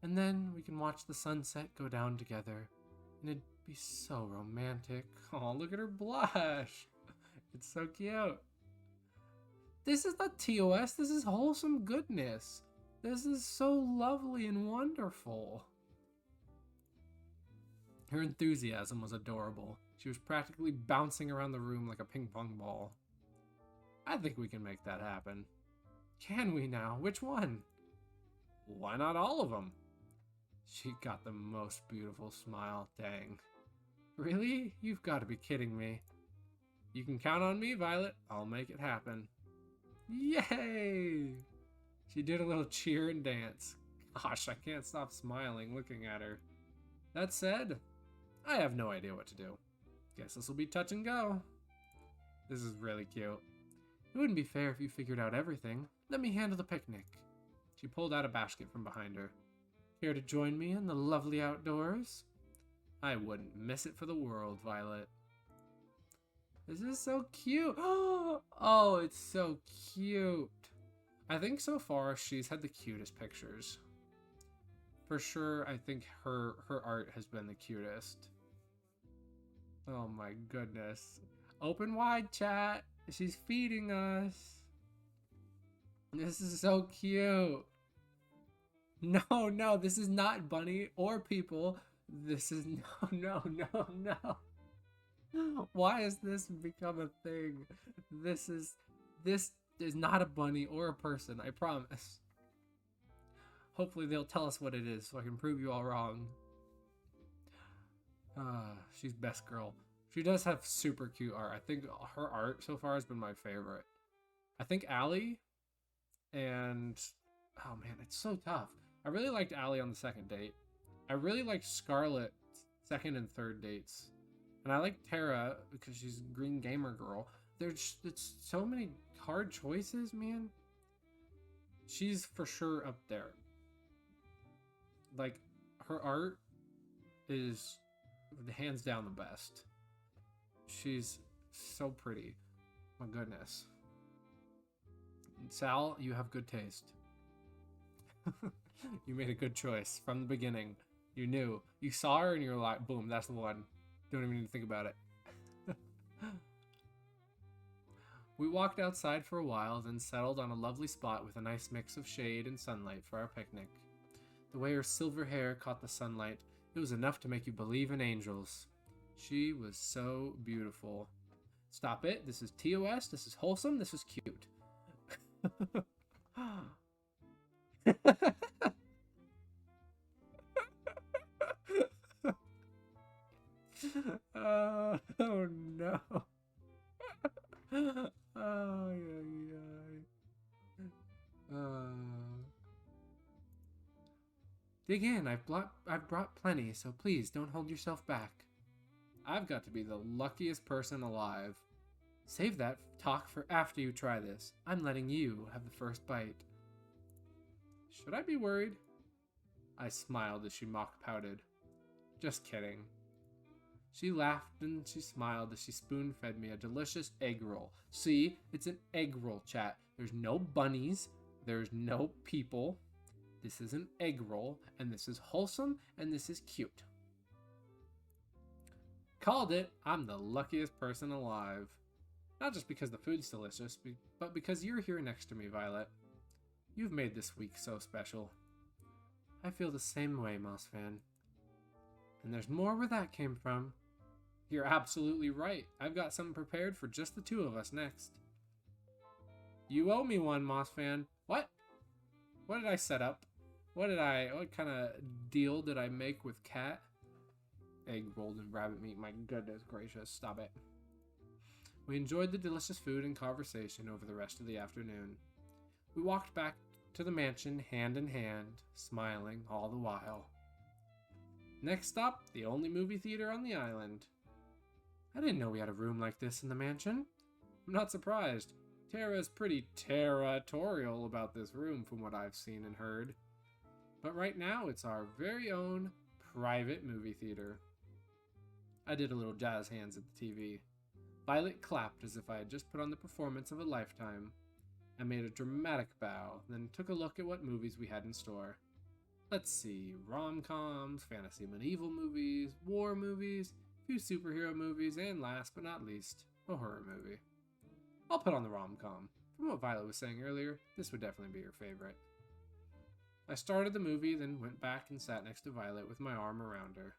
And then we can watch the sunset go down together, and it'd be so romantic. Oh, look at her blush. It's so cute. This is not TOS, this is wholesome goodness. This is so lovely and wonderful. Her enthusiasm was adorable. She was practically bouncing around the room like a ping pong ball. I think we can make that happen. Can we now? Which one? Why not all of them? She got the most beautiful smile, dang. Really? You've got to be kidding me. You can count on me, Violet. I'll make it happen. Yay! She did a little cheer and dance. Gosh, I can't stop smiling looking at her. That said, I have no idea what to do. Guess this will be touch and go. This is really cute. It wouldn't be fair if you figured out everything. Let me handle the picnic. She pulled out a basket from behind her. Care to join me in the lovely outdoors? I wouldn't miss it for the world, Violet. This is so cute. Oh, it's so cute. I think so far she's had the cutest pictures. For sure, I think her art has been the cutest. Oh my goodness. Open wide, chat. She's feeding us. This is so cute. No, this is not bunny or people. This is no. Why has this become a thing? This is not a bunny or a person, I promise. Hopefully they'll tell us what it is so I can prove you all wrong. She's best girl. She does have super cute art. I think her art so far has been my favorite. I think Allie and oh man, it's so tough. I really liked Allie on the second date. I really liked Scarlett second and third dates. And I like Tara because she's Green Gamer Girl. It's so many hard choices, man. She's for sure up there. Like, her art is hands down the best. She's so pretty. My goodness. Sal, you have good taste. You made a good choice from the beginning. You knew. You saw her and you're like, boom, that's the one. Don't even need to think about it. We walked outside for a while, then settled on a lovely spot with a nice mix of shade and sunlight for our picnic. The way her silver hair caught the sunlight, it was enough to make you believe in angels. She was so beautiful. Stop it. This is TOS. This is wholesome. This is cute. Oh no. Oh yeah. Dig in. I've brought plenty, so please don't hold yourself back. I've got to be the luckiest person alive. Save that talk for after you try this. I'm letting you have the first bite. Should I be worried? I smiled as she mock pouted. Just kidding. She laughed and she smiled as she spoon-fed me a delicious egg roll. See, it's an egg roll, chat. There's no bunnies. There's no people. This is an egg roll, and this is wholesome, and this is cute. Called it. I'm the luckiest person alive. Not just because the food's delicious, but because you're here next to me, Violet. You've made this week so special. I feel the same way, Moss fan. And there's more where that came from. You're absolutely right. I've got something prepared for just the two of us next. You owe me one, Moss fan. What? What did I set up? What kind of deal did I make with Cat? Egg rolled in rabbit meat. My goodness gracious. Stop it. We enjoyed the delicious food and conversation over the rest of the afternoon. We walked back to the mansion hand in hand, smiling all the while. Next stop, the only movie theater on the island. I didn't know we had a room like this in the mansion. I'm not surprised. Tara's pretty territorial about this room from what I've seen and heard. But right now, it's our very own private movie theater. I did a little jazz hands at the TV. Violet clapped as if I had just put on the performance of a lifetime. I made a dramatic bow, then took a look at what movies we had in store. Let's see, rom-coms, fantasy medieval movies, war movies, a few superhero movies, and last but not least, a horror movie. I'll put on the rom-com. From what Violet was saying earlier, this would definitely be her favorite. I started the movie, then went back and sat next to Violet with my arm around her.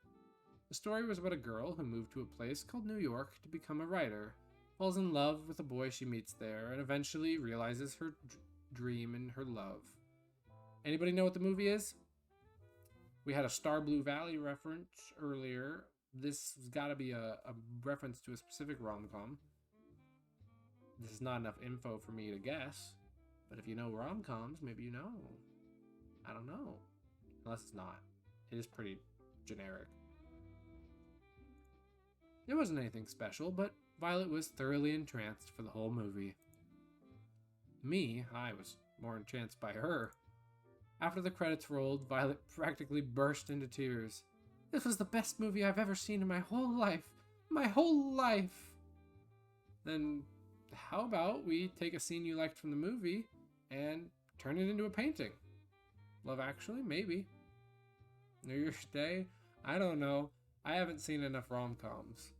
The story was about a girl who moved to a place called New York to become a writer, falls in love with a boy she meets there, and eventually realizes her dream and her love. Anybody know what the movie is? We had a Star Blue Valley reference earlier. This has got to be a reference to a specific rom-com. This is not enough info for me to guess, but if you know rom-coms, maybe you know. I don't know. Unless it's not. It is pretty generic. It wasn't anything special, but Violet was thoroughly entranced for the whole movie. Me, I was more entranced by her. After the credits rolled, Violet practically burst into tears. This was the best movie I've ever seen in my whole life. My whole life! Then, how about we take a scene you liked from the movie and turn it into a painting? Love Actually? Maybe. New Year's Day? I don't know. I haven't seen enough rom-coms.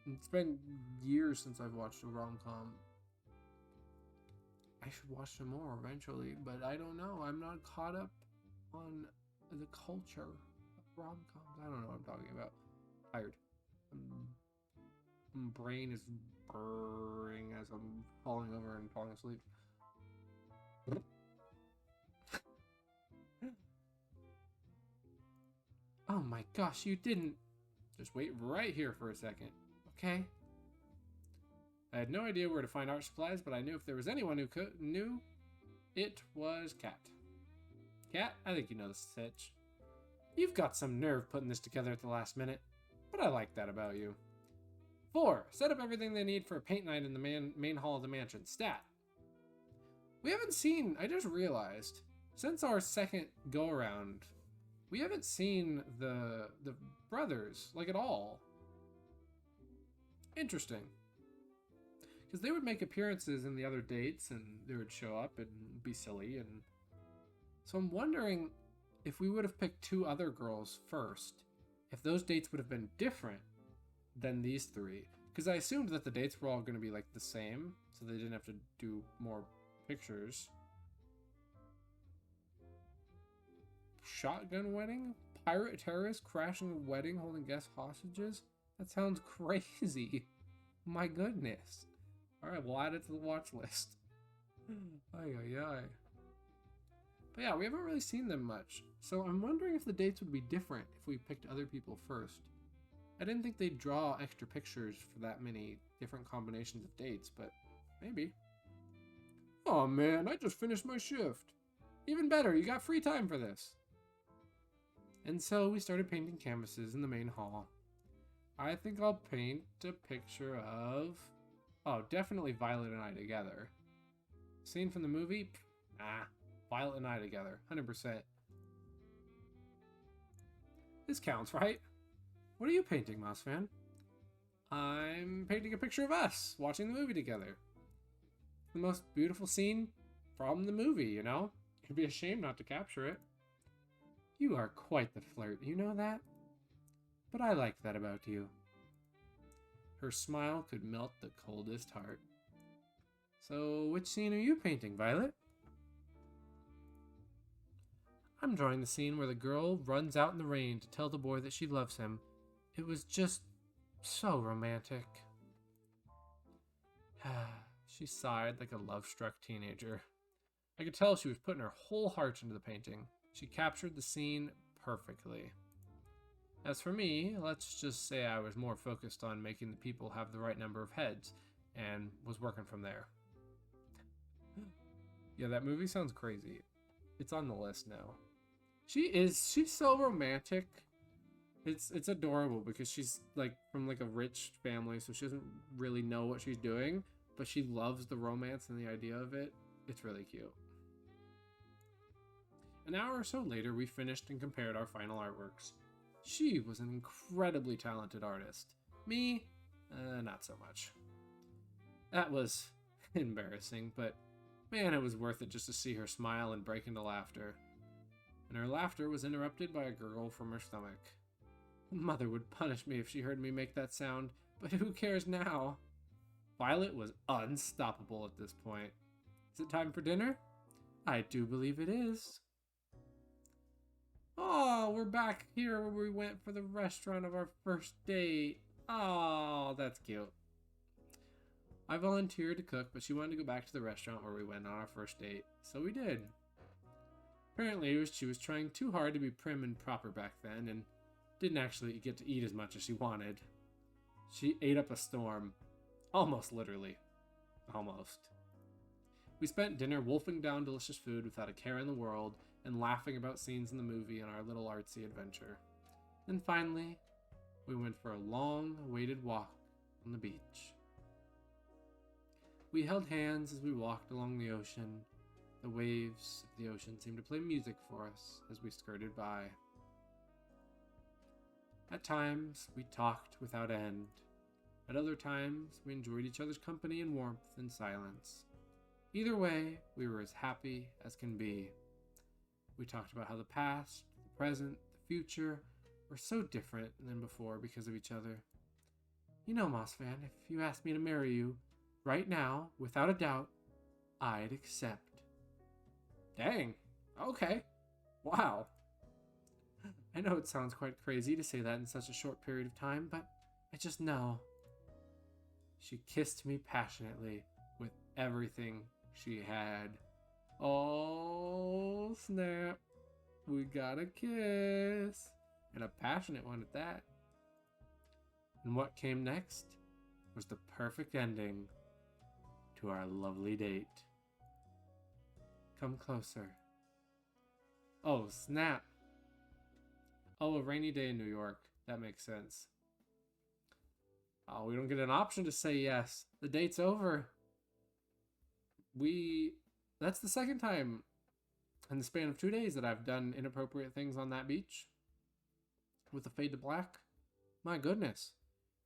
It's been years since I've watched a rom-com. I should watch them more eventually, but I don't know. I'm not caught up on the culture of rom-coms. I don't know what I'm talking about. Tired. My brain is burning as I'm falling over and falling asleep. Oh my gosh, you didn't. Just wait right here for a second. Okay. I had no idea where to find art supplies, but I knew if there was anyone who knew, it was Kat. Kat, I think you know the sitch. You've got some nerve putting this together at the last minute, but I like that about you. 4. Set up everything they need for a paint night in the main hall of the mansion. Stat. We haven't seen, I just realized, since our second go-around, we haven't seen the brothers, like, at all. Interesting. Because they would make appearances in the other dates, and they would show up and be silly, and so I'm wondering if we would have picked 2 other girls first, if those dates would have been different than these 3. Because I assumed that the dates were all going to be like the same, so they didn't have to do more pictures. Shotgun wedding? Pirate terrorist crashing a wedding holding guest hostages? That sounds crazy. My goodness. Alright, we'll add it to the watch list. Ay, ay, ay. But yeah, we haven't really seen them much. So I'm wondering if the dates would be different if we picked other people first. I didn't think they'd draw extra pictures for that many different combinations of dates, but maybe. Oh man, I just finished my shift. Even better, you got free time for this. And so we started painting canvases in the main hall. I think I'll paint a picture of... Oh, definitely Violet and I together. Scene from the movie? Nah, Violet and I together, 100%. This counts, right? What are you painting, Mouse Fan? I'm painting a picture of us watching the movie together. The most beautiful scene from the movie, you know? It'd be a shame not to capture it. You are quite the flirt, you know that? But I like that about you. Her smile could melt the coldest heart. So, which scene are you painting, Violet? I'm drawing the scene where the girl runs out in the rain to tell the boy that she loves him. It was just so romantic. She sighed like a love-struck teenager. I could tell she was putting her whole heart into the painting. She captured the scene perfectly. As for me, let's just say I was more focused on making the people have the right number of heads, and was working from there. Yeah, that movie sounds crazy. It's on the list now. She's so romantic. It's adorable because she's like from like a rich family, so she doesn't really know what she's doing, but she loves the romance and the idea of it. It's really cute. An hour or so later, we finished and compared our final artworks. She was an incredibly talented artist. Me, not so much. That was embarrassing, but man, it was worth it just to see her smile and break into laughter. And her laughter was interrupted by a gurgle from her stomach. Mother would punish me if she heard me make that sound, but who cares now? Violet was unstoppable at this point. Is it time for dinner? I do believe it is. Oh, we're back here where we went for the restaurant of our first date. Oh, that's cute. I volunteered to cook, but she wanted to go back to the restaurant where we went on our first date, so we did. Apparently, she was trying too hard to be prim and proper back then, and didn't actually get to eat as much as she wanted. She ate up a storm. Almost literally. Almost. We spent dinner wolfing down delicious food without a care in the world, and laughing about scenes in the movie and our little artsy adventure. Then finally, we went for a long-awaited walk on the beach. We held hands as we walked along the ocean. The waves of the ocean seemed to play music for us as we skirted by. At times, we talked without end. At other times, we enjoyed each other's company in warmth and silence. Either way, we were as happy as can be. We talked about how the past, the present, the future were so different than before because of each other. You know, Moss Fan, if you asked me to marry you, right now, without a doubt, I'd accept. Dang. Okay. Wow. I know it sounds quite crazy to say that in such a short period of time, but I just know. She kissed me passionately with everything she had. Oh, snap. We got a kiss. And a passionate one at that. And what came next was the perfect ending to our lovely date. Come closer. Oh, snap. Oh, a rainy day in New York. That makes sense. Oh, we don't get an option to say yes. The date's over. That's the second time in the span of 2 days that I've done inappropriate things on that beach with the fade to black. My goodness.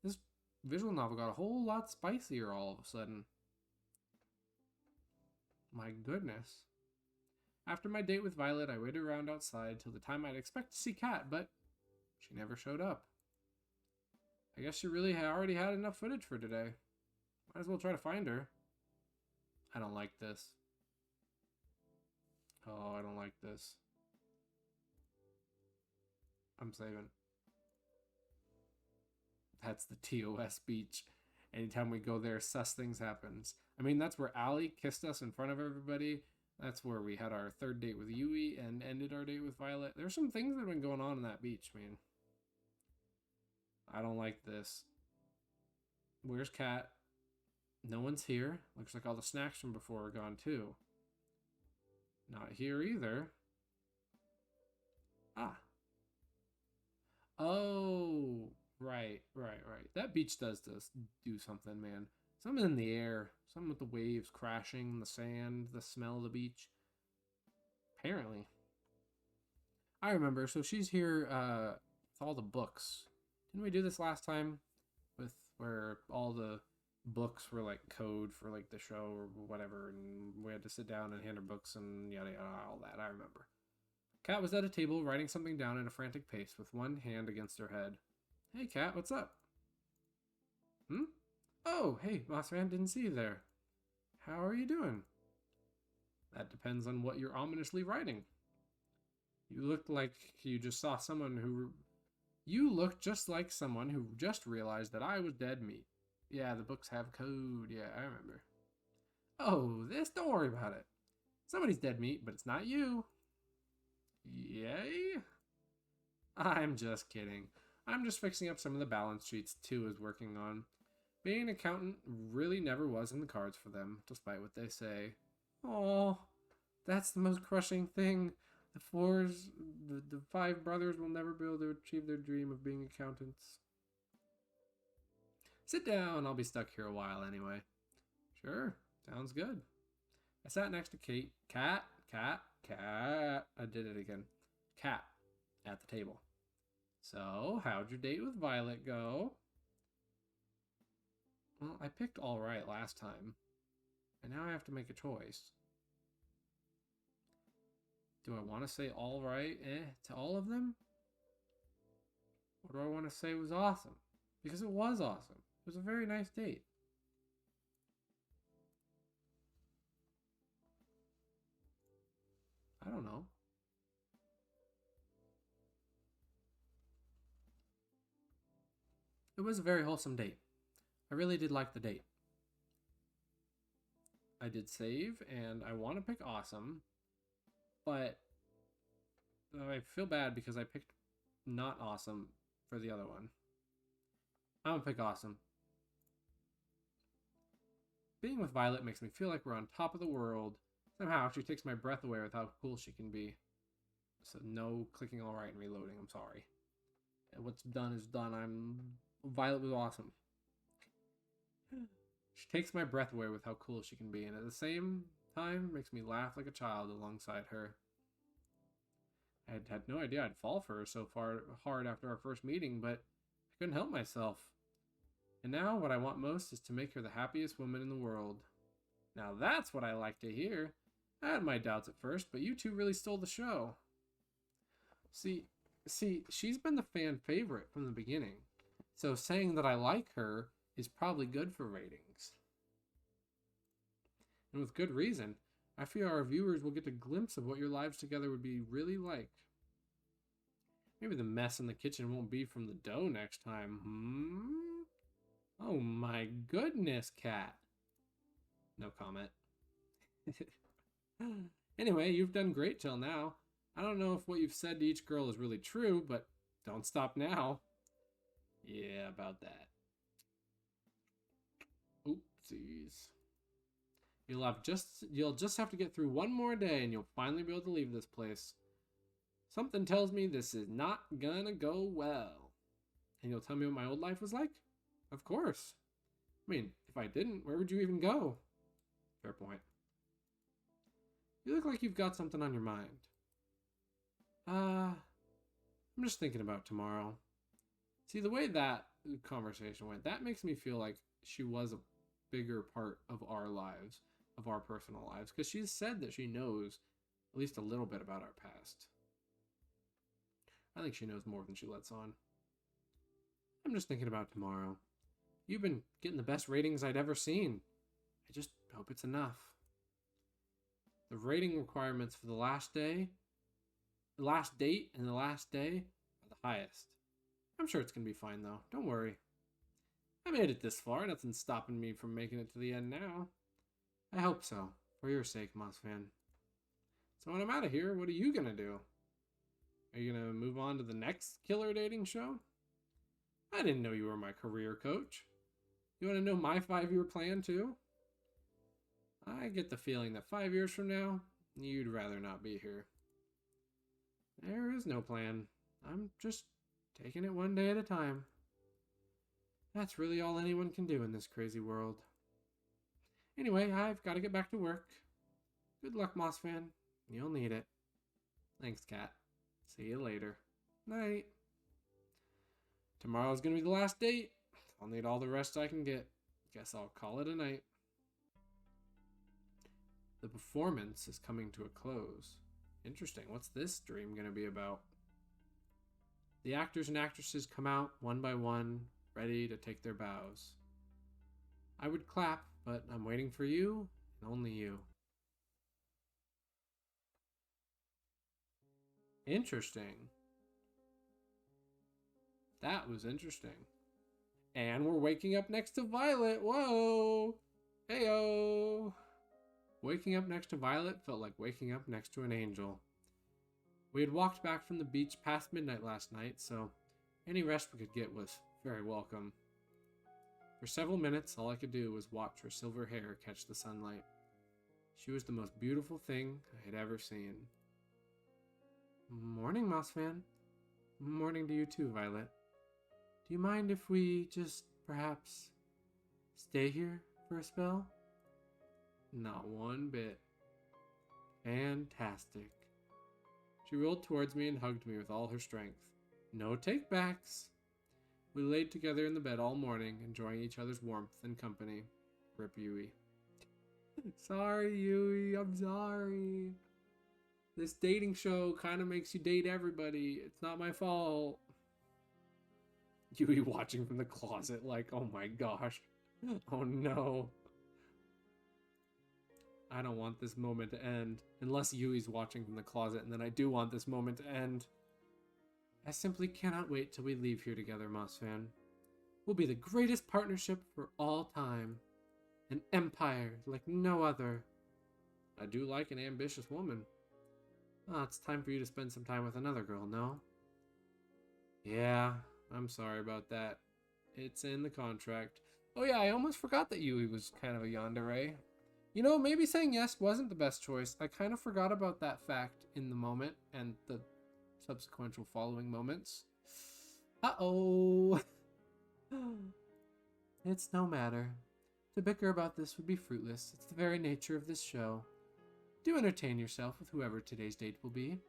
This visual novel got a whole lot spicier all of a sudden. My goodness. After my date with Violet, I waited around outside till the time I'd expect to see Kat, but she never showed up. I guess she really already had enough footage for today. Might as well try to find her. I don't like this. Oh, I don't like this. I'm saving. That's the TOS beach. Anytime we go there, sus things happens. I mean, that's where Allie kissed us in front of everybody. That's where we had our third date with Yui and ended our date with Violet. There's some things that have been going on in that beach, man. I don't like this. Where's Kat? No one's here. Looks like all the snacks from before are gone too. Not here either. Ah. Oh, right. That beach does do something, man. Something in the air. Something with the waves crashing, the sand, the smell of the beach. Apparently. I remember. So she's here with all the books. Didn't we do this last time? With where all the books were like code for like the show or whatever, and we had to sit down and hand her books and yada yada, all that. I remember. Kat was at a table writing something down at a frantic pace with one hand against her head. Hey Kat, what's up? Oh, hey, boss man, didn't see you there. How are you doing? That depends on what you're ominously writing. You looked like you just saw someone who... You look just like someone who just realized that I was dead meat. Yeah, the books have code. Yeah, I remember. Oh, this? Don't worry about it. Somebody's dead meat, but it's not you. Yay? I'm just kidding. I'm just fixing up some of the balance sheets Two is working on. Being an accountant really never was in the cards for them, despite what they say. Oh, that's the most crushing thing. The five brothers will never be able to achieve their dream of being accountants. Sit down, I'll be stuck here a while anyway. Sure, sounds good. I sat next to Kat. I did it again. Kat, at the table. So, how'd your date with Violet go? Well, I picked all right last time, and now I have to make a choice. Do I want to say all right to all of them? Or do I want to say it was awesome? Because it was awesome. It was a very nice date. I don't know. It was a very wholesome date. I really did like the date. I did save, and I want to pick awesome, but I feel bad because I picked not awesome for the other one. I'm gonna pick awesome. Being with Violet makes me feel like we're on top of the world. Somehow, she takes my breath away with how cool she can be. So no clicking all right and reloading, I'm sorry. What's done is done. Violet was awesome. She takes my breath away with how cool she can be, and at the same time, makes me laugh like a child alongside her. I had no idea I'd fall for her so hard after our first meeting, but I couldn't help myself. And now what I want most is to make her the happiest woman in the world. Now that's what I like to hear. I had my doubts at first, but you two really stole the show. See, she's been the fan favorite from the beginning. So saying that I like her is probably good for ratings. And with good reason. I feel our viewers will get a glimpse of what your lives together would be really like. Maybe the mess in the kitchen won't be from the dough next time, Oh my goodness, Kat. No comment. Anyway, you've done great till now. I don't know if what you've said to each girl is really true, but don't stop now. Yeah, about that. Oopsies. You'll just have to get through one more day and you'll finally be able to leave this place. Something tells me this is not gonna go well. And you'll tell me what my old life was like? Of course. I mean, if I didn't, where would you even go? Fair point. You look like you've got something on your mind. I'm just thinking about tomorrow. See, the way that conversation went, that makes me feel like she was a bigger part of our lives, of our personal lives, because she's said that she knows at least a little bit about our past. I think she knows more than she lets on. I'm just thinking about tomorrow. You've been getting the best ratings I'd ever seen. I just hope it's enough. The rating requirements for the last date and the last day are the highest. I'm sure it's going to be fine though. Don't worry. I made it this far. Nothing's stopping me from making it to the end now. I hope so. For your sake, Moss fan. So when I'm out of here, what are you going to do? Are you going to move on to the next killer dating show? I didn't know you were my career coach. You want to know my 5-year plan too? I get the feeling that 5 years from now, you'd rather not be here. There is no plan. I'm just taking it one day at a time. That's really all anyone can do in this crazy world. Anyway, I've got to get back to work. Good luck, Moss fan. You'll need it. Thanks, Cat. See you later. Night. Tomorrow's gonna be the last date. I'll need all the rest I can get. Guess I'll call it a night. The performance is coming to a close. Interesting. What's this dream gonna be about? The actors and actresses come out one by one, ready to take their bows. I would clap, but I'm waiting for you, and only you. Interesting. That was interesting. And we're waking up next to Violet. Whoa! Heyo! Waking up next to Violet felt like waking up next to an angel. We had walked back from the beach past midnight last night, so any rest we could get was very welcome. For several minutes, all I could do was watch her silver hair catch the sunlight. She was the most beautiful thing I had ever seen. Morning, Moss fan. Morning to you too, Violet. Do you mind if we just, perhaps, stay here for a spell? Not one bit. Fantastic. She rolled towards me and hugged me with all her strength. No take-backs. We laid together in the bed all morning, enjoying each other's warmth and company. Rip Yui. Sorry, Yui, I'm sorry. This dating show kind of makes you date everybody. It's not my fault. Yui watching from the closet like, oh my gosh. Oh no. I don't want this moment to end. Unless Yui's watching from the closet, and then I do want this moment to end. I simply cannot wait till we leave here together, Moss fan. We'll be the greatest partnership for all time. An empire like no other. I do like an ambitious woman. Oh, it's time for you to spend some time with another girl, no? Yeah, I'm sorry about that. It's in the contract. Oh yeah, I almost forgot that Yui was kind of a yandere. You know, maybe saying yes wasn't the best choice. I kind of forgot about that fact in the moment and the subsequent following moments. Uh-oh. It's no matter. To bicker about this would be fruitless. It's the very nature of this show. Do entertain yourself with whoever today's date will be.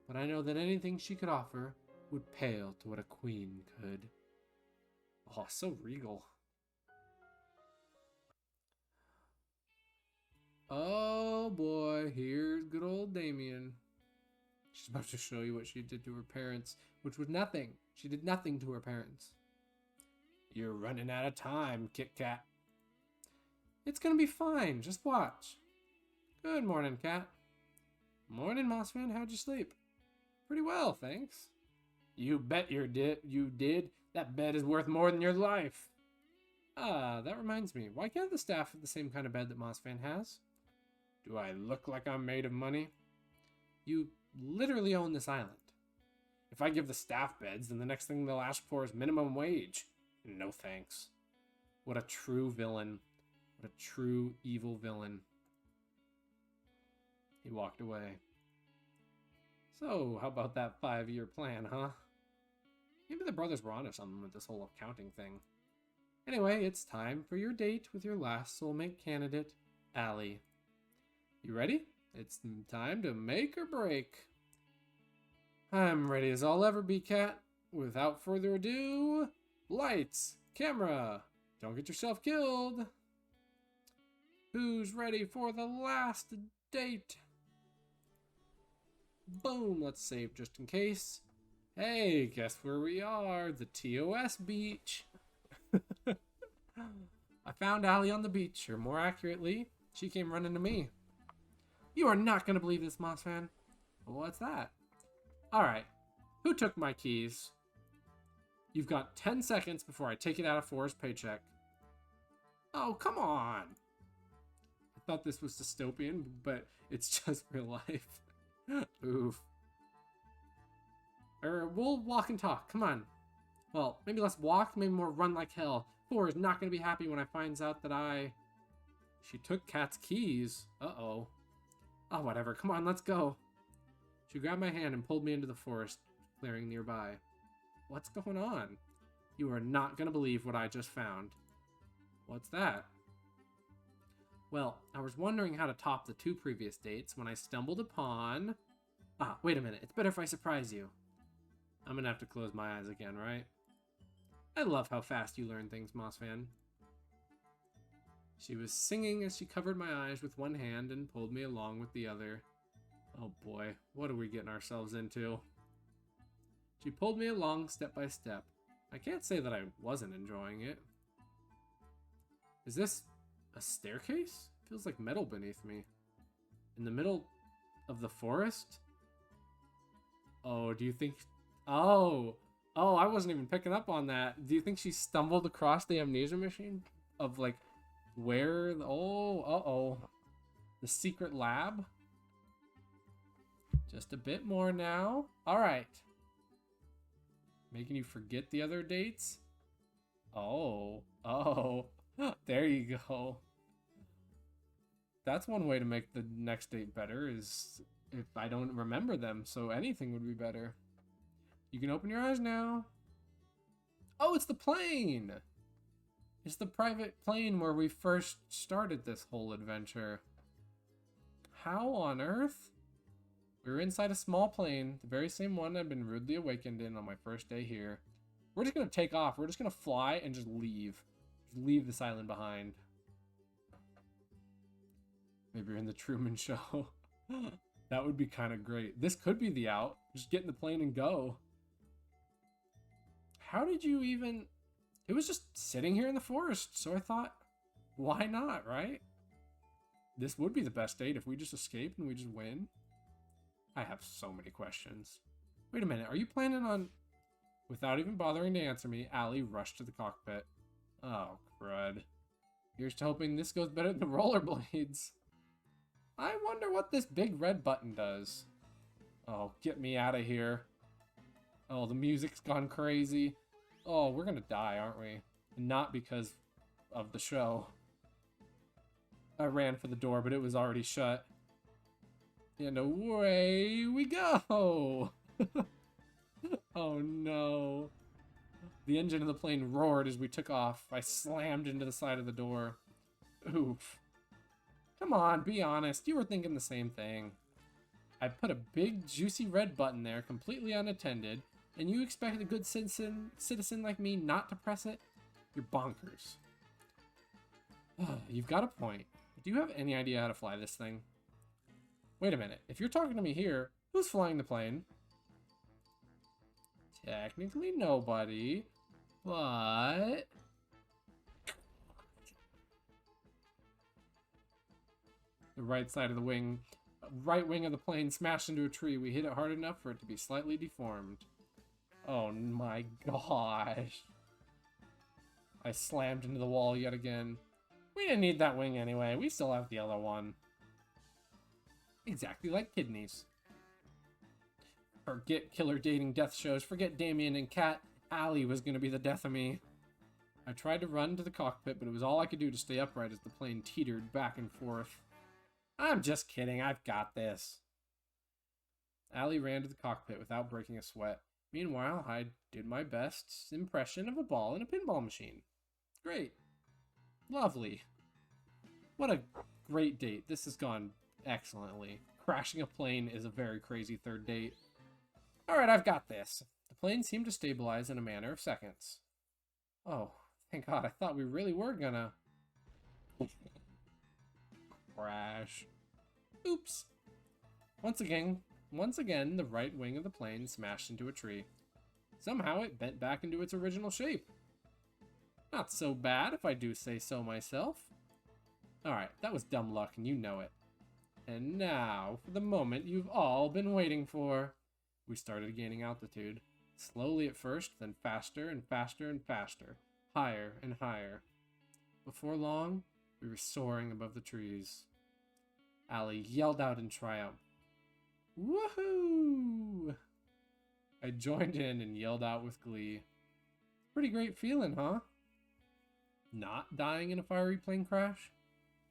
But I know that anything she could offer would pale to what a queen could. Oh, so regal. Oh boy, here's good old Damien. She's about to show you what she did to her parents, which was nothing. She did nothing to her parents. You're running out of time, Kit Kat. It's gonna be fine, just watch. Good morning, Cat. Morning, Moss fan, how'd you sleep? Pretty well, thanks. You bet you did. That bed is worth more than your life. Ah, that reminds me. Why can't the staff have the same kind of bed that Moss fan has? Do I look like I'm made of money? You literally own this island. If I give the staff beds, then the next thing they'll ask for is minimum wage. No thanks. What a true villain. What a true evil villain. He walked away. So, how about that 5-year plan, huh? Maybe the brothers were onto something with this whole accounting thing. Anyway, it's time for your date with your last soulmate candidate, Allie. You ready? It's time to make or break. I'm ready as I'll ever be, Cat. Without further ado, lights, camera. Don't get yourself killed. Who's ready for the last date? Boom, let's save just in case. Hey, guess where we are? The TOS beach. I found Allie on the beach, or more accurately, she came running to me. You are not going to believe this, Moss fan. What's that? Alright, who took my keys? You've got 10 seconds before I take it out of Forrest's paycheck. Oh, come on. I thought this was dystopian, but it's just real life. Oof. We'll walk and talk. Come on. Well, maybe less walk, maybe more run like hell. Forrest is not going to be happy when I finds out that She took Kat's keys. Uh-oh. Oh, whatever. Come on, let's go. She grabbed my hand and pulled me into the forest clearing nearby. What's going on? You are not going to believe what I just found. What's that? Well, I was wondering how to top the 2 previous dates when I stumbled upon... Ah, wait a minute. It's better if I surprise you. I'm gonna have to close my eyes again, right? I love how fast you learn things, Moss fan. She was singing as she covered my eyes with one hand and pulled me along with the other. Oh boy, what are we getting ourselves into? She pulled me along step by step. I can't say that I wasn't enjoying it. Is this a staircase? Feels like metal beneath me. In the middle of the forest? Oh, do you think... Oh, I wasn't even picking up on that. Do you think she stumbled across the amnesia machine? Of like, where... Oh, the secret lab? Just a bit more now. Alright. Making you forget the other dates? Oh. There you go. That's one way to make the next date better, is if I don't remember them, so anything would be better. You can open your eyes now. Oh, it's the plane! It's the private plane where we first started this whole adventure. How on earth? We were inside a small plane, the very same one I'd been rudely awakened in on my first day here. We're just gonna take off. We're just gonna fly and just leave. Just leave this island behind. Maybe you're in the Truman Show. That would be kind of great. This could be the out. Just get in the plane and go. How did you even... It was just sitting here in the forest, so I thought, why not, right? This would be the best date if we just escape and we just win. I have so many questions. Wait a minute, are you planning on... Without even bothering to answer me, Allie rushed to the cockpit. Oh, crud. Here's to hoping this goes better than the rollerblades. I wonder what this big red button does. Oh, get me out of here. Oh, the music's gone crazy. Oh, we're gonna die, aren't we? Not because of the show. I ran for the door, but it was already shut. And away we go! Oh no. The engine of the plane roared as we took off. I slammed into the side of the door. Oof. Come on, be honest. You were thinking the same thing. I put a big, juicy red button there, completely unattended, and you expect a good citizen like me not to press it? You're bonkers. You've got a point. Do you have any idea how to fly this thing? Wait a minute. If you're talking to me here, who's flying the plane? Technically nobody, but... The right side of the wing, right wing of the plane smashed into a tree. We hit it hard enough for it to be slightly deformed. Oh my gosh. I slammed into the wall yet again. We didn't need that wing anyway. We still have the other one. Exactly like kidneys. Forget killer dating death shows. Forget Damien and Kat. Allie was going to be the death of me. I tried to run to the cockpit, but it was all I could do to stay upright as the plane teetered back and forth. I'm just kidding. I've got this. Allie ran to the cockpit without breaking a sweat. Meanwhile, I did my best impression of a ball in a pinball machine. Great. Lovely. What a great date. This has gone excellently. Crashing a plane is a very crazy third date. Alright, I've got this. The plane seemed to stabilize in a matter of seconds. Oh, thank God. I thought we really were gonna... crash. Oops. Once again, the right wing of the plane smashed into a tree. Somehow it bent back into its original shape. Not so bad, if I do say so myself. Alright, that was dumb luck, and you know it. And now, for the moment you've all been waiting for. We started gaining altitude. Slowly at first, then faster and faster and faster. Higher and higher. Before long, we were soaring above the trees. Allie yelled out in triumph. Woohoo! I joined in and yelled out with glee. Pretty great feeling, huh? Not dying in a fiery plane crash?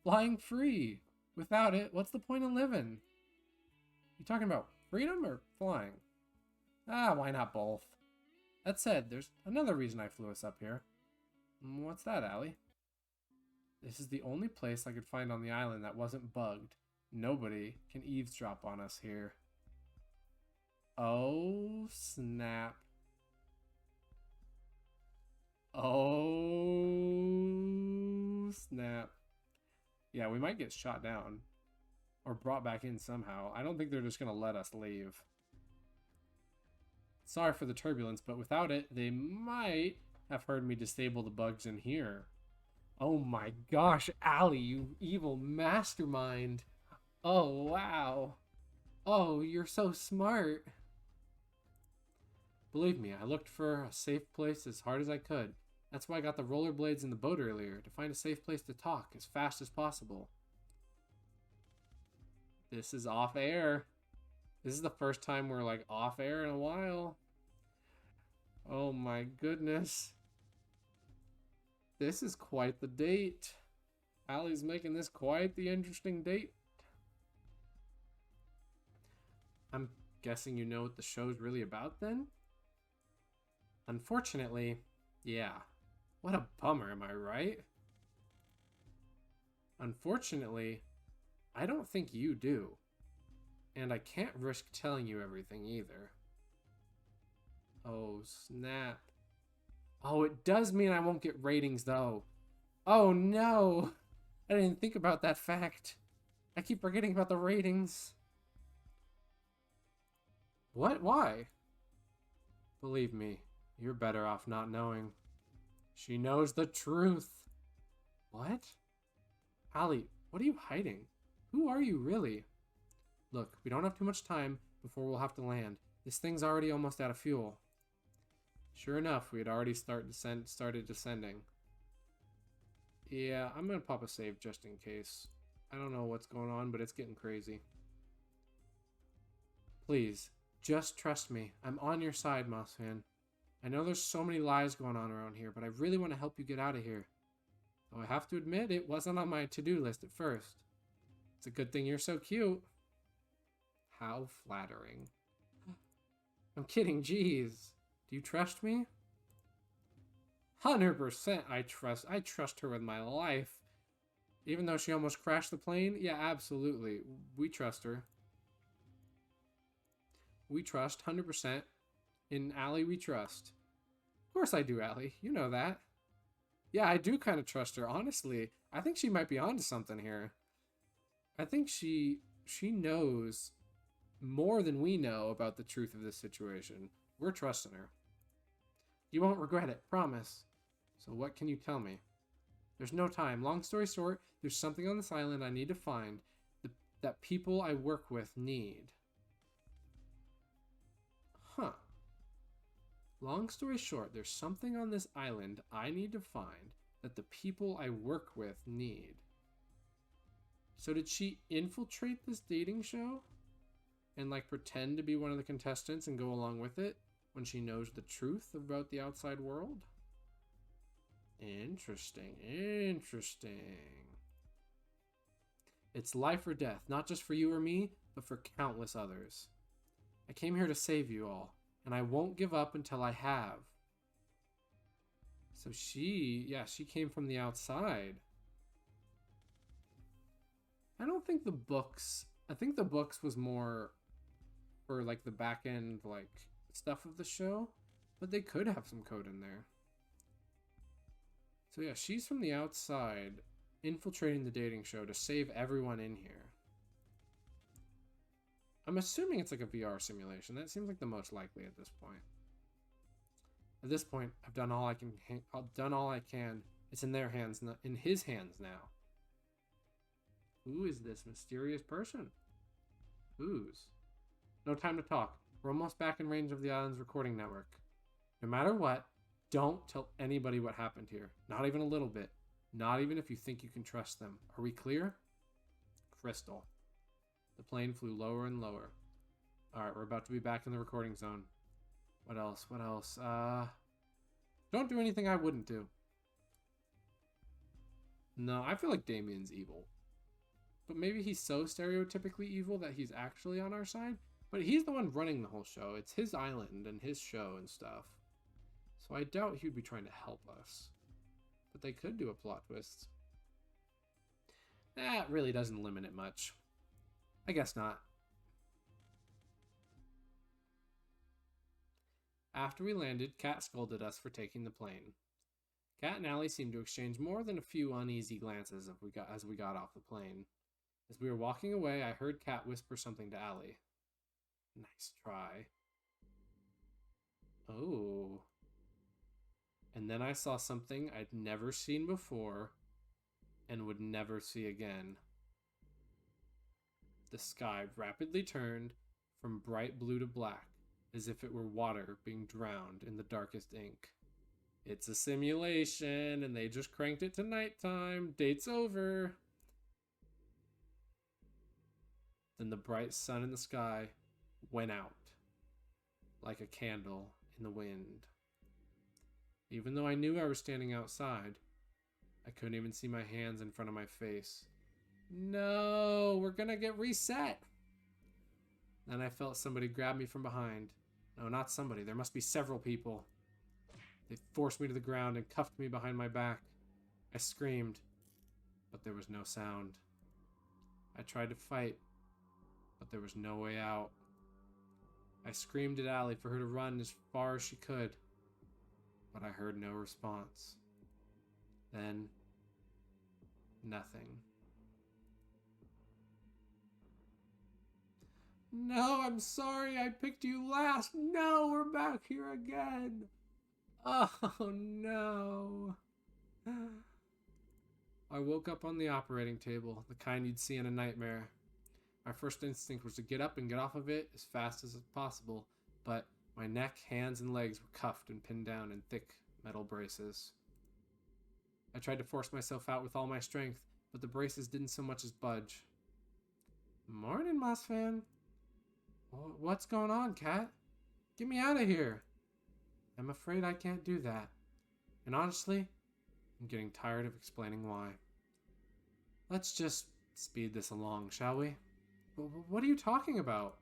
Flying free! Without it, what's the point of living? You talking about freedom or flying? Ah, why not both? That said, there's another reason I flew us up here. What's that, Allie? This is the only place I could find on the island that wasn't bugged. Nobody can eavesdrop on us here. Oh, snap. Oh, snap. Yeah, we might get shot down. Or brought back in somehow. I don't think they're just going to let us leave. Sorry for the turbulence, but without it, they might have heard me disable the bugs in here. Oh my gosh, Allie, you evil mastermind. Oh, wow. Oh, you're so smart. Believe me, I looked for a safe place as hard as I could. That's why I got the rollerblades in the boat earlier, to find a safe place to talk as fast as possible. This is off air. This is the first time we're like off air in a while. Oh my goodness. This is quite the date. Allie's making this quite the interesting date. I'm guessing you know what the show's really about then? Unfortunately, yeah. What a bummer, am I right? Unfortunately, I don't think you do. And I can't risk telling you everything either. Oh, snap. Oh, it does mean I won't get ratings, though. Oh, no. I didn't think about that fact. I keep forgetting about the ratings. What? Why? Believe me, you're better off not knowing. She knows the truth. What? Allie, what are you hiding? Who are you, really? Look, we don't have too much time before we'll have to land. This thing's already almost out of fuel. Sure enough, we had already started descending. Yeah, I'm gonna pop a save just in case. I don't know what's going on, but it's getting crazy. Please, just trust me. I'm on your side, Mossfan. I know there's so many lies going on around here, but I really want to help you get out of here. Though I have to admit, it wasn't on my to-do list at first. It's a good thing you're so cute. How flattering. I'm kidding, jeez. Do you trust me? 100% I trust her with my life. Even though she almost crashed the plane? Yeah, absolutely. We trust her. We trust, 100%. In Allie, we trust. Of course I do, Allie. You know that. Yeah, I do kind of trust her, honestly. I think she might be onto something here. I think she knows more than we know about the truth of this situation. We're trusting her. You won't regret it, promise. So what can you tell me? There's no time. Long story short, there's something on this island I need to find that people I work with need. Huh. Long story short, there's something on this island I need to find that the people I work with need. So did she infiltrate this dating show? and like pretend to be one of the contestants and go along with it when she knows the truth about the outside world? Interesting. It's life or death, not just for you or me, but for countless others. I came here to save you all, and I won't give up until I have. So she came from the outside. I think the books was more for like the back end like stuff of the show, but they could have some code in there. So yeah, she's from the outside, infiltrating the dating show to save everyone in here. I'm assuming it's like a VR simulation. That seems like the most likely at this point. At this point, I've done all I can. It's in their hands, in his hands now. Who is this mysterious person? Whose? No time to talk. We're almost back in range of the island's recording network. No matter what, don't tell anybody what happened here. Not even a little bit. Not even if you think you can trust them. Are we clear? Crystal. The plane flew lower and lower. Alright, we're about to be back in the recording zone. What else? Don't do anything I wouldn't do. No, I feel like Damien's evil. But maybe he's so stereotypically evil that he's actually on our side. But he's the one running the whole show. It's his island and his show and stuff. So I doubt he would be trying to help us. But they could do a plot twist. That really doesn't limit it much. I guess not. After we landed, Kat scolded us for taking the plane. Kat and Allie seemed to exchange more than a few uneasy glances as we got off the plane. As we were walking away, I heard Kat whisper something to Allie. Nice try. Oh. And then I saw something I'd never seen before and would never see again. The sky rapidly turned from bright blue to black, as if it were water being drowned in the darkest ink. It's a simulation, and they just cranked it to nighttime. Date's over. Then the bright sun in the sky went out, like a candle in the wind. Even though I knew I was standing outside, I couldn't even see my hands in front of my face. No, we're gonna get reset. Then I felt somebody grab me from behind. No, not somebody. There must be several people. They forced me to the ground and cuffed me behind my back. I screamed, but there was no sound. I tried to fight, but there was no way out. I screamed at Allie for her to run as far as she could, but I heard no response. Then, nothing. No, I'm sorry, I picked you last. No, we're back here again. Oh, no. I woke up on the operating table, the kind you'd see in a nightmare. My first instinct was to get up and get off of it as fast as possible, but my neck, hands, and legs were cuffed and pinned down in thick metal braces. I tried to force myself out with all my strength, but the braces didn't so much as budge. Morning, Moss fan. What's going on, Kat? Get me out of here. I'm afraid I can't do that. And honestly, I'm getting tired of explaining why. Let's just speed this along, shall we? What are you talking about?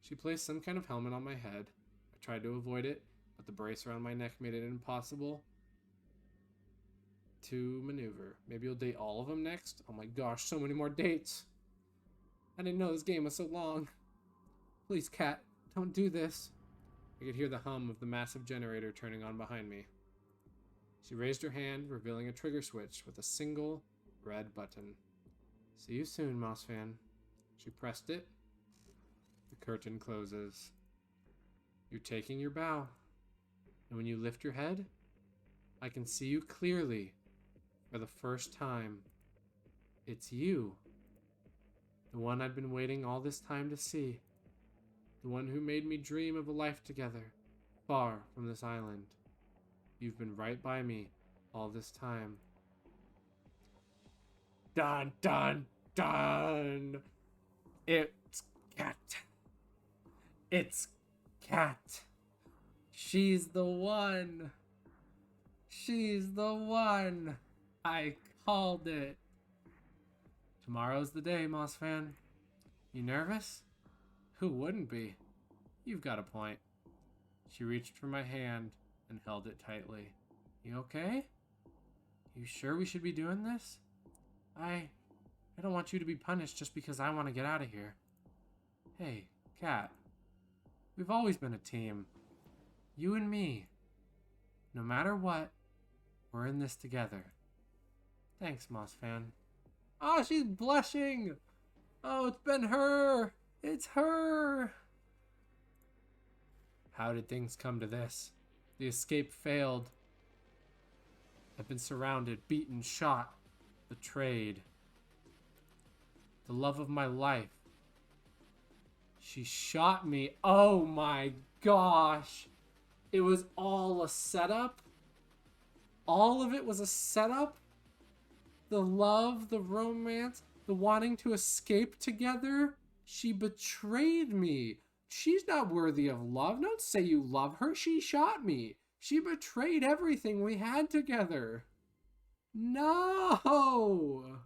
She placed some kind of helmet on my head. I tried to avoid it, but the brace around my neck made it impossible to maneuver. Maybe you'll date all of them next? Oh my gosh, so many more dates. I didn't know this game was so long. Please, Kat, don't do this. I could hear the hum of the massive generator turning on behind me. She raised her hand, revealing a trigger switch with a single red button. See you soon, Moss fan. She pressed it. The curtain closes. You're taking your bow. And when you lift your head, I can see you clearly for the first time. It's you. The one I'd been waiting all this time to see. The one who made me dream of a life together, far from this island. You've been right by me all this time. Dun, dun, dun! It's Kat. It's Cat. She's the one. She's the one. I called it. Tomorrow's the day, Moss fan. You nervous? Who wouldn't be? You've got a point. She reached for my hand and held it tightly. You okay? You sure we should be doing this? I don't want you to be punished just because I want to get out of here. Hey, Cat. We've always been a team. You and me. No matter what, we're in this together. Thanks, Moss fan. Oh, she's blushing! Oh, it's been her! It's her! How did things come to this? The escape failed. I've been surrounded, beaten, shot, betrayed. The love of my life. She shot me. Oh my gosh. It was all a setup? All of it was a setup? The love, the romance, the wanting to escape together? She betrayed me. She's not worthy of love. Don't say you love her. She shot me. She betrayed everything we had together. No!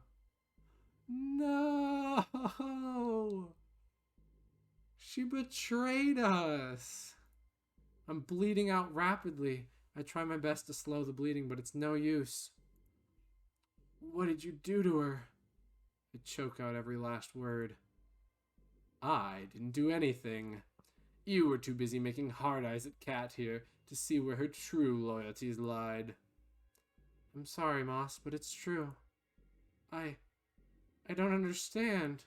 No! She betrayed us. I'm bleeding out rapidly. I try my best to slow the bleeding, but it's no use. What did you do to her? I choke out every last word. I didn't do anything. You were too busy making hard eyes at Cat here to see where her true loyalties lied. I'm sorry, Moss, but it's true. I don't understand.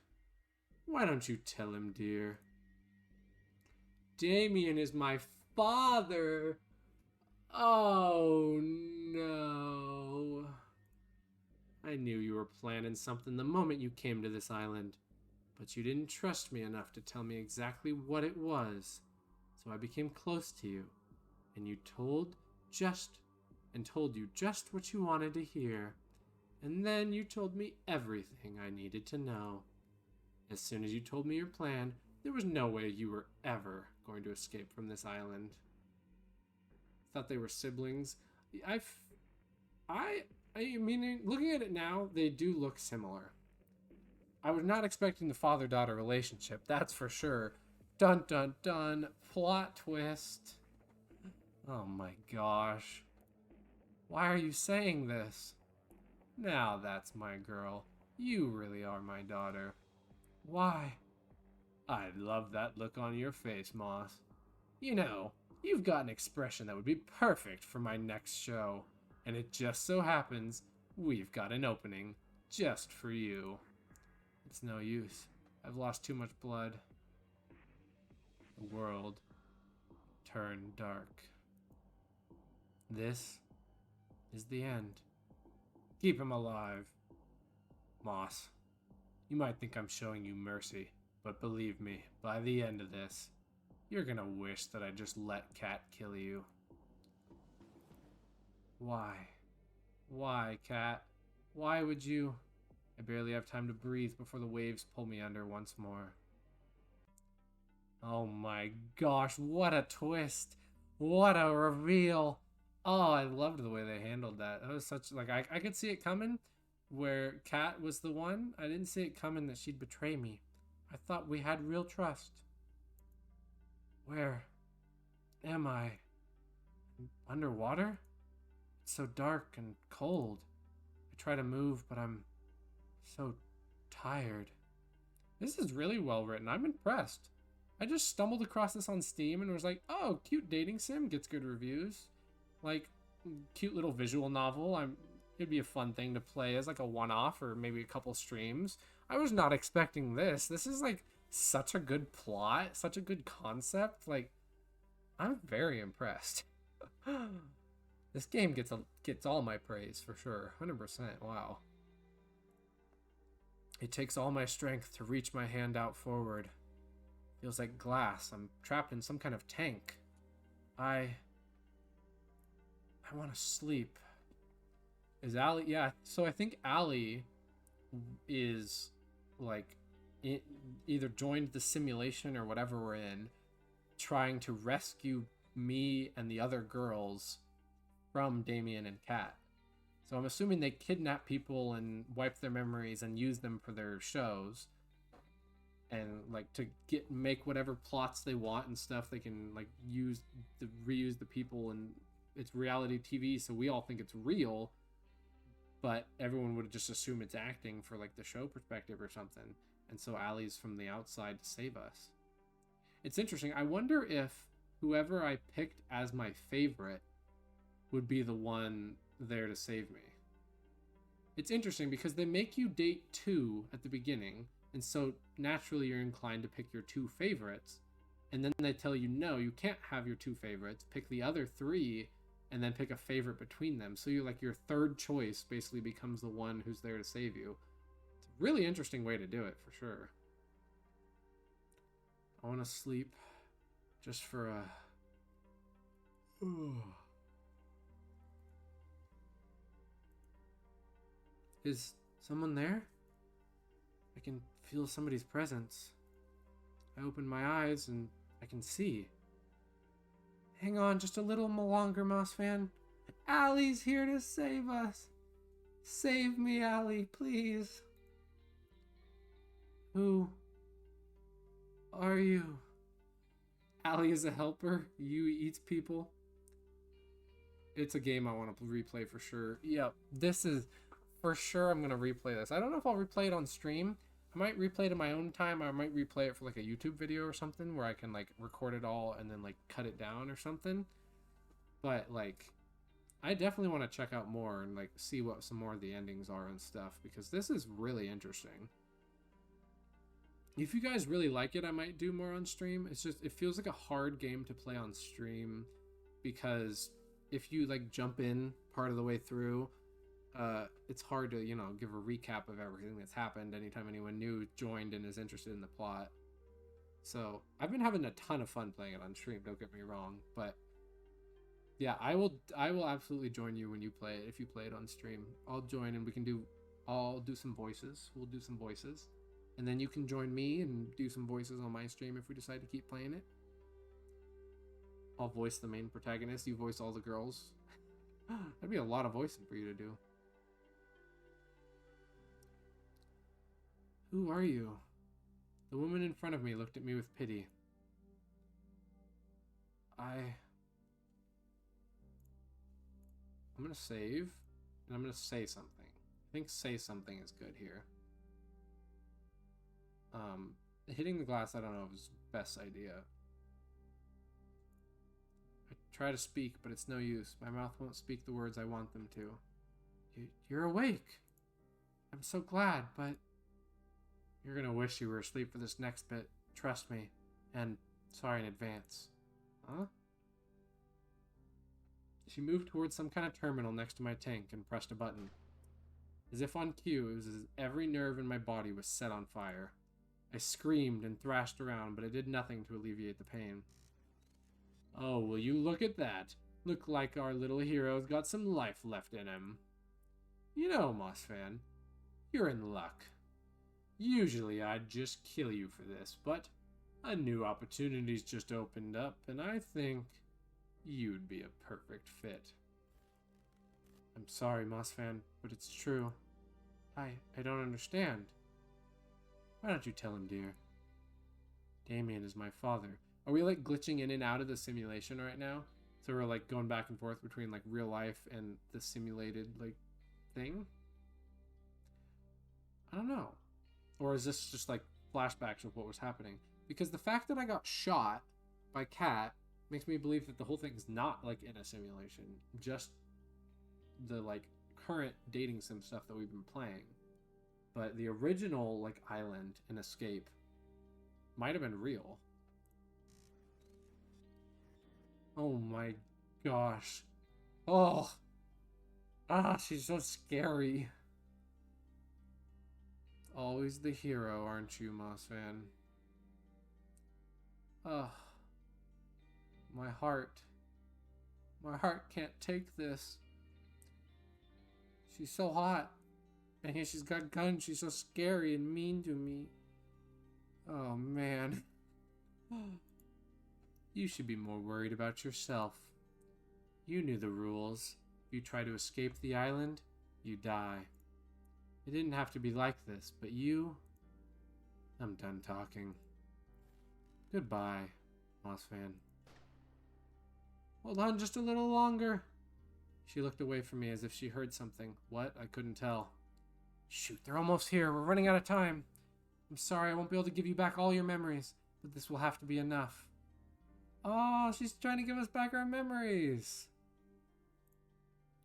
Why don't you tell him, dear? Damien is my father. Oh, no. I knew you were planning something the moment you came to this island, but you didn't trust me enough to tell me exactly what it was. So I became close to you, and told you just what you wanted to hear. And then you told me everything I needed to know. As soon as you told me your plan, there was no way you were ever going to escape from this island. Thought they were siblings. I mean, looking at it now, they do look similar. I was not expecting the father-daughter relationship, that's for sure. Dun dun dun, plot twist. Oh my gosh. Why are you saying this? Now that's my girl. You really are my daughter. Why? I love that look on your face, Moss. You know, you've got an expression that would be perfect for my next show. And it just so happens we've got an opening just for you. It's no use. I've lost too much blood. The world turned dark. This is the end. Keep him alive. Moss, you might think I'm showing you mercy, but believe me, by the end of this, you're gonna wish that I just let Cat kill you. Why? Why, Cat? Why would you? I barely have time to breathe before the waves pull me under once more. Oh my gosh, what a twist! What a reveal! Oh, I loved the way they handled that. That was such, like, I could see it coming where Cat was the one. I didn't see it coming that she'd betray me. I thought we had real trust. Where am I? Underwater? It's so dark and cold. I try to move, but I'm so tired. This is really well written. I'm impressed. I just stumbled across this on Steam and was like, oh, cute dating sim, gets good reviews. Like, cute little visual novel. It'd be a fun thing to play as like a one-off or maybe a couple streams. I was not expecting this. This is like such a good plot, such a good concept. Like, I'm very impressed. This game gets all my praise for sure. 100%. Wow. It takes all my strength to reach my hand out forward. Feels like glass. I'm trapped in some kind of tank. I want to sleep. Is Allie? Yeah, so I think Allie is like either joined the simulation or whatever we're in, trying to rescue me and the other girls from Damien and Kat. So I'm assuming they kidnap people and wipe their memories and use them for their shows, and like to make whatever plots they want and stuff. They can like reuse the people, and it's reality TV, so we all think it's real, but everyone would just assume it's acting for like the show perspective or something. And so Allie's from the outside to save us. It's interesting. I wonder if whoever I picked as my favorite would be the one there to save me. It's interesting because they make you date two at the beginning, and so naturally you're inclined to pick your two favorites, and then they tell you, no, you can't have your two favorites, pick the other three, and then pick a favorite between them. So you're like, your third choice basically becomes the one who's there to save you. It's a really interesting way to do it, for sure. I want to sleep just for a... Is someone there? I can feel somebody's presence. I open my eyes and I can see. Hang on just a little longer, Moss fan. Allie's here to save us. Save me, Allie, please. Who are you? Allie is a helper. You eats people. It's a game I want to replay for sure. Yep, this is... For sure, I'm going to replay this. I don't know if I'll replay it on stream. I might replay it in my own time. I might replay it for like a YouTube video or something where I can like record it all and then like cut it down or something. But like, I definitely want to check out more and like see what some more of the endings are and stuff, because this is really interesting. If you guys really like it, I might do more on stream. It's just, it feels like a hard game to play on stream, because if you like jump in part of the way through, it's hard to, you know, give a recap of everything that's happened anytime anyone new joined and is interested in the plot. So I've been having a ton of fun playing it on stream, don't get me wrong, but yeah, I will absolutely join you when you play it. If you play it on stream, I'll join, and I'll do some voices. We'll do some voices, and then you can join me and do some voices on my stream if we decide to keep playing it. I'll voice the main protagonist, you voice all the girls. That'd be a lot of voicing for you to do. Who are you? The woman in front of me looked at me with pity. I'm gonna save, and I'm gonna say something. I think say something is good here. Hitting the glass, I don't know if it's the best idea. I try to speak, but it's no use. My mouth won't speak the words I want them to. You're awake. I'm so glad, but... You're gonna wish you were asleep for this next bit. Trust me. And sorry in advance. Huh? She moved towards some kind of terminal next to my tank and pressed a button. As if on cue, it was as if every nerve in my body was set on fire. I screamed and thrashed around, but it did nothing to alleviate the pain. Oh, will you look at that? Look like our little hero's got some life left in him. You know, Moss fan, you're in luck. Usually I'd just kill you for this, but a new opportunity's just opened up, and I think you'd be a perfect fit. I'm sorry, Moss fan, but it's true. I don't understand. Why don't you tell him, dear? Damien is my father. Are we like glitching in and out of the simulation right now? So we're like going back and forth between like real life and the simulated like thing? I don't know. Or is this just like flashbacks of what was happening? Because the fact that I got shot by Kat makes me believe that the whole thing is not like in a simulation, just the like current dating sim stuff that we've been playing. But the original like island and escape might have been real. Oh my gosh. Oh. Ah, she's so scary. Always the hero, aren't you, Moss fan? Ugh. My heart. My heart can't take this. She's so hot. And here she's got guns. She's so scary and mean to me. Oh, man. You should be more worried about yourself. You knew the rules. If you try to escape the island, you die. It didn't have to be like this, but you... I'm done talking. Goodbye, Moss Fan. Hold on just a little longer. She looked away from me as if she heard something. What? I couldn't tell. Shoot, they're almost here. We're running out of time. I'm sorry I won't be able to give you back all your memories, but this will have to be enough. Oh, she's trying to give us back our memories.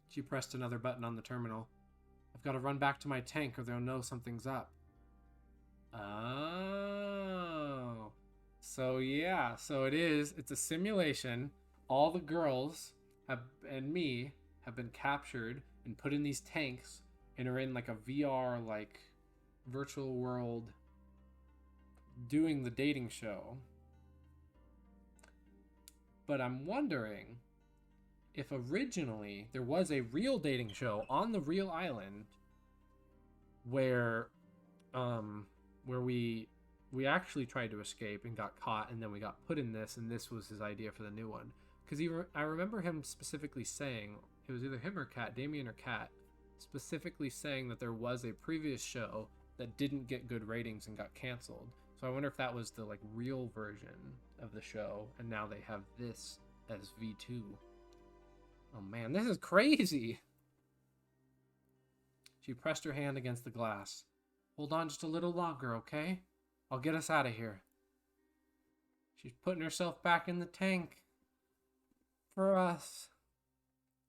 She pressed another button on the terminal. I've got to run back to my tank or they'll know something's up. Oh. So yeah, so it's a simulation. All the girls and me have been captured and put in these tanks and are in like a VR, like virtual world doing the dating show. But I'm wondering if originally there was a real dating show on the real island where we actually tried to escape and got caught, and then we got put in this, and this was his idea for the new one. Because I remember him specifically saying, it was either him or Kat, Damien or Kat, specifically saying that there was a previous show that didn't get good ratings and got canceled. So I wonder if that was the like real version of the show, and now they have this as V2. Oh man, this is crazy! She pressed her hand against the glass. Hold on just a little longer, okay? I'll get us out of here. She's putting herself back in the tank. For us.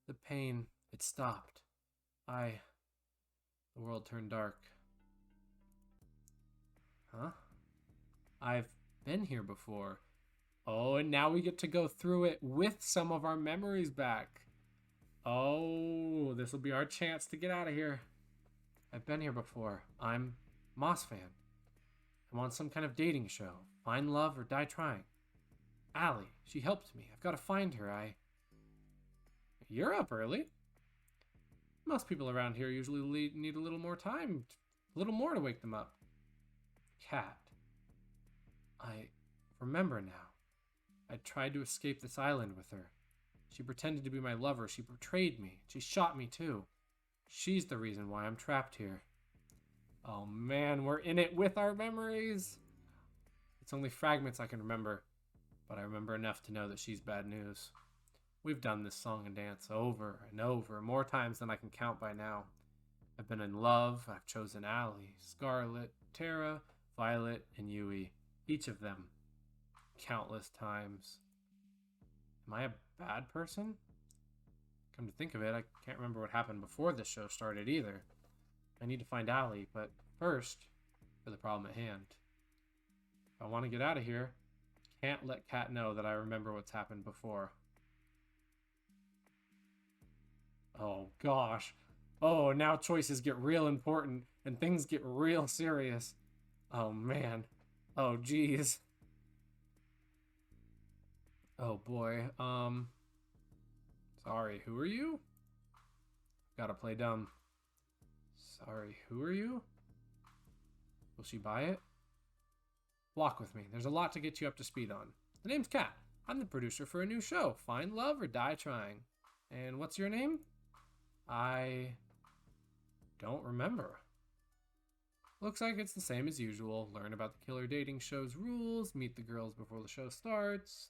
The pain, it stopped. The world turned dark. Huh? I've been here before. Oh, and now we get to go through it with some of our memories back. Oh, this will be our chance to get out of here. I've been here before. I'm Moss Fan. I'm on some kind of dating show. Find love or die trying. Allie, she helped me. I've got to find her. You're up early. Most people around here usually need a little more time. A little more to wake them up. Cat. I remember now. I tried to escape this island with her. She pretended to be my lover. She betrayed me. She shot me too. She's the reason why I'm trapped here. Oh man, we're in it with our memories. It's only fragments I can remember, but I remember enough to know that she's bad news. We've done this song and dance over and over, more times than I can count by now. I've been in love. I've chosen Allie, Scarlet, Tara, Violet, and Yui. Each of them. Countless times. Am I a bad person? Come to think of it, I can't remember what happened before this show started either. I need to find Allie, but first, for the problem at hand. If I want to get out of here, can't let Kat know that I remember what's happened before. Oh gosh. Oh, now choices get real important and things get real serious. Oh man. Oh geez. Oh boy. Sorry, who are you? Gotta play dumb. Sorry, who are you? Will she buy it? Walk with me. There's a lot to get you up to speed on. The name's Kat. I'm the producer for a new show, Find Love or Die Trying. And what's your name? I don't remember. Looks like it's the same as usual. Learn about the killer dating show's rules, meet the girls before the show starts.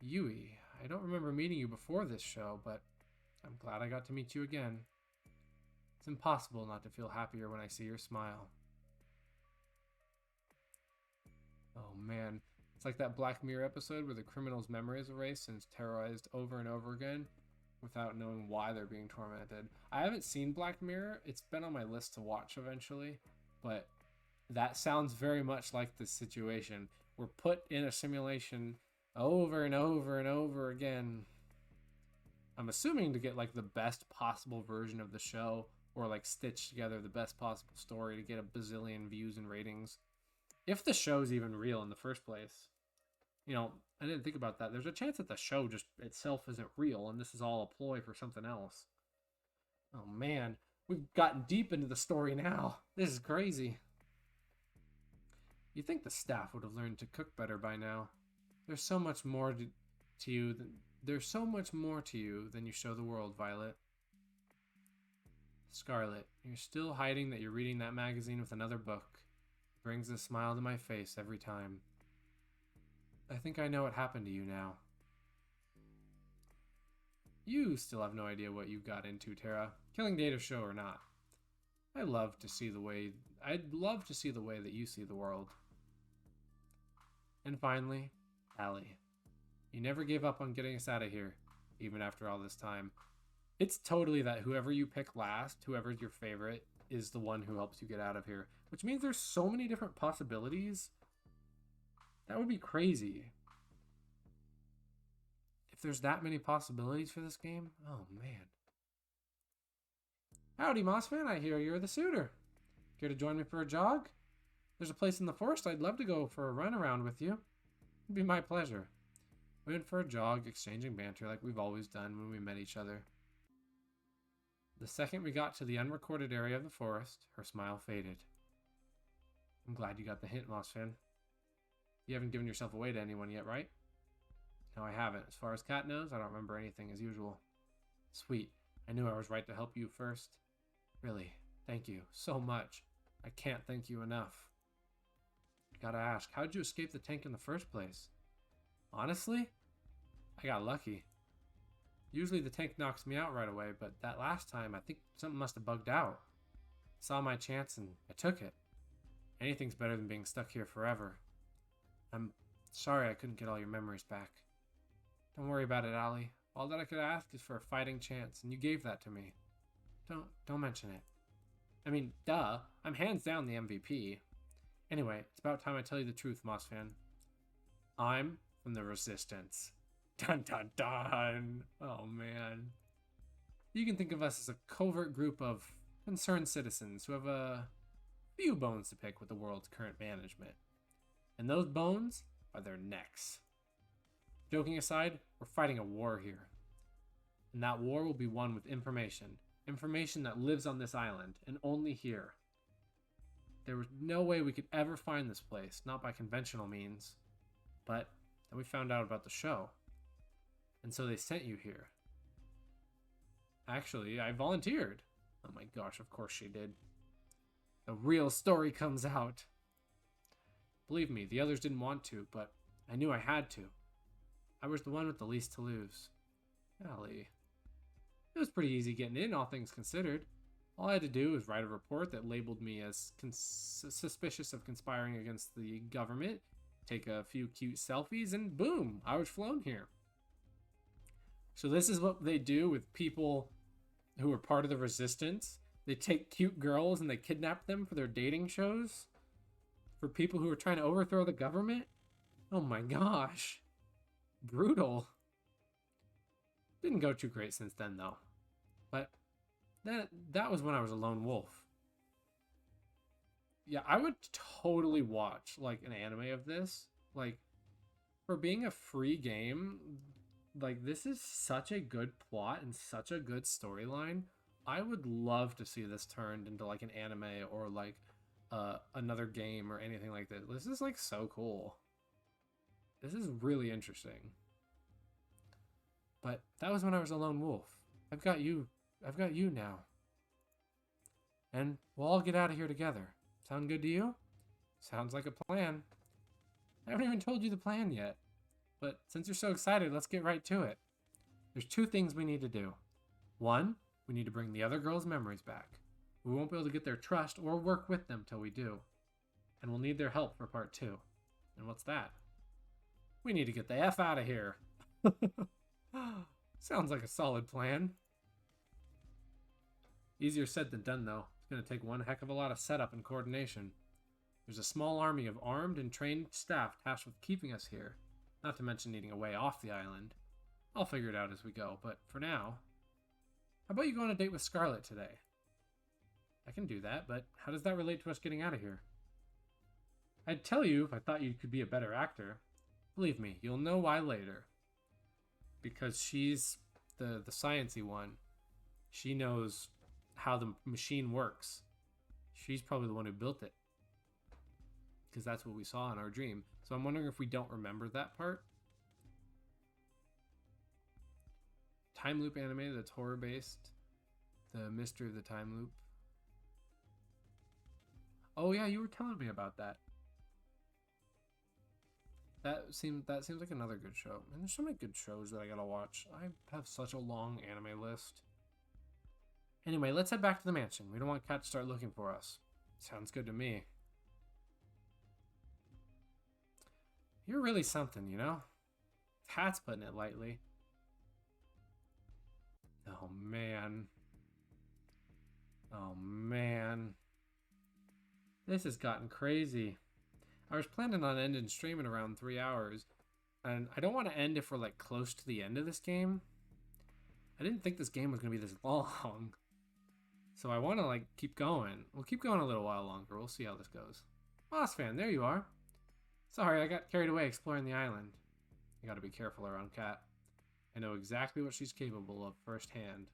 Yui, I don't remember meeting you before this show, but I'm glad I got to meet you again. It's impossible not to feel happier when I see your smile. Oh man, it's like that Black Mirror episode where the criminal's memory is erased and is terrorized over and over again without knowing why they're being tormented. I haven't seen Black Mirror. It's been on my list to watch eventually, but that sounds very much like this situation. We're put in a simulation over and over and over again. I'm assuming to get like the best possible version of the show, or like stitch together the best possible story to get a bazillion views and ratings. If the show's even real in the first place. You know, I didn't think about that. There's a chance that the show just itself isn't real and this is all a ploy for something else. Oh man, we've gotten deep into the story now. This is crazy. You'd think the staff would have learned to cook better by now. There's so much more to you than there's so much more to you than you show the world, Violet. Scarlet, you're still hiding that you're reading that magazine with another book. It brings a smile to my face every time. I think I know what happened to you now. You still have no idea what you got into, Tara. Killing data show or not. I'd love to see the way that you see the world. And finally, Allie. You never gave up on getting us out of here, even after all this time. It's totally that whoever you pick last, whoever's your favorite, is the one who helps you get out of here. Which means there's so many different possibilities. That would be crazy. If there's that many possibilities for this game, oh man. Howdy, Mossman, I hear you're the suitor. Care to join me for a jog? There's a place in the forest I'd love to go for a run around with you. It'd be my pleasure. We went for a jog, exchanging banter like we've always done when we met each other. The second we got to the unrecorded area of the forest, her smile faded. I'm glad you got the hint, Mossfan. You haven't given yourself away to anyone yet, right? No, I haven't. As far as Kat knows, I don't remember anything as usual. Sweet. I knew I was right to help you first. Really, thank you so much. I can't thank you enough. Gotta ask, how'd you escape the tank in the first place? Honestly, I got lucky. Usually the tank knocks me out right away, but that last time I think something must have bugged out. Saw my chance and I took it. Anything's better than being stuck here forever. I'm sorry I couldn't get all your memories back. Don't worry about it, Allie. All that I could ask is for a fighting chance, and you gave that to me. Don't mention it. I mean, duh. I'm hands down the MVP. Anyway, it's about time I tell you the truth, Mossfan. I'm from the Resistance. Dun dun dun! Oh man. You can think of us as a covert group of concerned citizens who have a few bones to pick with the world's current management. And those bones are their necks. Joking aside, we're fighting a war here. And that war will be won with information. Information that lives on this island, and only here. There was no way we could ever find this place, not by conventional means. But then we found out about the show. And so they sent you here. Actually, I volunteered. Oh my gosh, of course she did. The real story comes out. Believe me, the others didn't want to, but I knew I had to. I was the one with the least to lose. Golly. It was pretty easy getting in, all things considered. All I had to do was write a report that labeled me as suspicious of conspiring against the government, take a few cute selfies, and boom, I was flown here. So this is what they do with people who are part of the resistance. They take cute girls and they kidnap them for their dating shows? For people who are trying to overthrow the government? Oh my gosh. Brutal. Didn't go too great since then, though. But that was when I was a lone wolf. Yeah, I would totally watch, like, an anime of this. Like, for being a free game, like, this is such a good plot and such a good storyline. I would love to see this turned into, like, an anime or, like, another game or anything like that. This is, like, so cool. This is really interesting. But that was when I was a lone wolf. I've got you now. And we'll all get out of here together. Sound good to you? Sounds like a plan. I haven't even told you the plan yet. But since you're so excited, let's get right to it. There's two things we need to do. One, we need to bring the other girls' memories back. We won't be able to get their trust or work with them till we do. And we'll need their help for part 2. And what's that? We need to get the F out of here. Sounds like a solid plan. Easier said than done, though. It's going to take one heck of a lot of setup and coordination. There's a small army of armed and trained staff tasked with keeping us here, not to mention needing a way off the island. I'll figure it out as we go, but for now, how about you go on a date with Scarlet today? I can do that, but how does that relate to us getting out of here? I'd tell you if I thought you could be a better actor. Believe me, you'll know why later. Because she's the sciencey one. She knows how the machine works. She's probably the one who built it. Because that's what we saw in our dream. So I'm wondering if we don't remember that part. time loop anime that's horror based. The Mystery of the Time Loop. Oh yeah, you were telling me about that. That seems like another good show. And there's so many good shows that I gotta watch. I have such a long anime list. Anyway, let's head back to the mansion. We don't want Kat to start looking for us. Sounds good to me. You're really something, you know? Kat's putting it lightly. Oh man. Oh man. This has gotten crazy. I was planning on ending streaming around 3 hours, and I don't want to end if we're like close to the end of this game. I didn't think this game was going to be this long. So I want to like keep going. We'll keep going a little while longer. We'll see how this goes. Moss fan, there you are. Sorry, I got carried away exploring the island. You gotta be careful around Kat. I know exactly what she's capable of firsthand.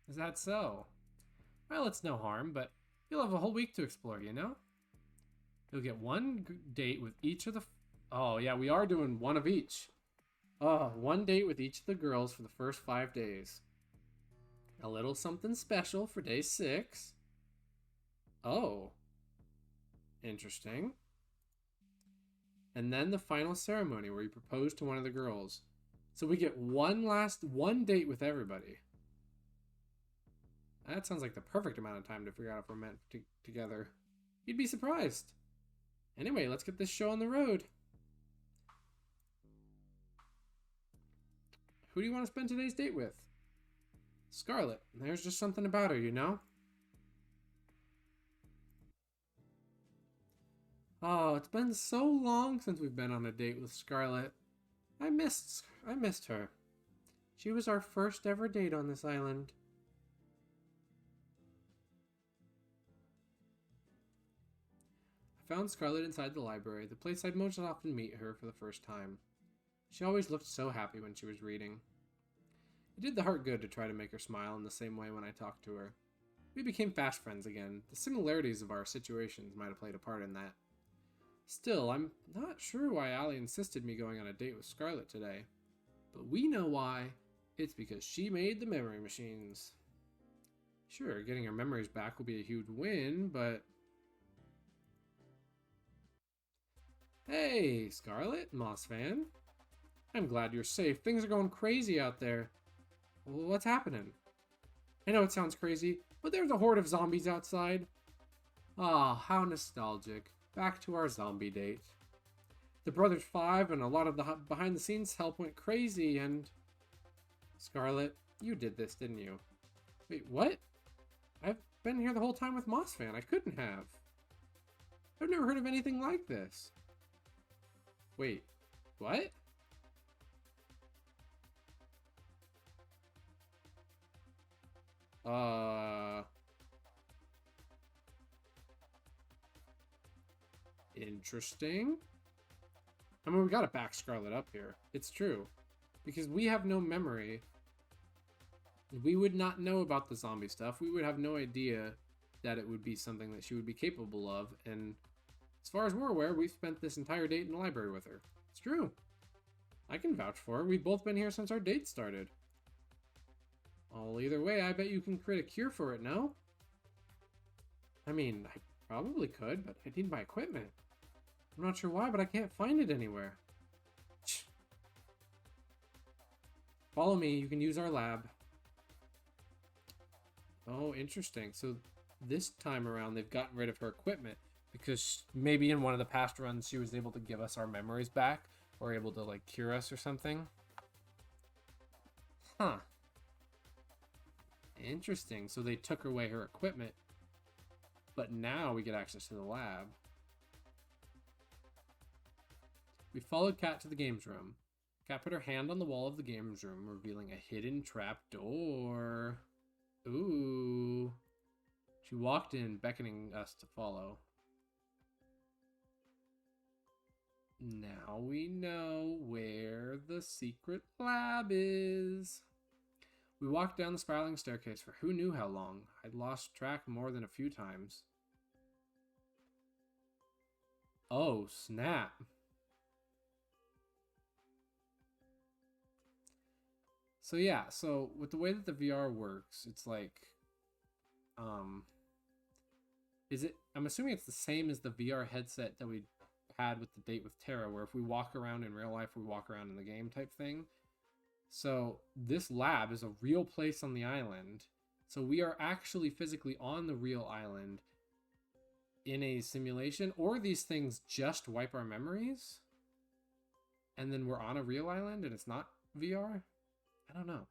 Is that so? Well, it's no harm, but you'll have a whole week to explore, you know? You'll get one date with each of the... Oh, yeah, we are doing one of each. Oh, one date with each of the girls for the first 5 days. A little something special for day 6. Oh. Interesting. And then the final ceremony where you propose to one of the girls. So we get one date with everybody. That sounds like the perfect amount of time to figure out if we're meant together. You'd be surprised. Anyway, let's get this show on the road. Who do you want to spend today's date with? Scarlet. There's just something about her, you know? Oh, it's been so long since we've been on a date with Scarlet. I missed her. She was our first ever date on this island. I found Scarlet inside the library, the place I'd most often meet her for the first time. She always looked so happy when she was reading. It did the heart good to try to make her smile in the same way when I talked to her. We became fast friends again. The similarities of our situations might have played a part in that. Still, I'm not sure why Allie insisted me going on a date with Scarlet today. But we know why. It's because she made the memory machines. Sure, getting her memories back will be a huge win, but... Hey, Scarlet, Moss fan. I'm glad you're safe. Things are going crazy out there. What's happening? I know it sounds crazy, but there's a horde of zombies outside. Ah, how nostalgic. Back to our zombie date. The Brothers 5 and a lot of the behind-the-scenes help went crazy and... Scarlet, you did this, didn't you? Wait, what? I've been here the whole time with Moss fan. I couldn't have. I've never heard of anything like this. Wait, what? Interesting. I mean, we gotta back Scarlet up here. It's true. Because we have no memory. We would not know about the zombie stuff. We would have no idea that it would be something that she would be capable of. And as far as we're aware, we've spent this entire date in the library with her. It's true. I can vouch for her. We've both been here since our date started. Well, either way, I bet you can create a cure for it, no? I mean, I probably could, but I need my equipment. I'm not sure why, but I can't find it anywhere. Follow me, you can use our lab. Oh, interesting. So this time around, they've gotten rid of her equipment because maybe in one of the past runs, she was able to give us our memories back or able to, like, cure us or something. Huh. Interesting. So they took away her equipment, but now we get access to the lab. We followed Kat to the games room. Kat put her hand on the wall of the games room, revealing a hidden trap door. Ooh. She walked in, beckoning us to follow. Now we know where the secret lab is. We walked down the spiraling staircase for who knew how long. I'd lost track more than a few times. Oh, snap. So yeah, so with the way that the VR works, it's like, um, is it? I'm assuming it's the same as the VR headset that we had with the date with Tara, where if we walk around in real life, we walk around in the game type thing. So this lab is a real place on the island. So we are actually physically on the real island in a simulation, or these things just wipe our memories and then we're on a real island and it's not VR? I don't know.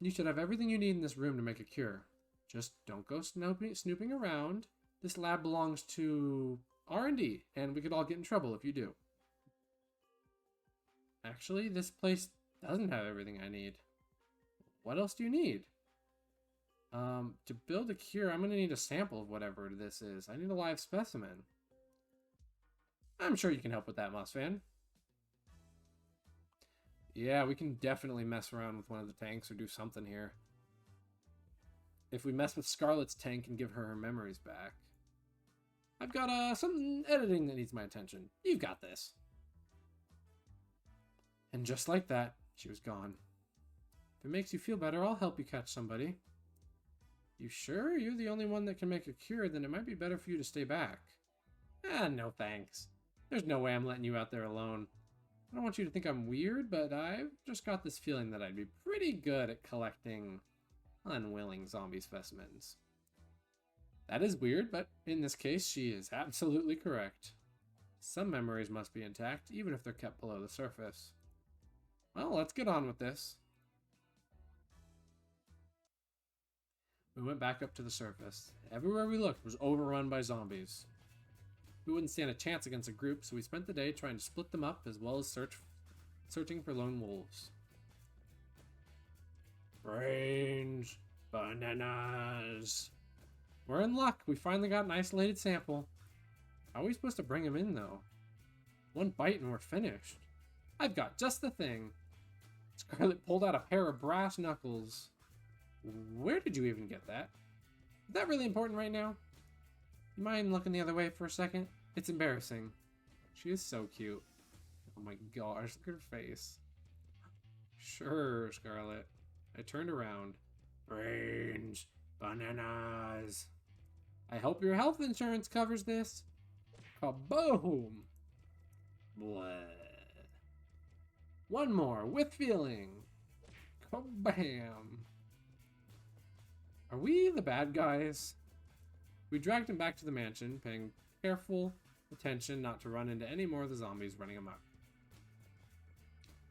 You should have everything you need in this room to make a cure. Just don't go snooping around. This lab belongs to R&D, and we could all get in trouble if you do. Actually, this place doesn't have everything I need. What else do you need? To build a cure, I'm going to need a sample of whatever this is. I need a live specimen. I'm sure you can help with that, Mossfan. Yeah, we can definitely mess around with one of the tanks or do something here. If we mess with Scarlet's tank and give her her memories back. I've got some editing that needs my attention. You've got this. And just like that, she was gone. If it makes you feel better, I'll help you catch somebody. You sure you're the only one that can make a cure? Then it might be better for you to stay back. No thanks. There's no way I'm letting you out there alone. I don't want you to think I'm weird, but I've just got this feeling that I'd be pretty good at collecting unwilling zombie specimens. That is weird, but in this case, she is absolutely correct. Some memories must be intact, even if they're kept below the surface. Well, let's get on with this. We went back up to the surface. Everywhere we looked was overrun by zombies. We wouldn't stand a chance against a group, so we spent the day trying to split them up as well as searching for lone wolves. Brains, bananas. We're in luck. We finally got an isolated sample. How are we supposed to bring him in, though? One bite and we're finished. I've got just the thing. Scarlet pulled out a pair of brass knuckles. Where did you even get that? Is that really important right now? You mind looking the other way for a second? It's embarrassing. She is so cute. Oh my gosh, look at her face. Sure, Scarlet. I turned around. Brains, bananas. I hope your health insurance covers this. Kaboom! Bleh. One more, with feeling. Kabam! Are we the bad guys? We dragged him back to the mansion, paying careful attention not to run into any more of the zombies running amok.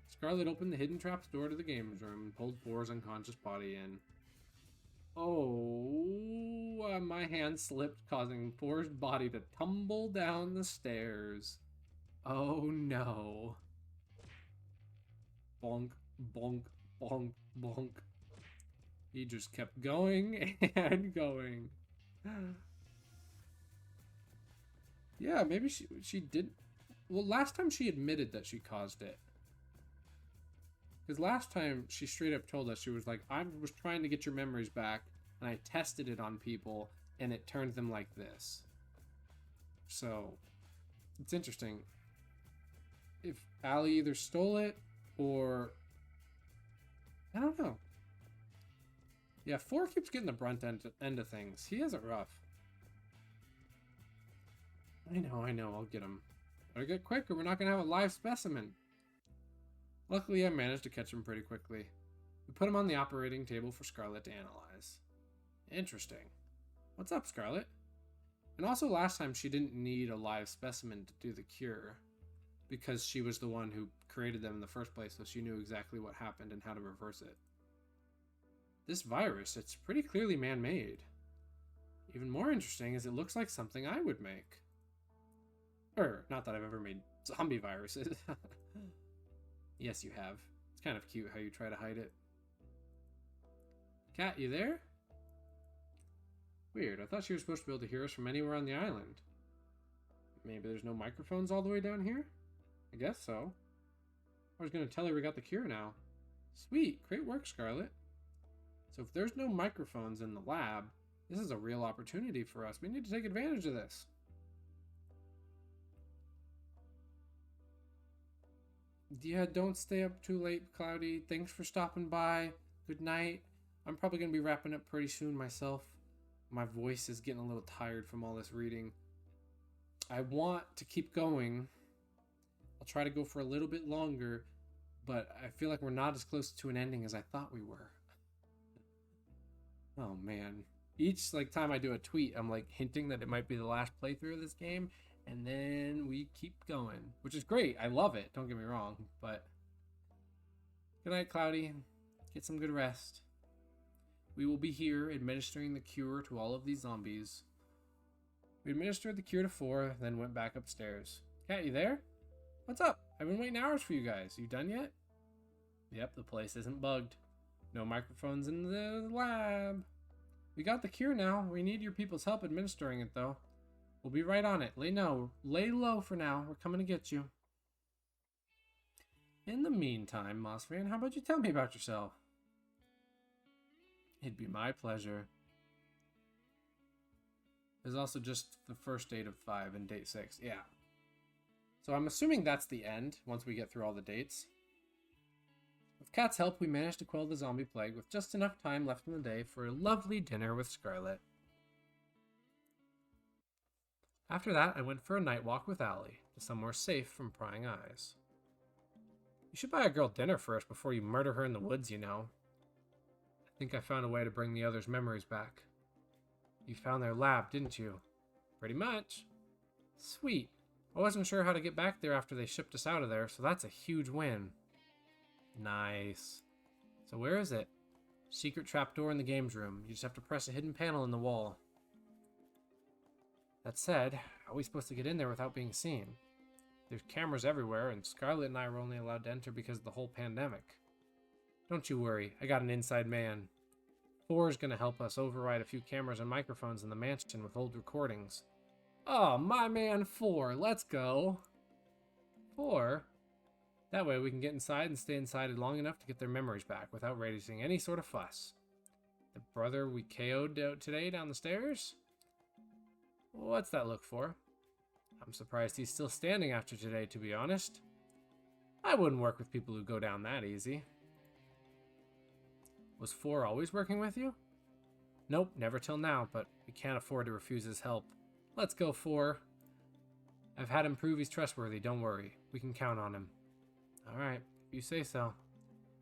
Scarlet opened the hidden trap's door to the games room and pulled Four's unconscious body in. Oh, my hand slipped, causing Four's body to tumble down the stairs. Oh no. Bonk, bonk, bonk, bonk. He just kept going and going. Yeah, maybe she did. Well, last time she admitted that she caused it. Because last time she straight up told us, she was like, I was trying to get your memories back and I tested it on people and it turned them like this. So it's interesting. If Allie either stole it or I don't know. Yeah, Four keeps getting the brunt end of things. He has it rough. I know, I'll get him. Better get quick or we're not going to have a live specimen. Luckily, I managed to catch him pretty quickly. We put him on the operating table for Scarlet to analyze. Interesting. What's up, Scarlet? And also last time she didn't need a live specimen to do the cure because she was the one who created them in the first place, so she knew exactly what happened and how to reverse it. This virus, it's pretty clearly man-made. Even more interesting is it looks like something I would make. Not that I've ever made zombie viruses. Yes, you have. It's kind of cute how you try to hide it. Cat, you there? Weird, I thought she was supposed to be able to hear us from anywhere on the island. Maybe there's no microphones all the way down here? I guess so. I was going to tell her we got the cure now. Sweet, great work, Scarlet. So if there's no microphones in the lab, this is a real opportunity for us. We need to take advantage of this. Yeah, don't stay up too late, Cloudy. Thanks for stopping by. Good night. I'm probably going to be wrapping up pretty soon myself. My voice is getting a little tired from all this reading. I want to keep going. I'll try to go for a little bit longer, but I feel like we're not as close to an ending as I thought we were. Oh man. Each time I do a tweet, I'm hinting that it might be the last playthrough of this game, and then we keep going, which is great. I love it. Don't get me wrong, but good night, Cloudy. Get some good rest. We will be here administering the cure to all of these zombies. We administered the cure to 4, then went back upstairs. Cat, you there? What's up? I've been waiting hours for you guys. You done yet? Yep, the place isn't bugged. No microphones in the lab. We got the cure now. We need your people's help administering it, though. We'll be right on it. Lay low for now. We're coming to get you. In the meantime, Mossfan, how about you tell me about yourself? It'd be my pleasure. There's also just the first date of 5 and date 6. Yeah. So I'm assuming that's the end once we get through all the dates. With Cat's help, we managed to quell the zombie plague with just enough time left in the day for a lovely dinner with Scarlet. After that, I went for a night walk with Allie to somewhere safe from prying eyes. You should buy a girl dinner first before you murder her in the woods, you know. I think I found a way to bring the others' memories back. You found their lab, didn't you? Pretty much. Sweet. I wasn't sure how to get back there after they shipped us out of there, so that's a huge win. Nice. So where is it? Secret trapdoor in the games room. You just have to press a hidden panel in the wall. That said, how are we supposed to get in there without being seen? There's cameras everywhere, and Scarlet and I were only allowed to enter because of the whole pandemic. Don't you worry, I got an inside man. 4 is going to help us override a few cameras and microphones in the mansion with old recordings. Oh, my man 4, let's go. 4? That way we can get inside and stay inside long enough to get their memories back without raising any sort of fuss. The brother we KO'd out today down the stairs? What's that look for? I'm surprised he's still standing after today, to be honest. I wouldn't work with people who go down that easy. Was 4 always working with you? Nope, never till now, but we can't afford to refuse his help. Let's go, 4. I've had him prove he's trustworthy, don't worry. We can count on him. Alright, if you say so.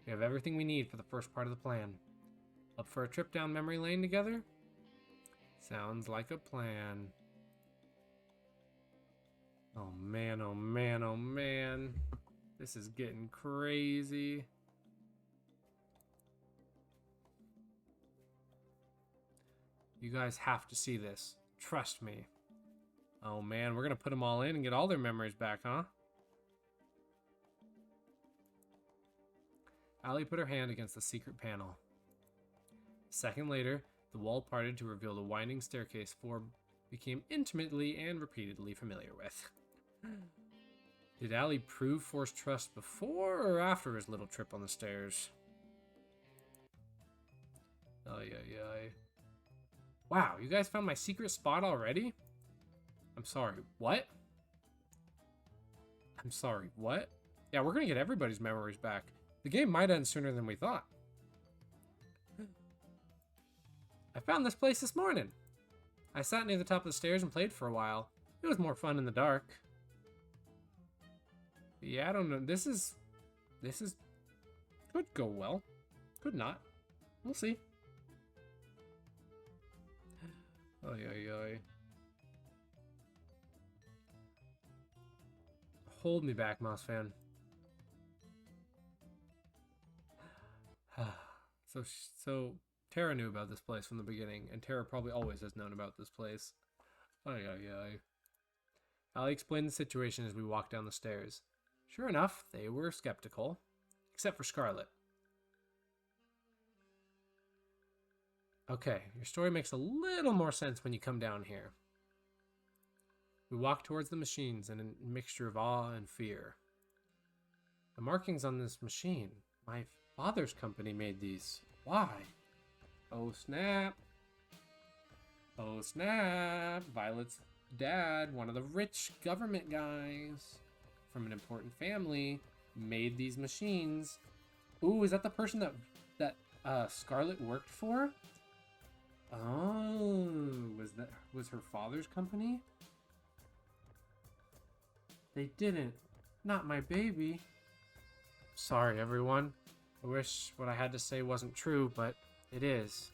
We have everything we need for the first part of the plan. Up for a trip down memory lane together? Sounds like a plan. Oh man, oh man, oh man. This is getting crazy. You guys have to see this. Trust me. Oh man, we're gonna put them all in and get all their memories back, huh? Allie put her hand against the secret panel. A second later, the wall parted to reveal the winding staircase 4 became intimately and repeatedly familiar with. Did Allie prove 4's trust before or after his little trip on the stairs? Ay, ay, ay. Wow, you guys found my secret spot already? I'm sorry, what? I'm sorry, what? Yeah, we're gonna get everybody's memories back. The game might end sooner than we thought. I found this place this morning. I sat near the top of the stairs and played for a while. It was more fun in the dark. Yeah, I don't know. This is could go well. Could not. We'll see. Ay, ay, ay. Hold me back, Moss fan. So Tara knew about this place from the beginning, and Tara probably always has known about this place. Ay, ay, ay. Allie explained the situation as we walked down the stairs. Sure enough, they were skeptical, except for Scarlet. Okay, your story makes a little more sense when you come down here. We walked towards the machines in a mixture of awe and fear. The markings on this machine, my father's company made these. Why? Oh snap. Oh snap. Violet's dad, one of the rich government guys from an important family, made these machines. Ooh, is that the person that Scarlet worked for? Oh, was her father's company? They didn't. Not my baby. Sorry, everyone. I wish what I had to say wasn't true, but it is.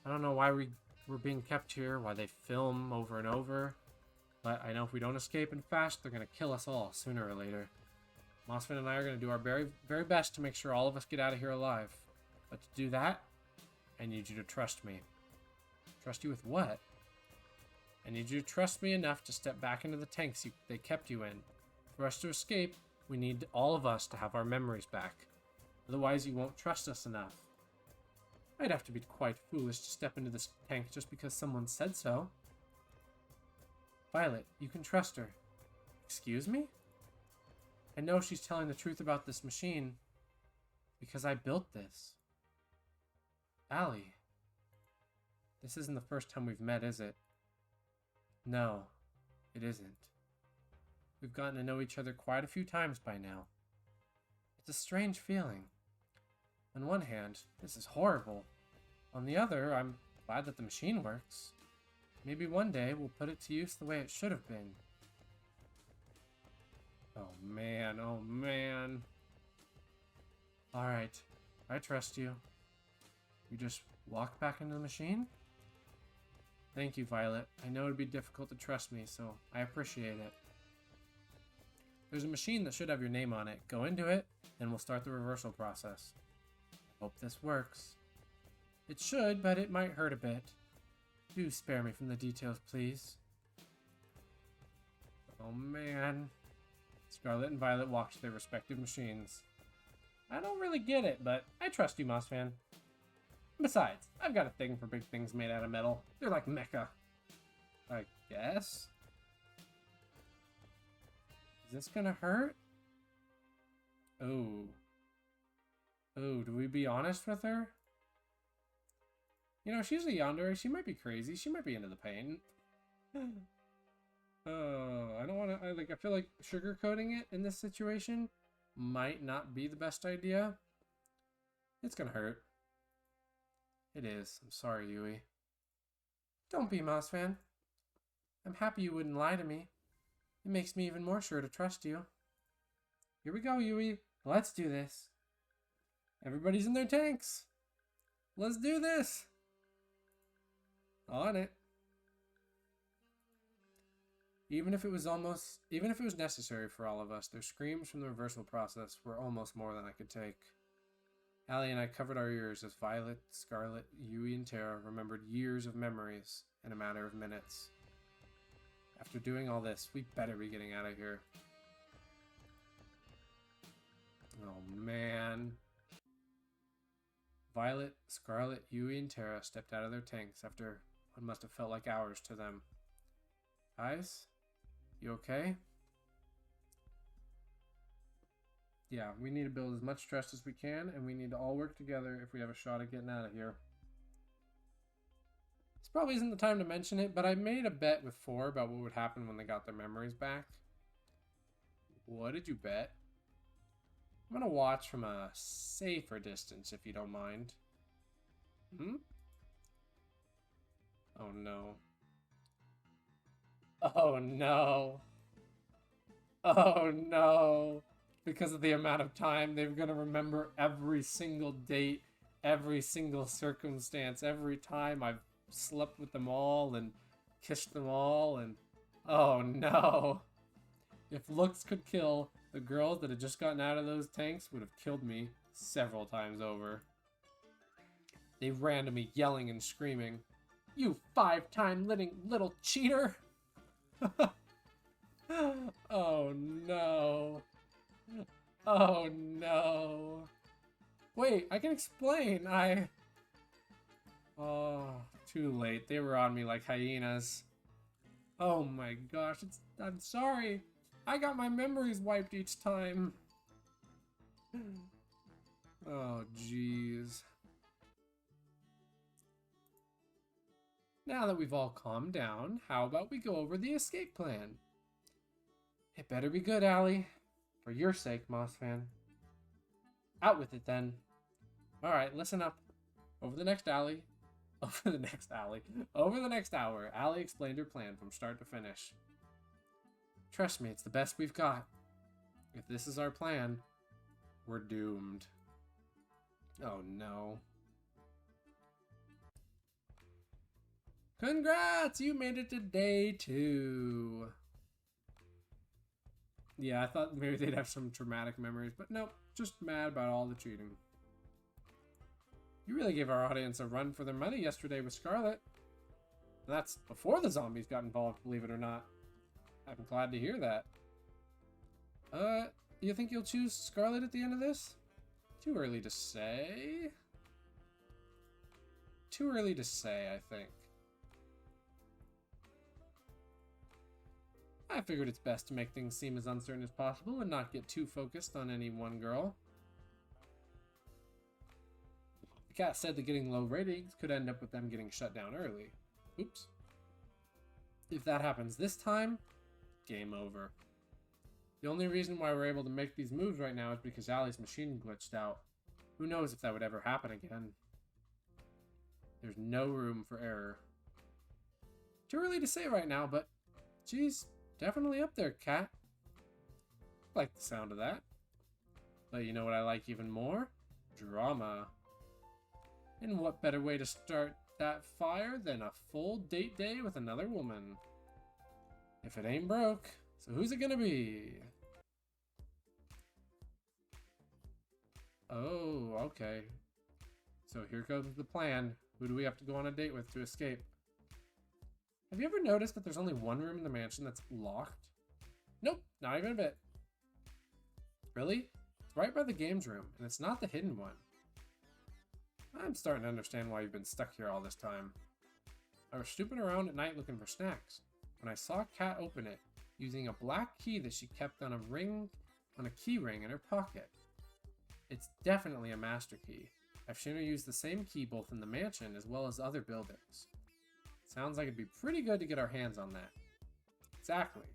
I don't know why we're being kept here, why they film over and over, but I know if we don't escape and fast, they're going to kill us all sooner or later. Mossman and I are going to do our very, very best to make sure all of us get out of here alive. But to do that, I need you to trust me. Trust you with what? I need you to trust me enough to step back into the tanks they kept you in. For us to escape, we need all of us to have our memories back. Otherwise, you won't trust us enough. I'd have to be quite foolish to step into this tank just because someone said so. Violet, you can trust her. Excuse me? I know she's telling the truth about this machine because I built this. Allie, this isn't the first time we've met, is it? No, it isn't. We've gotten to know each other quite a few times by now. It's a strange feeling. On one hand, this is horrible. On the other, I'm glad that the machine works. Maybe one day we'll put it to use the way it should have been. Oh man, oh man. Alright, I trust you. You just walk back into the machine? Thank you, Violet. I know it'd be difficult to trust me, so I appreciate it. There's a machine that should have your name on it. Go into it, and we'll start the reversal process. I hope this works. It should, but it might hurt a bit. Do spare me from the details, please. Oh man. Scarlet and Violet walk to their respective machines. I don't really get it, but I trust you, Moss fan. Besides, I've got a thing for big things made out of metal. They're like mecha. I guess? Is this gonna hurt? Oh. Oh, do we be honest with her? You know, she's a yandere. She might be crazy. She might be into the pain. Oh, I don't want to... I feel like sugarcoating it in this situation might not be the best idea. It's gonna hurt. It is. I'm sorry, Yui. Don't be, Moss fan. I'm happy you wouldn't lie to me. It makes me even more sure to trust you. Here we go, Yui. Let's do this. Everybody's in their tanks. Let's do this. On it. Even if it was necessary for all of us, their screams from the reversal process were almost more than I could take. Allie and I covered our ears as Violet, Scarlet, Yui, and Tara remembered years of memories in a matter of minutes. After doing all this, we better be getting out of here. Oh man. Violet, Scarlet, Yui, and Tara stepped out of their tanks after what must have felt like hours to them. Guys, you okay? Yeah, we need to build as much trust as we can, and we need to all work together if we have a shot at getting out of here. This probably isn't the time to mention it, but I made a bet with 4 about what would happen when they got their memories back. What did you bet? I'm gonna watch from a safer distance, if you don't mind. Hmm? Oh no. Oh no. Oh no. Because of the amount of time, they're going to remember every single date, every single circumstance, every time I've slept with them all and kissed them all, and oh no. If looks could kill, the girls that had just gotten out of those tanks would have killed me several times over. They ran to me yelling and screaming, "You 5-time little cheater!" Oh no. Oh no. Wait, I can explain. Oh, too late. They were on me like hyenas. Oh my gosh, I'm sorry. I got my memories wiped each time. Oh jeez. Now that we've all calmed down, how about we go over the escape plan? It better be good, Allie. For your sake, Moss fan. Out with it then. Alright, listen up. Over the next alley. Over the next alley. Over the next hour, Allie explained her plan from start to finish. Trust me, it's the best we've got. If this is our plan, we're doomed. Oh no. Congrats! You made it to day 2. Yeah, I thought maybe they'd have some traumatic memories, but nope. Just mad about all the cheating. You really gave our audience a run for their money yesterday with Scarlet. And that's before the zombies got involved, believe it or not. I'm glad to hear that. You think you'll choose Scarlet at the end of this? Too early to say. Too early to say, I think. I figured it's best to make things seem as uncertain as possible and not get too focused on any one girl. The cat said that getting low ratings could end up with them getting shut down early. Oops. If that happens this time, game over. The only reason why we're able to make these moves right now is because Allie's machine glitched out. Who knows if that would ever happen again. There's no room for error. Too early to say right now, but geez, definitely up there, cat. I like the sound of that. But you know what I like even more? Drama. And what better way to start that fire than a full date day with another woman? If it ain't broke, so who's it gonna be? Oh, okay. So here comes the plan. Who do we have to go on a date with to escape? Have you ever noticed that there's only one room in the mansion that's locked? Nope, not even a bit. Really? It's right by the games room, and it's not the hidden one. I'm starting to understand why you've been stuck here all this time. I was snooping around at night looking for snacks, when I saw Kat open it, using a black key that she kept on a key ring in her pocket. It's definitely a master key. I've seen her use the same key both in the mansion as well as other buildings. Sounds like it'd be pretty good to get our hands on that. Exactly.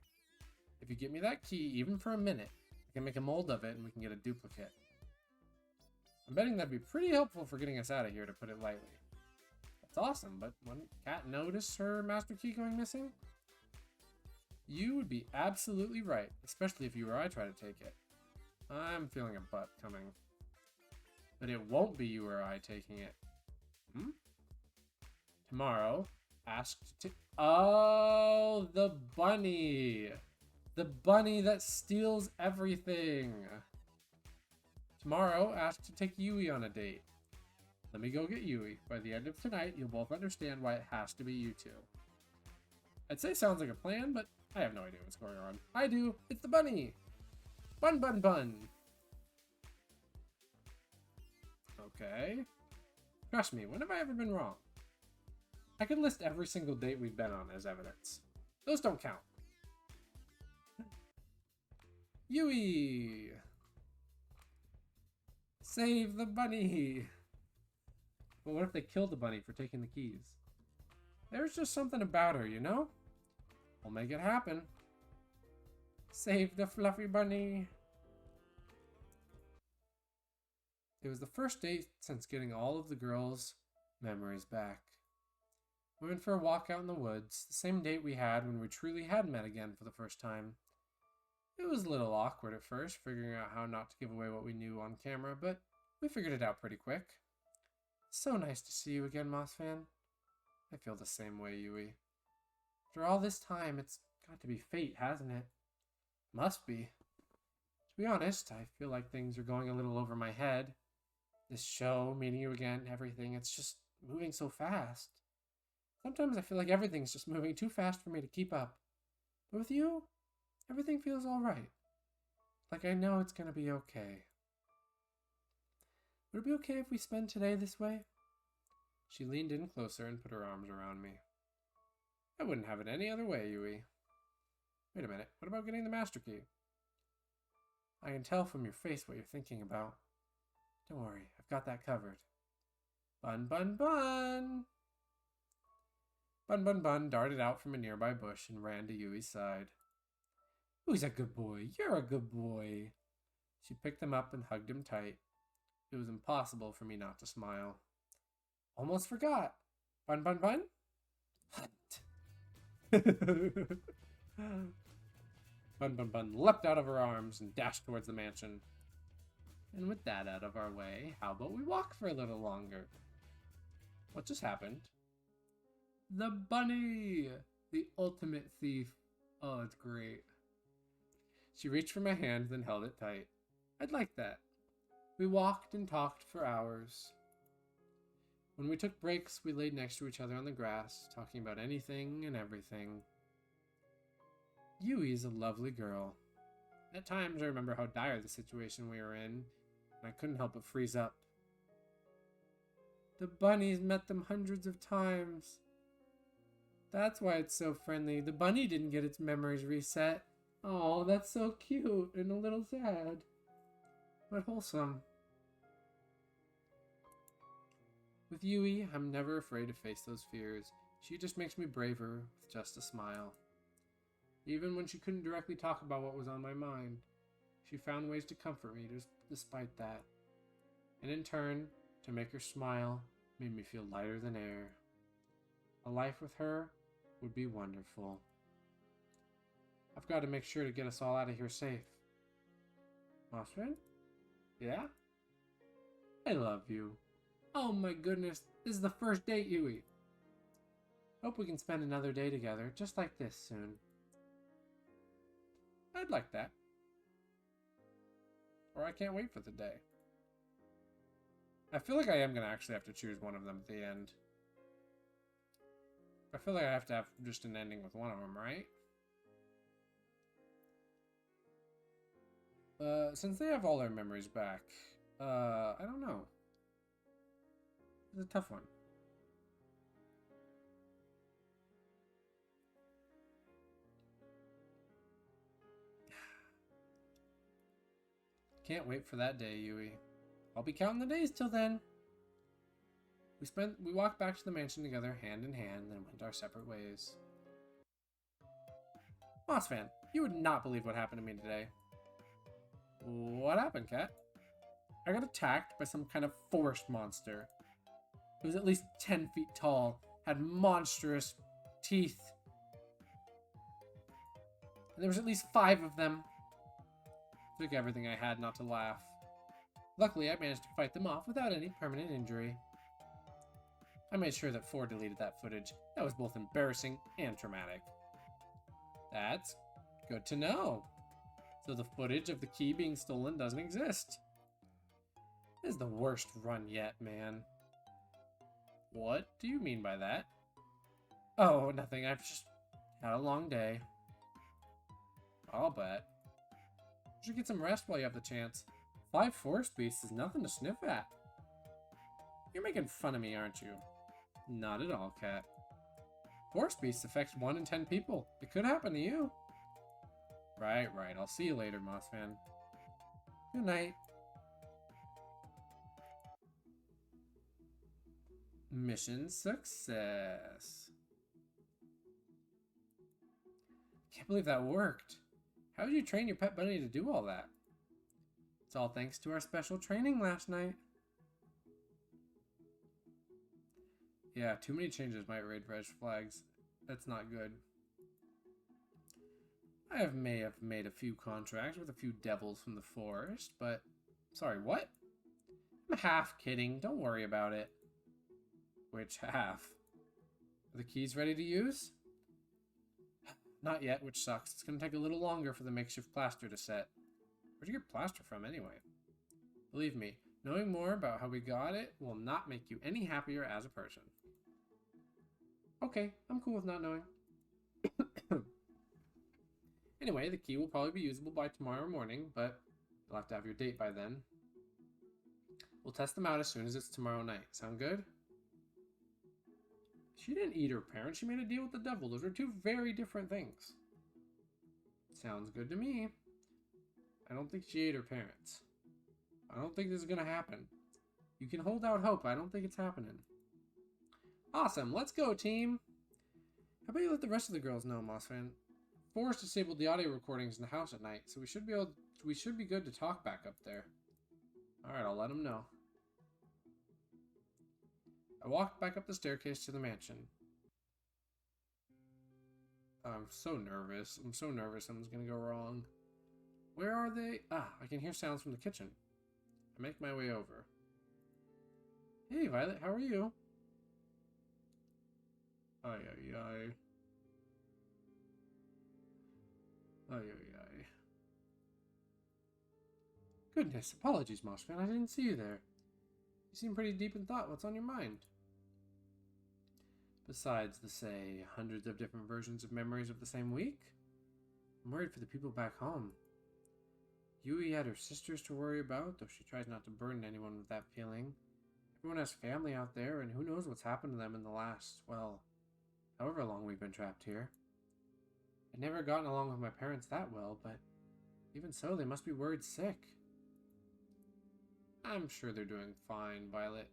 If you get me that key, even for a minute, I can make a mold of it and we can get a duplicate. I'm betting that'd be pretty helpful for getting us out of here, to put it lightly. That's awesome, but wouldn't Kat notice her master key going missing? You would be absolutely right, especially if you or I try to take it. I'm feeling a butt coming. But it won't be you or I taking it. Tomorrow, asked to... Oh, the bunny! The bunny that steals everything! Tomorrow, asked to take Yui on a date. Let me go get Yui. By the end of tonight, you'll both understand why it has to be you two. I'd say sounds like a plan, but I have no idea what's going on. I do! It's the bunny! Bun bun bun! Okay. Trust me, when have I ever been wrong? I could list every single date we've been on as evidence. Those don't count. Yui! Save the bunny! But what if they killed the bunny for taking the keys? There's just something about her, you know? We'll make it happen. Save the fluffy bunny! It was the first date since getting all of the girls' memories back. We went for a walk out in the woods, the same date we had when we truly had met again for the first time. It was a little awkward at first, figuring out how not to give away what we knew on camera, but we figured it out pretty quick. So nice to see you again, Moss fan. I feel the same way, Yui. After all this time, it's got to be fate, hasn't it? Must be. To be honest, I feel like things are going a little over my head. This show, meeting you again, everything, it's just moving so fast. Sometimes I feel like everything's just moving too fast for me to keep up. But with you, everything feels alright. Like I know it's gonna be okay. Would it be okay if we spend today this way? She leaned in closer and put her arms around me. I wouldn't have it any other way, Yui. Wait a minute, what about getting the master key? I can tell from your face what you're thinking about. Don't worry, I've got that covered. Bun bun bun! Bun bun bun darted out from a nearby bush and ran to Yui's side. Who's a good boy? You're a good boy. She picked him up and hugged him tight. It was impossible for me not to smile. Almost forgot. Bun, bun, bun? Bun Bun Bun leapt out of her arms and dashed towards the mansion. And with that out of our way, how about we walk for a little longer? What just happened? The bunny! The ultimate thief. Oh, it's great. She reached for my hand, then held it tight. I'd like that. We walked and talked for hours. When we took breaks, we laid next to each other on the grass, talking about anything and everything. Yui's a lovely girl. At times, I remember how dire the situation we were in, and I couldn't help but freeze up. The bunny's met them hundreds of times. That's why it's so friendly. The bunny didn't get its memories reset. Oh, that's so cute and a little sad, but wholesome. With Yui, I'm never afraid to face those fears. She just makes me braver with just a smile. Even when she couldn't directly talk about what was on my mind, she found ways to comfort me despite that. And in turn, to make her smile made me feel lighter than air. A life with her would be wonderful. I've got to make sure to get us all out of here safe. Mossman? Yeah? I love you. Oh my goodness, this is the first date, Yui. Hope we can spend another day together, just like this soon. I'd like that. Or I can't wait for the day. I feel like I am going to actually have to choose one of them at the end. I feel like I have to have just an ending with one of them, right? Since they have all their memories back, I don't know. It's a tough one. Can't wait for that day, Yui. I'll be counting the days till then. We walked back to the mansion together, hand in hand, then went our separate ways. Mossfan, you would not believe what happened to me today. What happened, Cat? I got attacked by some kind of forest monster. It was at least 10 feet tall, had monstrous teeth. And there was at least 5 of them. Took everything I had not to laugh. Luckily, I managed to fight them off without any permanent injury. I made sure that 4 deleted that footage. That was both embarrassing and traumatic. That's good to know. So the footage of the key being stolen doesn't exist. This is the worst run yet, man. What do you mean by that? Oh, nothing. I've just had a long day. I'll bet. You should get some rest while you have the chance. 5 forest beasts is nothing to sniff at. You're making fun of me, aren't you? Not at all, Cat. Forest beasts affects 1 in 10 people. It could happen to you. Right. I'll see you later, Mossfan. Good night. Mission success. Can't believe that worked. How did you train your pet bunny to do all that? It's all thanks to our special training last night. Yeah, too many changes might raise red flags. That's not good. May have made a few contracts with a few devils from the forest, but... Sorry, what? I'm half kidding. Don't worry about it. Which half? Are the keys ready to use? Not yet, which sucks. It's going to take a little longer for the makeshift plaster to set. Where'd you get plaster from, anyway? Believe me, knowing more about how we got it will not make you any happier as a person. Okay, I'm cool with not knowing. Anyway, the key will probably be usable by tomorrow morning, but you'll have to have your date by then. We'll test them out as soon as it's tomorrow night. Sound good? She didn't eat her parents. She made a deal with the devil. Those are 2 very different things. Sounds good to me. I don't think she ate her parents. I don't think this is going to happen. You can hold out hope. I don't think it's happening. Awesome. Let's go, team. How about you let the rest of the girls know, Mossfan? Forrest disabled the audio recordings in the house at night, so we should be able to we should be good to talk back up there. Alright, I'll let him know. I walked back up the staircase to the mansion. I'm so nervous. I'm so nervous something's gonna go wrong. Where are they? Ah, I can hear sounds from the kitchen. I make my way over. Hey, Violet, how are you? Ay, ay, ay. Ay, ay, ay. Goodness, apologies, Mossman. I didn't see you there. You seem pretty deep in thought. What's on your mind? Besides the, say, hundreds of different versions of memories of the same week? I'm worried for the people back home. Yui had her sisters to worry about, though she tries not to burden anyone with that feeling. Everyone has family out there, and who knows what's happened to them in the last, well, however long we've been trapped here. I'd never gotten along with my parents that well, but even so, they must be worried sick. I'm sure they're doing fine, Violet.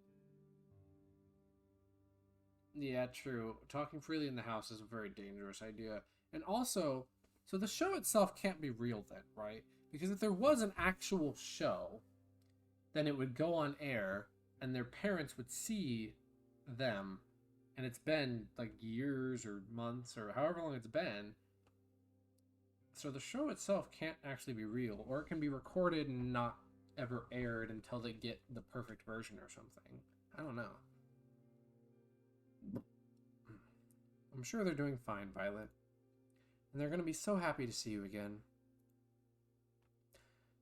Yeah, true. Talking freely in the house is a very dangerous idea. And also, so the show itself can't be real then, right? Because if there was an actual show, then it would go on air, and their parents would see them, and it's been like years or months or however long it's been. So the show itself can't actually be real, or it can be recorded and not ever aired until they get the perfect version or something. I don't know. I'm sure they're doing fine, Violet. And they're going to be so happy to see you again.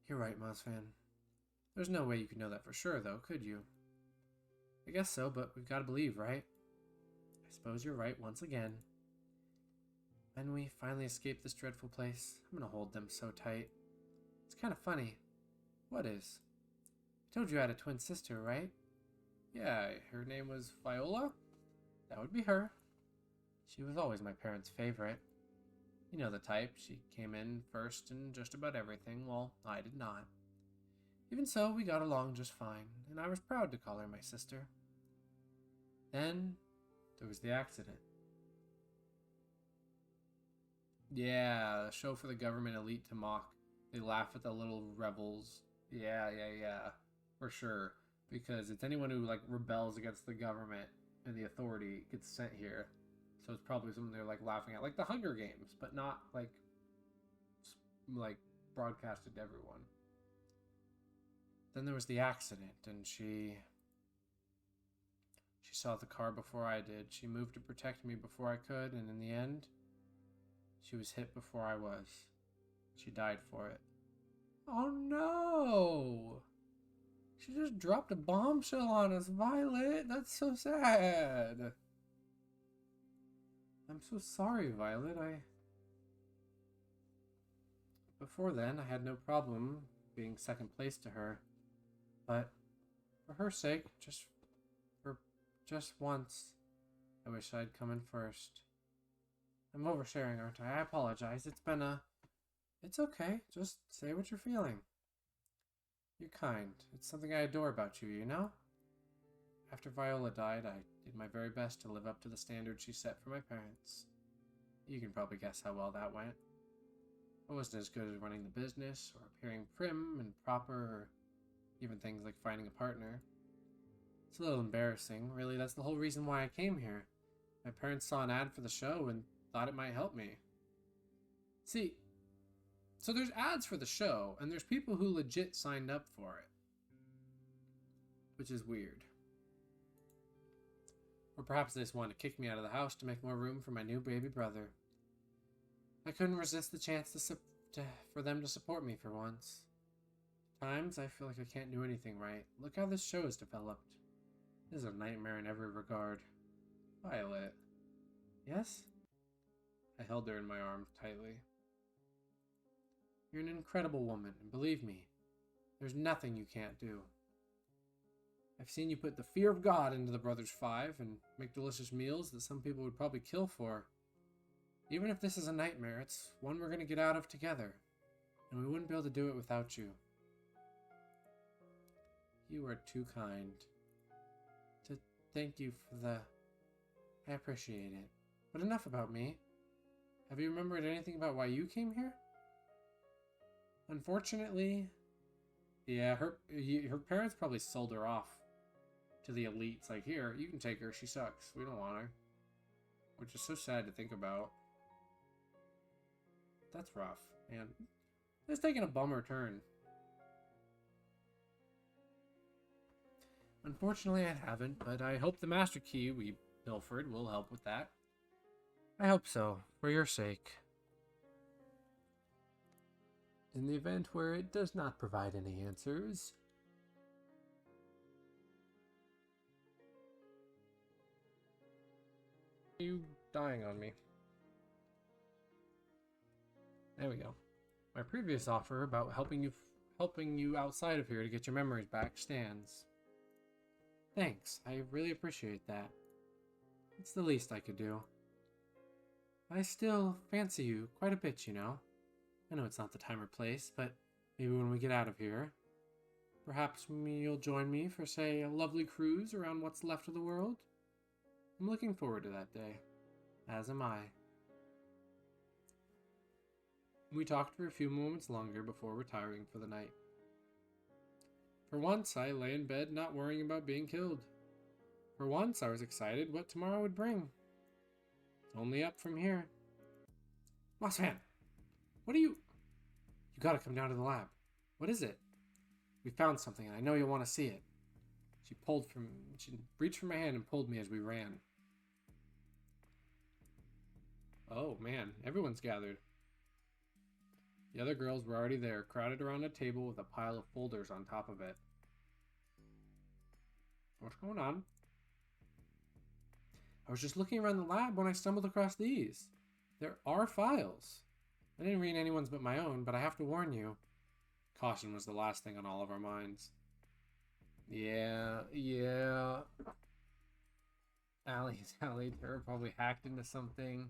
You're right, Mossfan. There's no way you could know that for sure, though, could you? I guess so, but we've got to believe, right? I suppose you're right once again. When we finally escape this dreadful place, I'm going to hold them so tight. It's kind of funny. What is? I told you I had a twin sister, right? Yeah, her name was Viola? That would be her. She was always my parents' favorite. You know the type. She came in first in just about everything, while I did not. Even so, we got along just fine, and I was proud to call her my sister. Then, there was the accident. Yeah, a show for the government elite to mock. They laugh at the little rebels. Yeah, for sure. Because it's anyone who, like, rebels against the government and the authority gets sent here. So it's probably something they're, like, laughing at. Like the Hunger Games, but not, like broadcasted to everyone. Then there was the accident, and she saw the car before I did. She moved to protect me before I could, and in the end, she was hit before I was. She died for it. Oh no! She just dropped a bombshell on us, Violet. That's so sad. I'm so sorry, Violet. Before then, I had no problem being second place to her. But for her sake, just once, I wish I'd come in first. I'm oversharing, aren't I? I apologize. It's okay. Just say what you're feeling. You're kind. It's something I adore about you, you know? After Viola died, I did my very best to live up to the standard she set for my parents. You can probably guess how well that went. I wasn't as good as running the business, or appearing prim and proper, or even things like finding a partner. It's a little embarrassing, really. That's the whole reason why I came here. My parents saw an ad for the show and thought it might help me. See, so there's ads for the show, and there's people who legit signed up for it. Which is weird. Or perhaps they just wanted to kick me out of the house to make more room for my new baby brother. I couldn't resist the chance for them to support me for once. At times, I feel like I can't do anything right. Look how this show has developed. This is a nightmare in every regard. Violet. Yes? I held her in my arms tightly. You're an incredible woman, and believe me, there's nothing you can't do. I've seen you put the fear of God into the Brothers Five and make delicious meals that some people would probably kill for. Even if this is a nightmare, it's one we're going to get out of together, and we wouldn't be able to do it without you. You are too kind. To thank you for the... I appreciate it. But enough about me. Have you remembered anything about why you came here? Unfortunately, yeah, her parents probably sold her off to the elites. Like, here, you can take her. She sucks. We don't want her. Which is so sad to think about. That's rough. And it's taking a bummer turn. Unfortunately, I haven't, but I hope the master key we pilfered will help with that. I hope so, for your sake. In the event where it does not provide any answers, you dying on me. There we go. My previous offer about helping you outside of here to get your memories back stands. Thanks, I really appreciate that. It's the least I could do. I still fancy you quite a bit, you know. I know it's not the time or place, but maybe when we get out of here, perhaps you'll join me for, say, a lovely cruise around what's left of the world? I'm looking forward to that day. As am I. We talked for a few moments longer before retiring for the night. For once, I lay in bed not worrying about being killed. For once, I was excited what tomorrow would bring. Only up from here. Mossman! What are you... You gotta come down to the lab. What is it? We found something, and I know you'll want to see it. She reached for my hand and pulled me as we ran. Oh, man. Everyone's gathered. The other girls were already there, crowded around a table with a pile of folders on top of it. What's going on? I was just looking around the lab when I stumbled across these. There are files. I didn't read anyone's but my own, but I have to warn you. Caution was the last thing on all of our minds. Yeah. Allie, Tara probably hacked into something.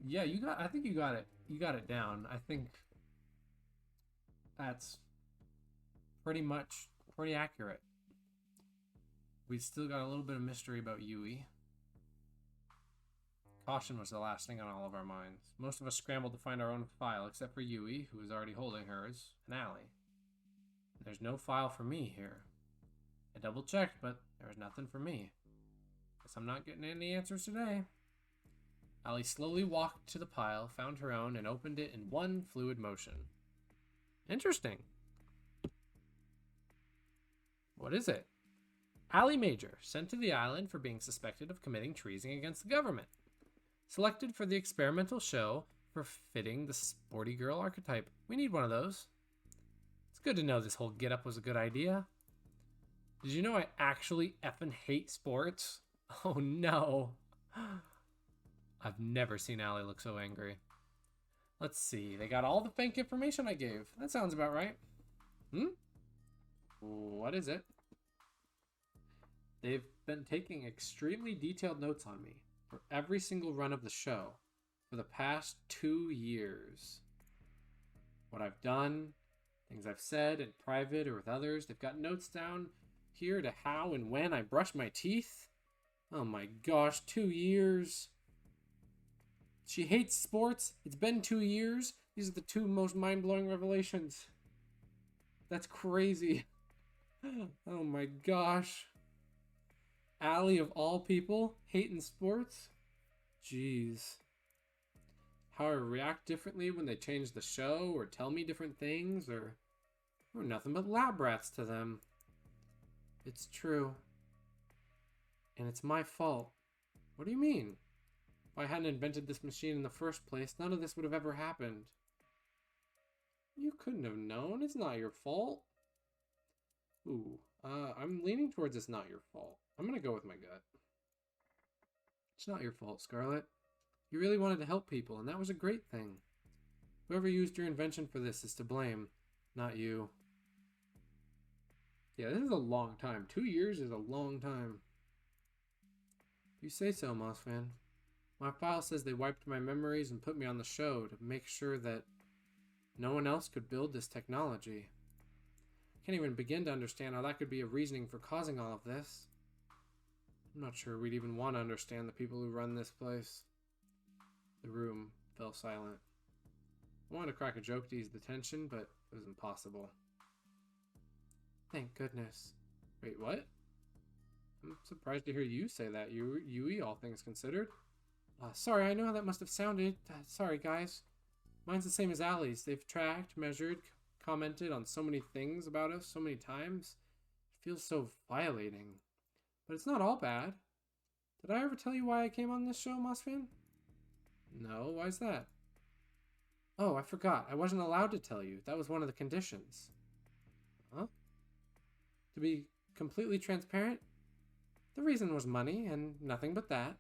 Yeah, I think you got it down. I think that's pretty accurate. We still got a little bit of mystery about Yui. Caution was the last thing on all of our minds. Most of us scrambled to find our own file, except for Yui, who was already holding hers, and Allie. There's no file for me here. I double-checked, but there was nothing for me. Guess I'm not getting any answers today. Allie slowly walked to the pile, found her own, and opened it in one fluid motion. Interesting. What is it? Allie Major, sent to the island for being suspected of committing treason against the government. Selected for the experimental show for fitting the sporty girl archetype. We need one of those. It's good to know this whole get-up was a good idea. Did you know I actually effing hate sports? Oh no. I've never seen Allie look so angry. Let's see. They got all the fake information I gave. That sounds about right. What is it? They've been taking extremely detailed notes on me for every single run of the show for the past 2 years. What I've done, things I've said in private or with others. They've got notes down here to how and when I brush my teeth. Oh my gosh, 2 years. She hates sports. It's been 2 years. These are the 2 most mind-blowing revelations. That's crazy. Oh my gosh. Allie of all people hating sports? Jeez. How I react differently when they change the show or tell me different things, or we're nothing but lab rats to them. It's true. And it's my fault. What do you mean? If I hadn't invented this machine in the first place, none of this would have ever happened. You couldn't have known. It's not your fault. Ooh, I'm leaning towards it's not your fault. I'm gonna go with my gut. It's not your fault, Scarlet. You really wanted to help people, and that was a great thing. Whoever used your invention for this is to blame, not you. Yeah, this is a long time. 2 years is a long time. You say so, Mossman. My file says they wiped my memories and put me on the show to make sure that no one else could build this technology. I can't even begin to understand how that could be a reasoning for causing all of this. I'm not sure we'd even want to understand the people who run this place. The room fell silent. I wanted to crack a joke to ease the tension, but it was impossible. Thank goodness. Wait, what? I'm surprised to hear you say that, Yui, all things considered. Sorry, I know how that must have sounded. Sorry, guys. Mine's the same as Allie's. They've tracked, measured, commented on so many things about us so many times. It feels so violating. But it's not all bad. Did I ever tell you why I came on this show, Mosfin? No, why's that? Oh, I forgot. I wasn't allowed to tell you. That was one of the conditions. Huh? To be completely transparent, the reason was money and nothing but that.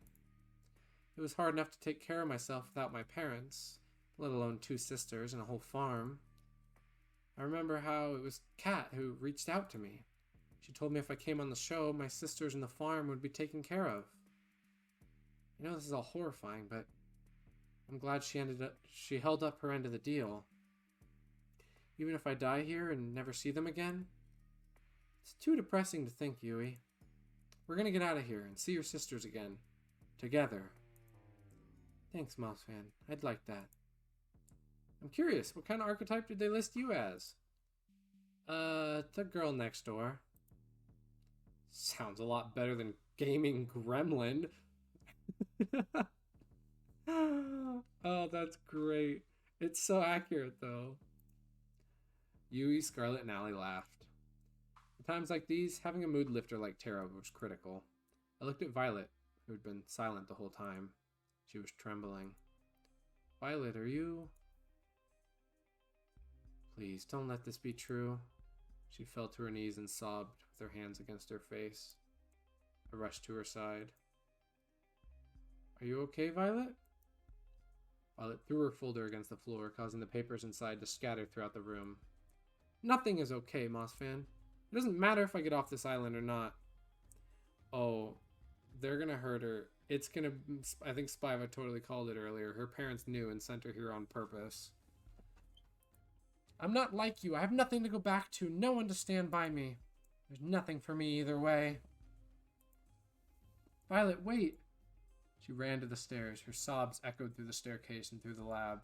It was hard enough to take care of myself without my parents, let alone 2 sisters and a whole farm. I remember how it was Kat who reached out to me. She told me if I came on the show, my sisters and the farm would be taken care of. I know this is all horrifying, but I'm glad she held up her end of the deal. Even if I die here and never see them again, it's too depressing to think, Yui. We're gonna get out of here and see your sisters again. Together. Thanks, Mousefan. I'd like that. I'm curious, what kind of archetype did they list you as? The girl next door. Sounds a lot better than gaming gremlin. Oh, that's great. It's so accurate, though. Yui, Scarlet, and Allie laughed. At times like these, having a mood lifter like Tara was critical. I looked at Violet, who had been silent the whole time. She was trembling. Violet, are you... Please, don't let this be true. She fell to her knees and sobbed with her hands against her face. I rushed to her side. Are you okay, Violet? Violet threw her folder against the floor, causing the papers inside to scatter throughout the room. Nothing is okay, Mossfan. It doesn't matter if I get off this island or not. Oh, they're gonna hurt her. It's gonna... I think Spiva totally called it earlier. Her parents knew and sent her here on purpose. I'm not like you. I have nothing to go back to. No one to stand by me. There's nothing for me either way. Violet, wait. She ran to the stairs. Her sobs echoed through the staircase and through the lab.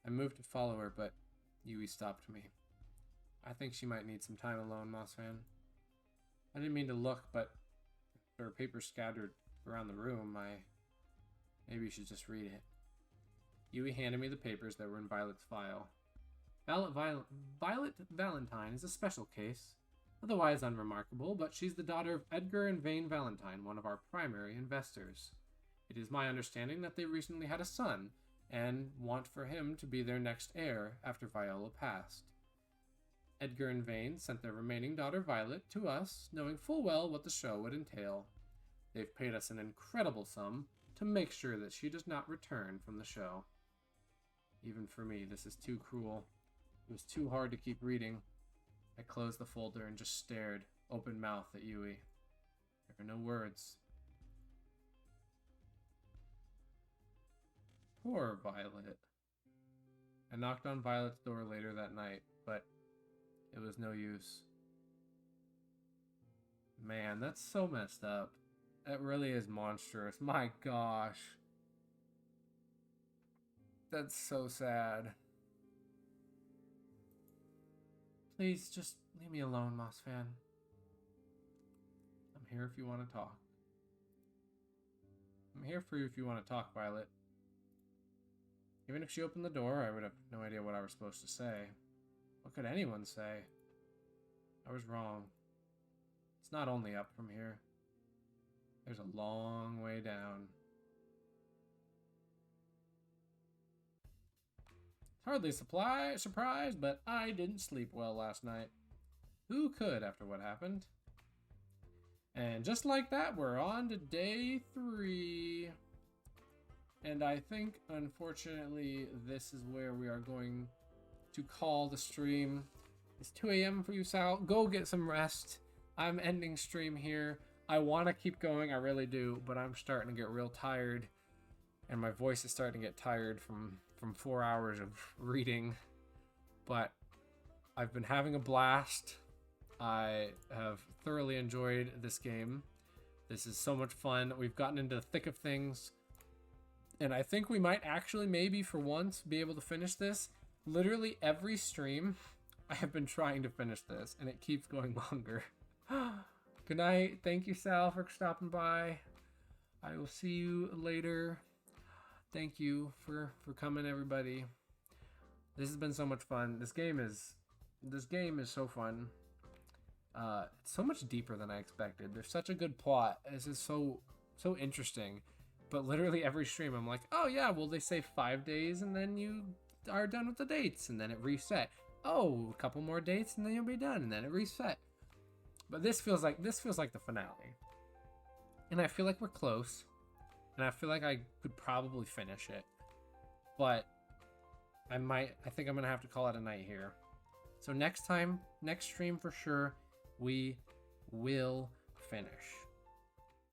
I moved to follow her, but Yui stopped me. I think she might need some time alone, Mossfan. I didn't mean to look, but there were papers scattered around the room. Maybe you should just read it. Yui handed me the papers that were in Violet's file. Violet Valentine is a special case. Otherwise unremarkable, but she's the daughter of Edgar and Vane Valentine, one of our primary investors. It is my understanding that they recently had a son, and want for him to be their next heir after Viola passed. Edgar and Vane sent their remaining daughter Violet to us, knowing full well what the show would entail. They've paid us an incredible sum to make sure that she does not return from the show. Even for me, this is too cruel. It was too hard to keep reading. I closed the folder and just stared, open-mouthed, at Yui. There were no words. Poor Violet. I knocked on Violet's door later that night, but it was no use. Man, that's so messed up. That really is monstrous. My gosh. That's so sad. Please, just leave me alone, Mossfan. I'm here if you want to talk. I'm here for you if you want to talk, Violet. Even if she opened the door, I would have no idea what I was supposed to say. What could anyone say? I was wrong. It's not only up from here. There's a long way down. Hardly surprise, but I didn't sleep well last night. Who could after what happened? And just like that, we're on to day 3. And I think, unfortunately, this is where we are going to call the stream. It's 2 a.m. for you, Sal. Go get some rest. I'm ending stream here. I want to keep going, I really do, but I'm starting to get real tired. And my voice is starting to get tired from 4 hours of reading. But I've been having a blast. I have thoroughly enjoyed this game. This is so much fun. We've gotten into the thick of things. And I think we might actually, maybe for once, be able to finish this. Literally every stream, I have been trying to finish this, and it keeps going longer. Good night. Thank you, Sal, for stopping by. I will see you later. Thank you for coming, everybody. This has been so much fun. This game is so fun. It's so much deeper than I expected. There's such a good plot. This is so interesting. But literally every stream, I'm like, oh yeah, well they say 5 days, and then you are done with the dates, and then it reset. Oh, a couple more dates, and then you'll be done, and then it reset. But this feels like the finale, and I feel like we're close, and I feel like I could probably finish it, but I think I'm gonna have to call it a night here. So next stream for sure, we will finish.